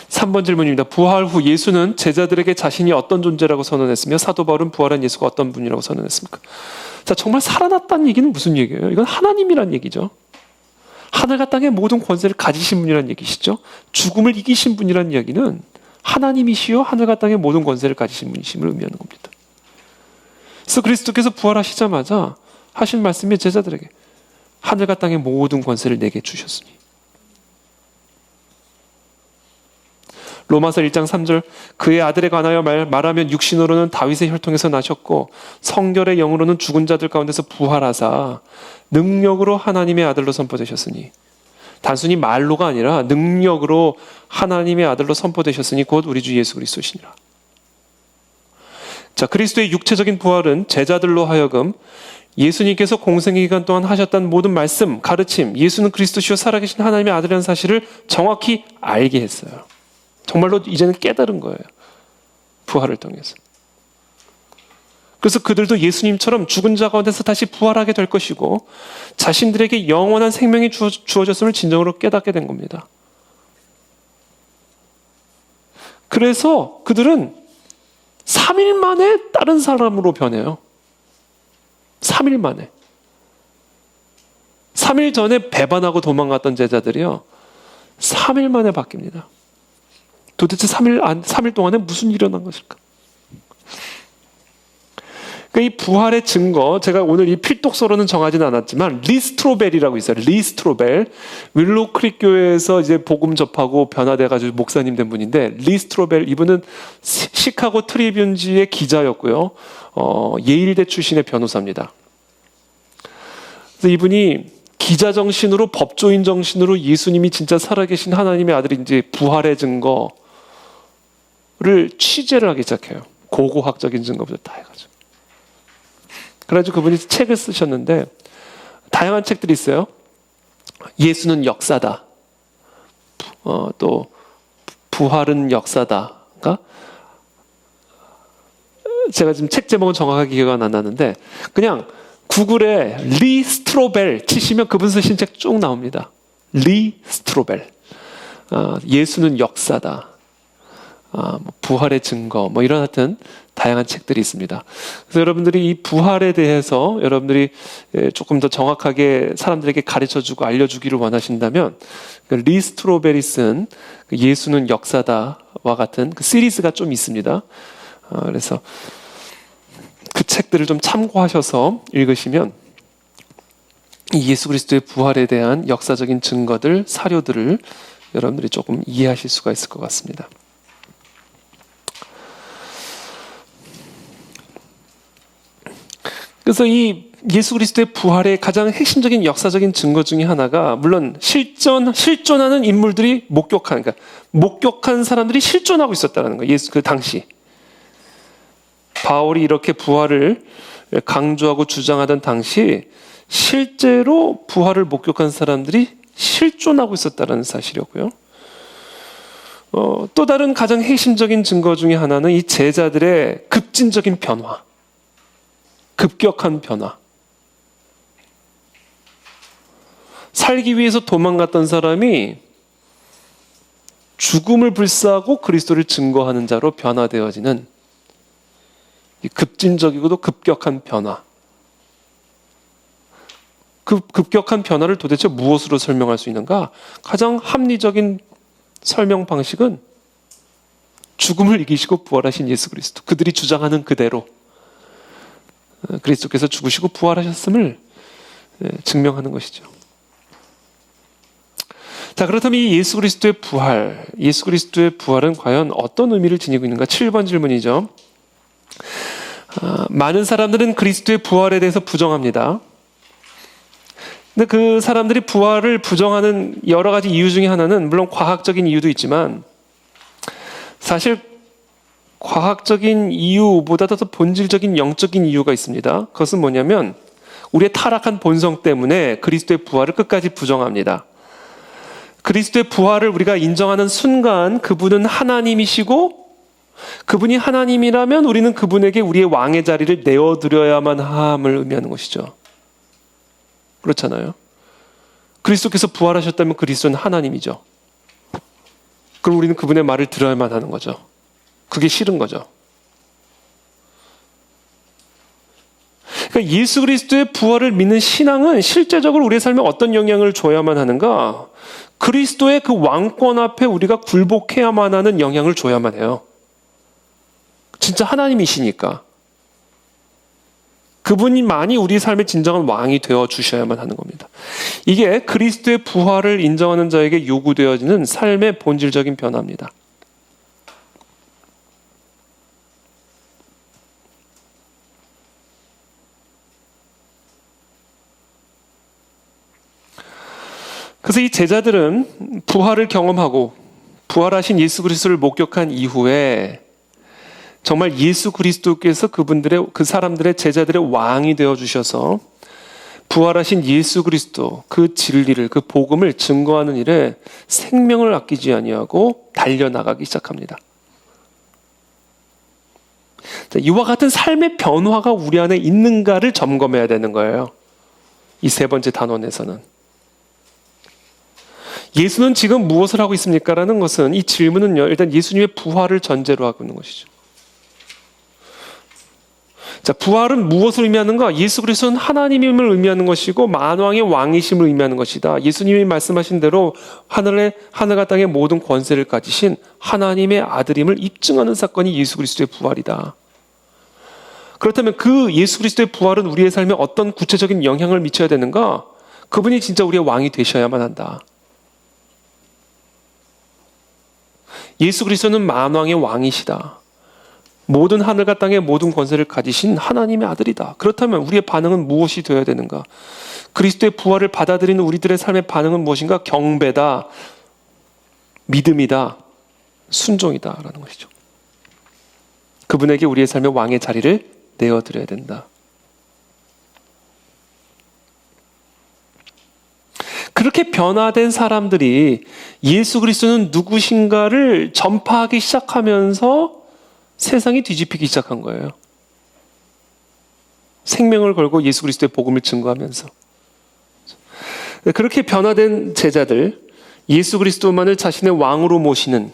3번 질문입니다. 부활 후 예수는 제자들에게 자신이 어떤 존재라고 선언했으며 사도 바울은 부활한 예수가 어떤 분이라고 선언했습니까? 자, 정말 살아났다는 얘기는 무슨 얘기예요? 이건 하나님이란 얘기죠. 하늘과 땅의 모든 권세를 가지신 분이란 얘기시죠. 죽음을 이기신 분이란 이야기는 하나님이시여 하늘과 땅의 모든 권세를 가지신 분이심을 의미하는 겁니다. 그래서 그리스도께서 부활하시자마자 하신 말씀이 제자들에게 하늘과 땅의 모든 권세를 내게 주셨으니, 로마서 1장 3절 그의 아들에 관하여 말하면 육신으로는 다윗의 혈통에서 나셨고 성결의 영으로는 죽은 자들 가운데서 부활하사 능력으로 하나님의 아들로 선포되셨으니, 단순히 말로가 아니라 능력으로 하나님의 아들로 선포되셨으니 곧 우리 주 예수 그리스도시니라. 자, 그리스도의 육체적인 부활은 제자들로 하여금 예수님께서 공생의 기간 동안 하셨던 모든 말씀, 가르침, 예수는 그리스도시요 살아계신 하나님의 아들이라는 사실을 정확히 알게 했어요. 정말로 이제는 깨달은 거예요. 부활을 통해서. 그래서 그들도 예수님처럼 죽은 자 가운데서 다시 부활하게 될 것이고 자신들에게 영원한 생명이 주어졌음을 진정으로 깨닫게 된 겁니다. 그래서 그들은 3일 만에 다른 사람으로 변해요. 3일 만에. 3일 전에 배반하고 도망갔던 제자들이요, 3일 만에 바뀝니다. 도대체 3일 동안에 무슨 일이 일어난 것일까? 그러니까 이 부활의 증거, 제가 오늘 이 필독서로는 정하지는 않았지만 리스트로벨이라고 있어요. 리스트로벨. 윌로우 크릭 교회에서 이제 복음 접하고 변화돼가지고 목사님 된 분인데, 리스트로벨 이분은 시카고 트리뷴지의 기자였고요. 예일대 출신의 변호사입니다. 그래서 이분이 기자 정신으로, 법조인 정신으로 예수님이 진짜 살아계신 하나님의 아들인지 부활의 증거를 취재를 하기 시작해요. 고고학적인 증거부터 다 해가지고. 그래가지고 그분이 책을 쓰셨는데 다양한 책들이 있어요. 예수는 역사다. 또 부활은 역사다. 그러니까 제가 지금 책 제목은 정확하게 기억이 안 나는데 그냥 구글에 리 스트로벨 치시면 그분 쓰신 책 쭉 나옵니다. 리 스트로벨. 예수는 역사다. 부활의 증거, 이런 하여튼 다양한 책들이 있습니다. 그래서 여러분들이 이 부활에 대해서 여러분들이 조금 더 정확하게 사람들에게 가르쳐주고 알려주기를 원하신다면 리 스트로벨이 쓴 예수는 역사다와 같은 그 시리즈가 좀 있습니다. 그래서 그 책들을 좀 참고하셔서 읽으시면 이 예수 그리스도의 부활에 대한 역사적인 증거들, 사료들을 여러분들이 조금 이해하실 수가 있을 것 같습니다. 그래서 이 예수 그리스도의 부활의 가장 핵심적인 역사적인 증거 중에 하나가, 물론 실존하는 인물들이 목격한 사람들이 실존하고 있었다는 거예요. 그 당시. 바울이 이렇게 부활을 강조하고 주장하던 당시 실제로 부활을 목격한 사람들이 실존하고 있었다는 사실이었고요. 또 다른 가장 핵심적인 증거 중에 하나는 이 제자들의 급진적인 변화, 급격한 변화. 살기 위해서 도망갔던 사람이 죽음을 불사하고 그리스도를 증거하는 자로 변화되어지는 급진적이고도 급격한 변화. 그 급격한 변화를 도대체 무엇으로 설명할 수 있는가? 가장 합리적인 설명 방식은 죽음을 이기시고 부활하신 예수 그리스도, 그들이 주장하는 그대로 그리스도께서 죽으시고 부활하셨음을 증명하는 것이죠. 자, 그렇다면 이 예수 그리스도의 부활은 과연 어떤 의미를 지니고 있는가? 7번 질문이죠. 많은 사람들은 그리스도의 부활에 대해서 부정합니다. 근데 그 사람들이 부활을 부정하는 여러 가지 이유 중에 하나는 물론 과학적인 이유도 있지만 사실 과학적인 이유보다도 더 본질적인 영적인 이유가 있습니다. 그것은 뭐냐면 우리의 타락한 본성 때문에 그리스도의 부활을 끝까지 부정합니다. 그리스도의 부활을 우리가 인정하는 순간 그분은 하나님이시고 그분이 하나님이라면 우리는 그분에게 우리의 왕의 자리를 내어드려야만 함을 의미하는 것이죠. 그렇잖아요. 그리스도께서 부활하셨다면 그리스도는 하나님이죠. 그럼 우리는 그분의 말을 들어야만 하는 거죠. 그게 싫은 거죠. 그러니까 예수 그리스도의 부활을 믿는 신앙은 실제적으로 우리의 삶에 어떤 영향을 줘야만 하는가? 그리스도의 그 왕권 앞에 우리가 굴복해야만 하는 영향을 줘야만 해요. 진짜 하나님이시니까. 그분이만이 우리 삶의 진정한 왕이 되어 주셔야만 하는 겁니다. 이게 그리스도의 부활을 인정하는 자에게 요구되어지는 삶의 본질적인 변화입니다. 그래서 이 제자들은 부활을 경험하고 부활하신 예수 그리스도를 목격한 이후에 정말 예수 그리스도께서 그 사람들의 제자들의 왕이 되어 주셔서 부활하신 예수 그리스도 그 진리를 그 복음을 증거하는 일에 생명을 아끼지 아니하고 달려나가기 시작합니다. 이와 같은 삶의 변화가 우리 안에 있는가를 점검해야 되는 거예요. 이 세 번째 단원에서는. 예수는 지금 무엇을 하고 있습니까? 라는 것은 이 질문은요. 일단 예수님의 부활을 전제로 하고 있는 것이죠. 자, 부활은 무엇을 의미하는가? 예수 그리스도는 하나님임을 의미하는 것이고 만왕의 왕이심을 의미하는 것이다. 예수님이 말씀하신 대로 하늘과 땅의 모든 권세를 가지신 하나님의 아들임을 입증하는 사건이 예수 그리스도의 부활이다. 그렇다면 그 예수 그리스도의 부활은 우리의 삶에 어떤 구체적인 영향을 미쳐야 되는가? 그분이 진짜 우리의 왕이 되셔야만 한다. 예수 그리스도는 만왕의 왕이시다. 모든 하늘과 땅의 모든 권세를 가지신 하나님의 아들이다. 그렇다면 우리의 반응은 무엇이 되어야 되는가? 그리스도의 부활을 받아들이는 우리들의 삶의 반응은 무엇인가? 경배다, 믿음이다, 순종이다 라는 것이죠. 그분에게 우리의 삶의 왕의 자리를 내어드려야 된다. 그렇게 변화된 사람들이 예수 그리스도는 누구신가를 전파하기 시작하면서 세상이 뒤집히기 시작한 거예요. 생명을 걸고 예수 그리스도의 복음을 증거하면서. 그렇게 변화된 제자들, 예수 그리스도만을 자신의 왕으로 모시는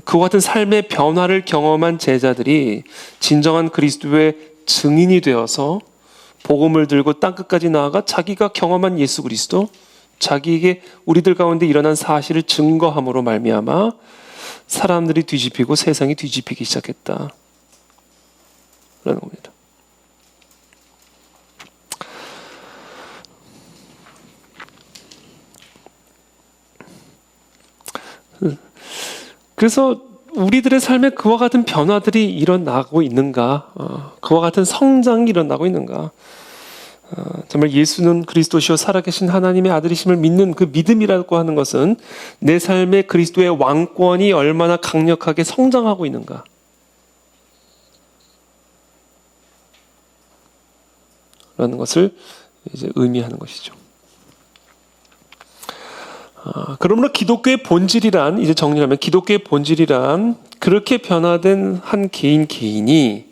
그와 같은 삶의 변화를 경험한 제자들이 진정한 그리스도의 증인이 되어서 복음을 들고 땅끝까지 나아가 자기가 경험한 예수 그리스도, 자기에게 우리들 가운데 일어난 사실을 증거함으로 말미암아 사람들이 뒤집히고 세상이 뒤집히기 시작했다 라는 겁니다. 그래서 우리들의 삶에 그와 같은 변화들이 일어나고 있는가? 그와 같은 성장이 일어나고 있는가? 정말 예수는 그리스도시요 살아계신 하나님의 아들이심을 믿는 그 믿음이라고 하는 것은 내 삶에 그리스도의 왕권이 얼마나 강력하게 성장하고 있는가? 라는 것을 이제 의미하는 것이죠. 그러므로 기독교의 본질이란, 이제 정리하면 기독교의 본질이란 그렇게 변화된 한 개인이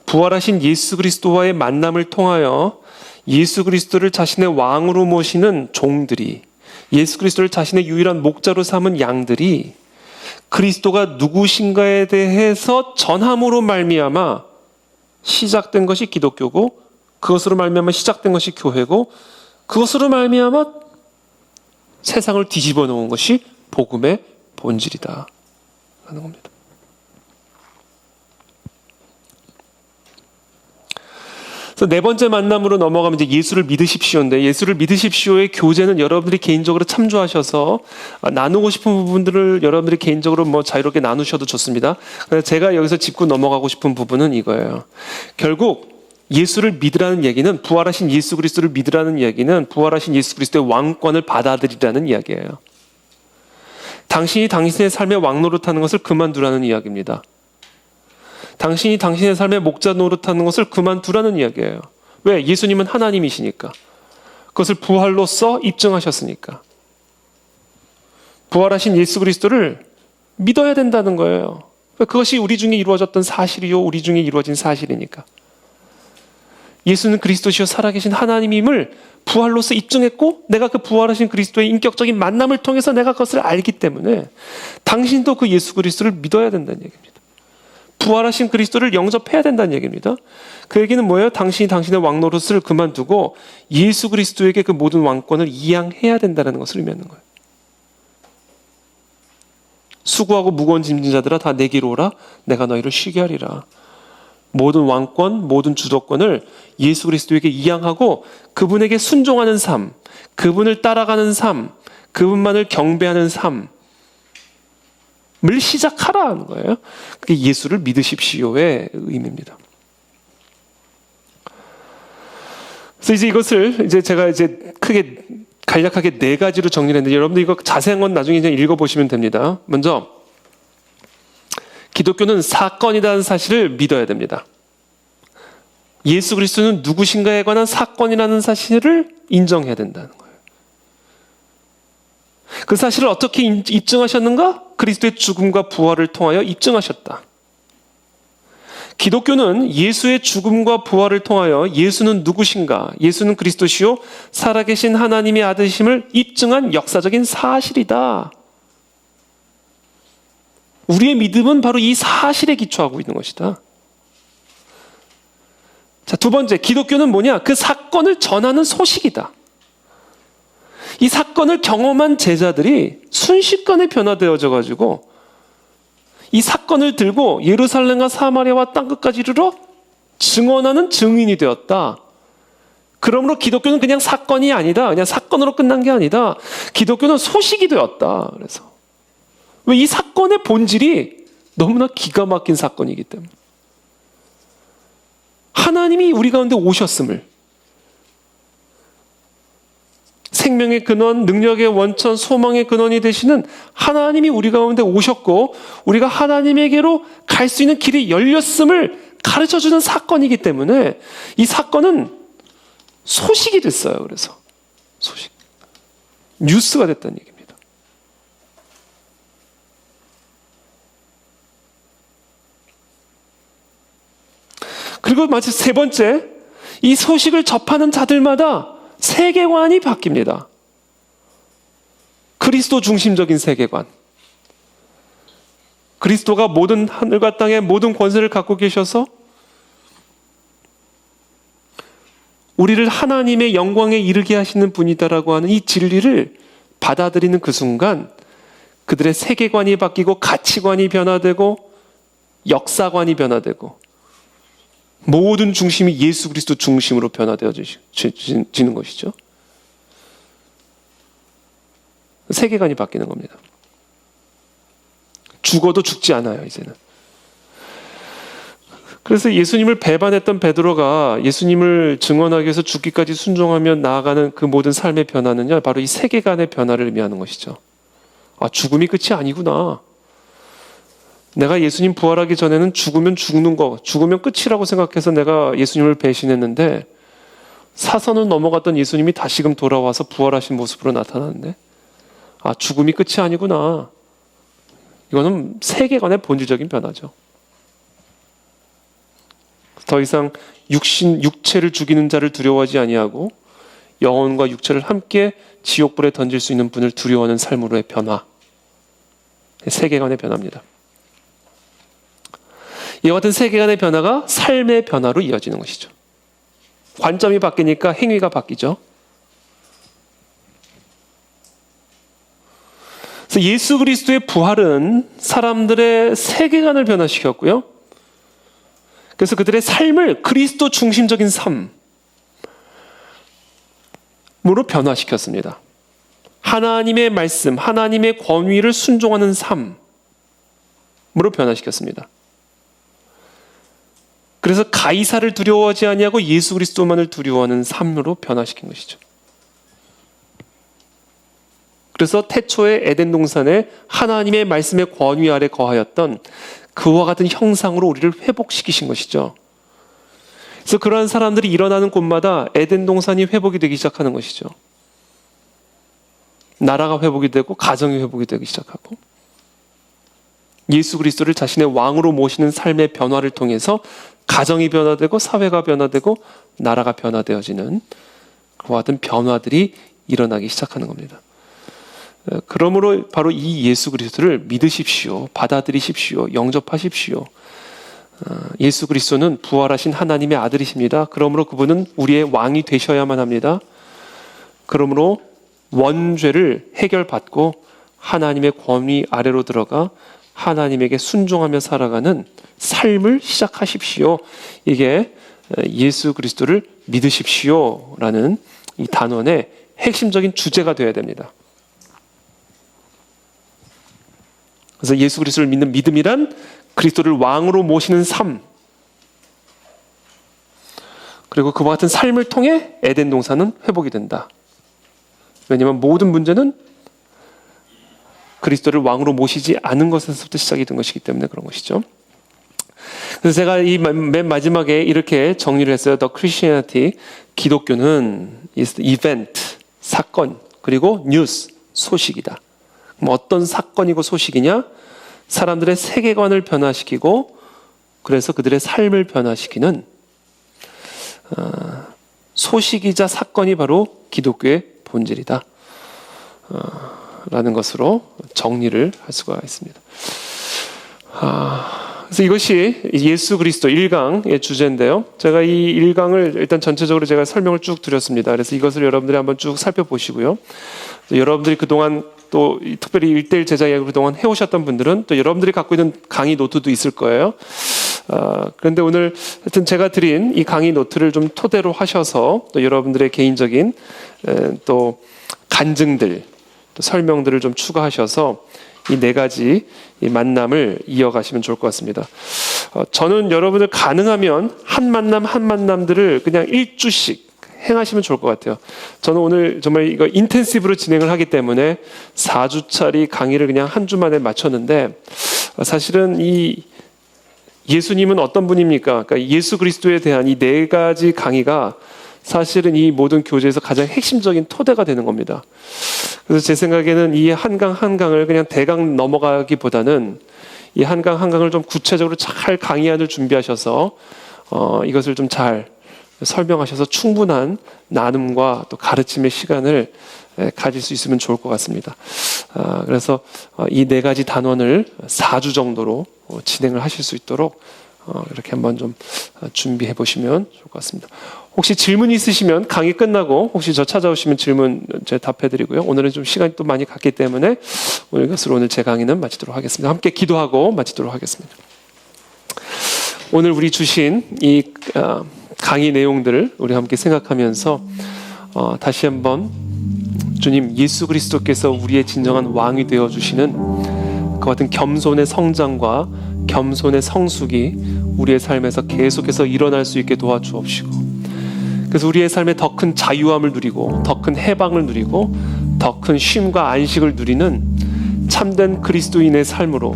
부활하신 예수 그리스도와의 만남을 통하여 예수 그리스도를 자신의 왕으로 모시는 종들이, 예수 그리스도를 자신의 유일한 목자로 삼은 양들이 그리스도가 누구신가에 대해서 전함으로 말미암아 시작된 것이 기독교고, 그것으로 말미암아 시작된 것이 교회고, 그것으로 말미암아 세상을 뒤집어 놓은 것이 복음의 본질이다 하는 겁니다. 그래서 네 번째 만남으로 넘어가면 이제 예수를 믿으십시오인데, 예수를 믿으십시오의 교제는 여러분들이 개인적으로 참조하셔서 나누고 싶은 부분들을 여러분들이 개인적으로 뭐 자유롭게 나누셔도 좋습니다. 그래서 제가 여기서 짚고 넘어가고 싶은 부분은 이거예요. 결국 예수를 믿으라는 얘기는, 부활하신 예수 그리스도를 믿으라는 얘기는 부활하신 예수 그리스도의 왕권을 받아들이라는 이야기예요. 당신이 당신의 삶의 왕 노릇하는 것을 그만두라는 이야기입니다. 당신이 당신의 삶의 목자 노릇하는 것을 그만두라는 이야기예요. 왜? 예수님은 하나님이시니까. 그것을 부활로써 입증하셨으니까. 부활하신 예수 그리스도를 믿어야 된다는 거예요. 그것이 우리 중에 이루어졌던 사실이요, 우리 중에 이루어진 사실이니까. 예수는 그리스도시요 살아계신 하나님임을 부활로서 입증했고, 내가 그 부활하신 그리스도의 인격적인 만남을 통해서 내가 그것을 알기 때문에 당신도 그 예수 그리스도를 믿어야 된다는 얘기입니다. 부활하신 그리스도를 영접해야 된다는 얘기입니다. 그 얘기는 뭐예요? 당신이 당신의 왕노릇을 그만두고 예수 그리스도에게 그 모든 왕권을 이양해야 된다는 것을 의미하는 거예요. 수고하고 무거운 짐진 자들아 다 내게로 오라, 내가 너희를 쉬게 하리라. 모든 왕권, 모든 주도권을 예수 그리스도에게 이양하고 그분에게 순종하는 삶, 그분을 따라가는 삶, 그분만을 경배하는 삶 을 시작하라 하는 거예요. 그게 예수를 믿으십시오의 의미입니다. 그래서 이제 이것을 제가 크게 간략하게 네 가지로 정리를 했는데, 여러분들 이거 자세한 건 나중에 그냥 읽어보시면 됩니다. 먼저 기독교는 사건이라는 사실을 믿어야 됩니다. 예수 그리스도는 누구신가에 관한 사건이라는 사실을 인정해야 된다는 거예요. 그 사실을 어떻게 입증하셨는가? 그리스도의 죽음과 부활을 통하여 입증하셨다. 기독교는 예수의 죽음과 부활을 통하여 예수는 누구신가? 예수는 그리스도시요 살아계신 하나님의 아들이심을 입증한 역사적인 사실이다. 우리의 믿음은 바로 이 사실에 기초하고 있는 것이다. 자, 두 번째, 기독교는 뭐냐? 그 사건을 전하는 소식이다. 이 사건을 경험한 제자들이 순식간에 변화되어져 가지고 이 사건을 들고 예루살렘과 사마리아와 땅끝까지 이르러 증언하는 증인이 되었다. 그러므로 기독교는 그냥 사건이 아니다. 그냥 사건으로 끝난 게 아니다. 기독교는 소식이 되었다. 그래서 왜? 이 사건의 본질이 너무나 기가 막힌 사건이기 때문에. 하나님이 우리 가운데 오셨음을, 생명의 근원, 능력의 원천, 소망의 근원이 되시는 하나님이 우리 가운데 오셨고 우리가 하나님에게로 갈 수 있는 길이 열렸음을 가르쳐주는 사건이기 때문에 이 사건은 소식이 됐어요. 그래서 소식, 뉴스가 됐다는 얘기입니다. 그리고 마치 세 번째, 이 소식을 접하는 자들마다 세계관이 바뀝니다. 그리스도 중심적인 세계관. 그리스도가 모든 하늘과 땅의 모든 권세를 갖고 계셔서 우리를 하나님의 영광에 이르게 하시는 분이다라고 하는 이 진리를 받아들이는 그 순간 그들의 세계관이 바뀌고 가치관이 변화되고 역사관이 변화되고 모든 중심이 예수 그리스도 중심으로 변화되어지는 것이죠. 세계관이 바뀌는 겁니다. 죽어도 죽지 않아요, 이제는. 그래서 예수님을 배반했던 베드로가 예수님을 증언하기 위해서 죽기까지 순종하며 나아가는 그 모든 삶의 변화는요, 바로 이 세계관의 변화를 의미하는 것이죠. 아, 죽음이 끝이 아니구나. 내가 예수님 부활하기 전에는 죽으면 죽는 거, 죽으면 끝이라고 생각해서 내가 예수님을 배신했는데 사선을 넘어갔던 예수님이 다시금 돌아와서 부활하신 모습으로 나타나는데, 아, 죽음이 끝이 아니구나. 이거는 세계관의 본질적인 변화죠. 더 이상 육체를 죽이는 자를 두려워하지 아니하고 영혼과 육체를 함께 지옥불에 던질 수 있는 분을 두려워하는 삶으로의 변화. 세계관의 변화입니다. 이와 같은 세계관의 변화가 삶의 변화로 이어지는 것이죠. 관점이 바뀌니까 행위가 바뀌죠. 그래서 예수 그리스도의 부활은 사람들의 세계관을 변화시켰고요. 그래서 그들의 삶을 그리스도 중심적인 삶으로 변화시켰습니다. 하나님의 말씀, 하나님의 권위를 순종하는 삶으로 변화시켰습니다. 그래서 가이사를 두려워하지 아니하고 예수 그리스도만을 두려워하는 삶으로 변화시킨 것이죠. 그래서 태초의 에덴 동산에 하나님의 말씀의 권위 아래 거하였던 그와 같은 형상으로 우리를 회복시키신 것이죠. 그래서 그러한 사람들이 일어나는 곳마다 에덴 동산이 회복이 되기 시작하는 것이죠. 나라가 회복이 되고 가정이 회복이 되기 시작하고 예수 그리스도를 자신의 왕으로 모시는 삶의 변화를 통해서 가정이 변화되고 사회가 변화되고 나라가 변화되어지는 그와 같은 변화들이 일어나기 시작하는 겁니다. 그러므로 바로 이 예수 그리스도를 믿으십시오. 받아들이십시오. 영접하십시오. 예수 그리스도는 부활하신 하나님의 아들이십니다. 그러므로 그분은 우리의 왕이 되셔야만 합니다. 그러므로 원죄를 해결받고 하나님의 권위 아래로 들어가 하나님에게 순종하며 살아가는 삶을 시작하십시오. 이게 예수 그리스도를 믿으십시오라는 이 단원의 핵심적인 주제가 되어야 됩니다. 그래서 예수 그리스도를 믿는 믿음이란 그리스도를 왕으로 모시는 삶, 그리고 그와 같은 삶을 통해 에덴 동산은 회복이 된다. 왜냐하면 모든 문제는 그리스도를 왕으로 모시지 않은 것에서부터 시작이 된 것이기 때문에 그런 것이죠. 그래서 제가 이 맨 마지막에 이렇게 정리를 했어요. The Christianity, 기독교는 is the event, 사건, 그리고 news, 소식이다. 그럼 어떤 사건이고 소식이냐? 사람들의 세계관을 변화시키고 그래서 그들의 삶을 변화시키는 소식이자 사건이 바로 기독교의 본질이다 라는 것으로 정리를 할 수가 있습니다. 그래서 이것이 예수 그리스도 1강의 주제인데요. 제가 이 1강을 일단 전체적으로 제가 설명을 쭉 드렸습니다. 그래서 이것을 여러분들이 한번 쭉 살펴보시고요. 여러분들이 그동안 또 특별히 1:1 제자 이야기를 그동안 해오셨던 분들은 또 여러분들이 갖고 있는 강의 노트도 있을 거예요. 그런데 오늘 하여튼 제가 드린 이 강의 노트를 좀 토대로 하셔서 또 여러분들의 개인적인 또 간증들, 또 설명들을 좀 추가하셔서 이 4가지 이 만남을 이어가시면 좋을 것 같습니다. 저는 여러분들 가능하면 한 만남 한 만남들을 그냥 1주씩 행하시면 좋을 것 같아요. 저는 오늘 정말 이거 인텐시브로 진행을 하기 때문에 4주짜리 강의를 그냥 한 주 만에 마쳤는데 사실은 이 예수님은 어떤 분입니까? 그러니까 예수 그리스도에 대한 이 4가지 강의가 사실은 이 모든 교제에서 가장 핵심적인 토대가 되는 겁니다. 그래서 제 생각에는 이 한 강 한 강을 그냥 대강 넘어가기보다는 이 한 강 한 강을 좀 구체적으로 잘 강의안을 준비하셔서 이것을 좀 잘 설명하셔서 충분한 나눔과 또 가르침의 시간을 가질 수 있으면 좋을 것 같습니다. 그래서 이 4가지 단원을 4주 정도로 진행을 하실 수 있도록 이렇게 한번 좀 준비해 보시면 좋을 것 같습니다. 혹시 질문이 있으시면 강의 끝나고 혹시 저 찾아오시면 질문 제가 답해 드리고요. 오늘은 좀 시간이 또 많이 갔기 때문에 이것으로 오늘 제 강의는 마치도록 하겠습니다. 함께 기도하고 마치도록 하겠습니다. 오늘 우리 주신 이 강의 내용들을 우리 함께 생각하면서 다시 한번 주님 예수 그리스도께서 우리의 진정한 왕이 되어 주시는 그 같은 겸손의 성장과 겸손의 성숙이 우리의 삶에서 계속해서 일어날 수 있게 도와주옵시고, 그래서 우리의 삶에 더 큰 자유함을 누리고 더 큰 해방을 누리고 더 큰 쉼과 안식을 누리는 참된 그리스도인의 삶으로,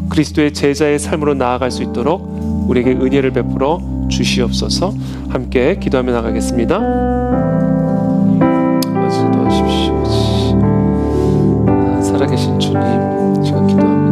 그리스도의 제자의 삶으로 나아갈 수 있도록 우리에게 은혜를 베풀어 주시옵소서. 함께 기도하며 나가겠습니다. 도와주십시오. 살아계신 주님, 제가 기도합니다.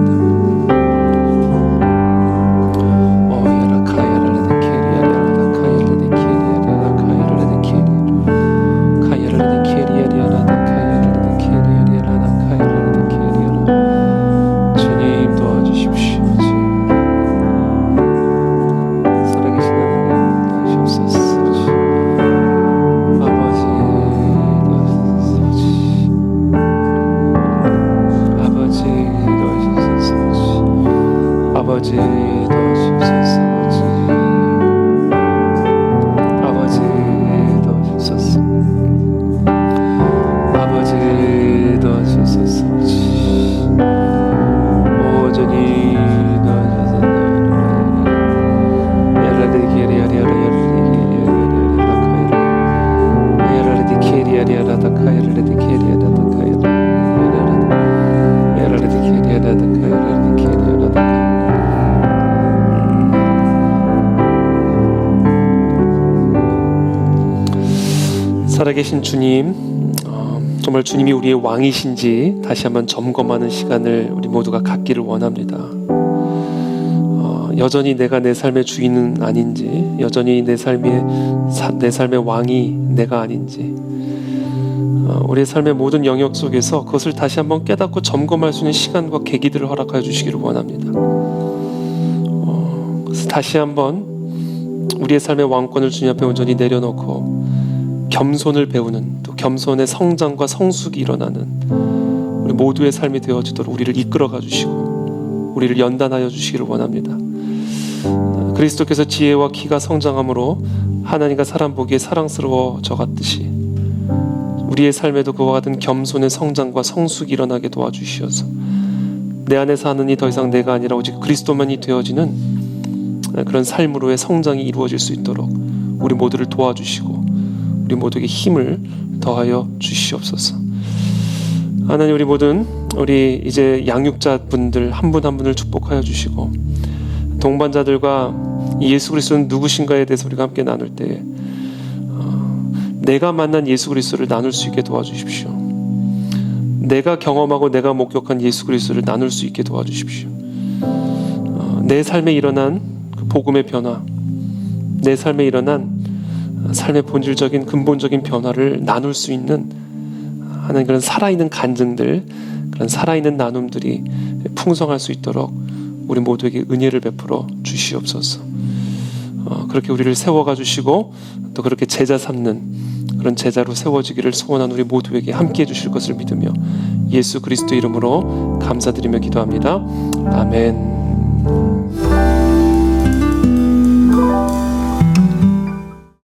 아버지 도와주소서. 아버지 도와주소서. 아버지 도와주소서. 오전히 도와주소서. 살아계신 주님, 정말 주님이 우리의 왕이신지 다시 한번 점검하는 시간을 우리 모두가 갖기를 원합니다. 여전히 내가 내 삶의 주인은 아닌지, 여전히 내 삶의 왕이 내가 아닌지, 우리의 삶의 모든 영역 속에서 그것을 다시 한번 깨닫고 점검할 수 있는 시간과 계기들을 허락하여 주시기를 원합니다. 그래서 다시 한번 우리의 삶의 왕권을 주님 앞에 온전히 내려놓고 겸손을 배우는, 또 겸손의 성장과 성숙이 일어나는 우리 모두의 삶이 되어지도록 우리를 이끌어가 주시고 우리를 연단하여 주시기를 원합니다. 그리스도께서 지혜와 기가 성장함으로 하나님과 사람 보기에 사랑스러워져 갔듯이 우리의 삶에도 그와 같은 겸손의 성장과 성숙이 일어나게 도와주시어서 내 안에 사는 이 더 이상 내가 아니라 오직 그리스도만이 되어지는 그런 삶으로의 성장이 이루어질 수 있도록 우리 모두를 도와주시고 우리 모두에게 힘을 더하여 주시옵소서. 하나님, 우리 모든 우리 이제 양육자분들 한 분 한 분을 축복하여 주시고 동반자들과 예수 그리스도는 누구신가에 대해서 우리가 함께 나눌 때에 내가 만난 예수 그리스도를 나눌 수 있게 도와주십시오. 내가 경험하고 내가 목격한 예수 그리스도를 나눌 수 있게 도와주십시오. 내 삶에 일어난 그 복음의 변화, 내 삶에 일어난 삶의 본질적인 근본적인 변화를 나눌 수 있는 하나님 그런 살아있는 간증들, 그런 살아있는 나눔들이 풍성할 수 있도록 우리 모두에게 은혜를 베풀어 주시옵소서. 그렇게 우리를 세워가 주시고 또 그렇게 제자 삼는 그런 제자로 세워지기를 소원한 우리 모두에게 함께해 주실 것을 믿으며 예수 그리스도 이름으로 감사드리며 기도합니다. 아멘.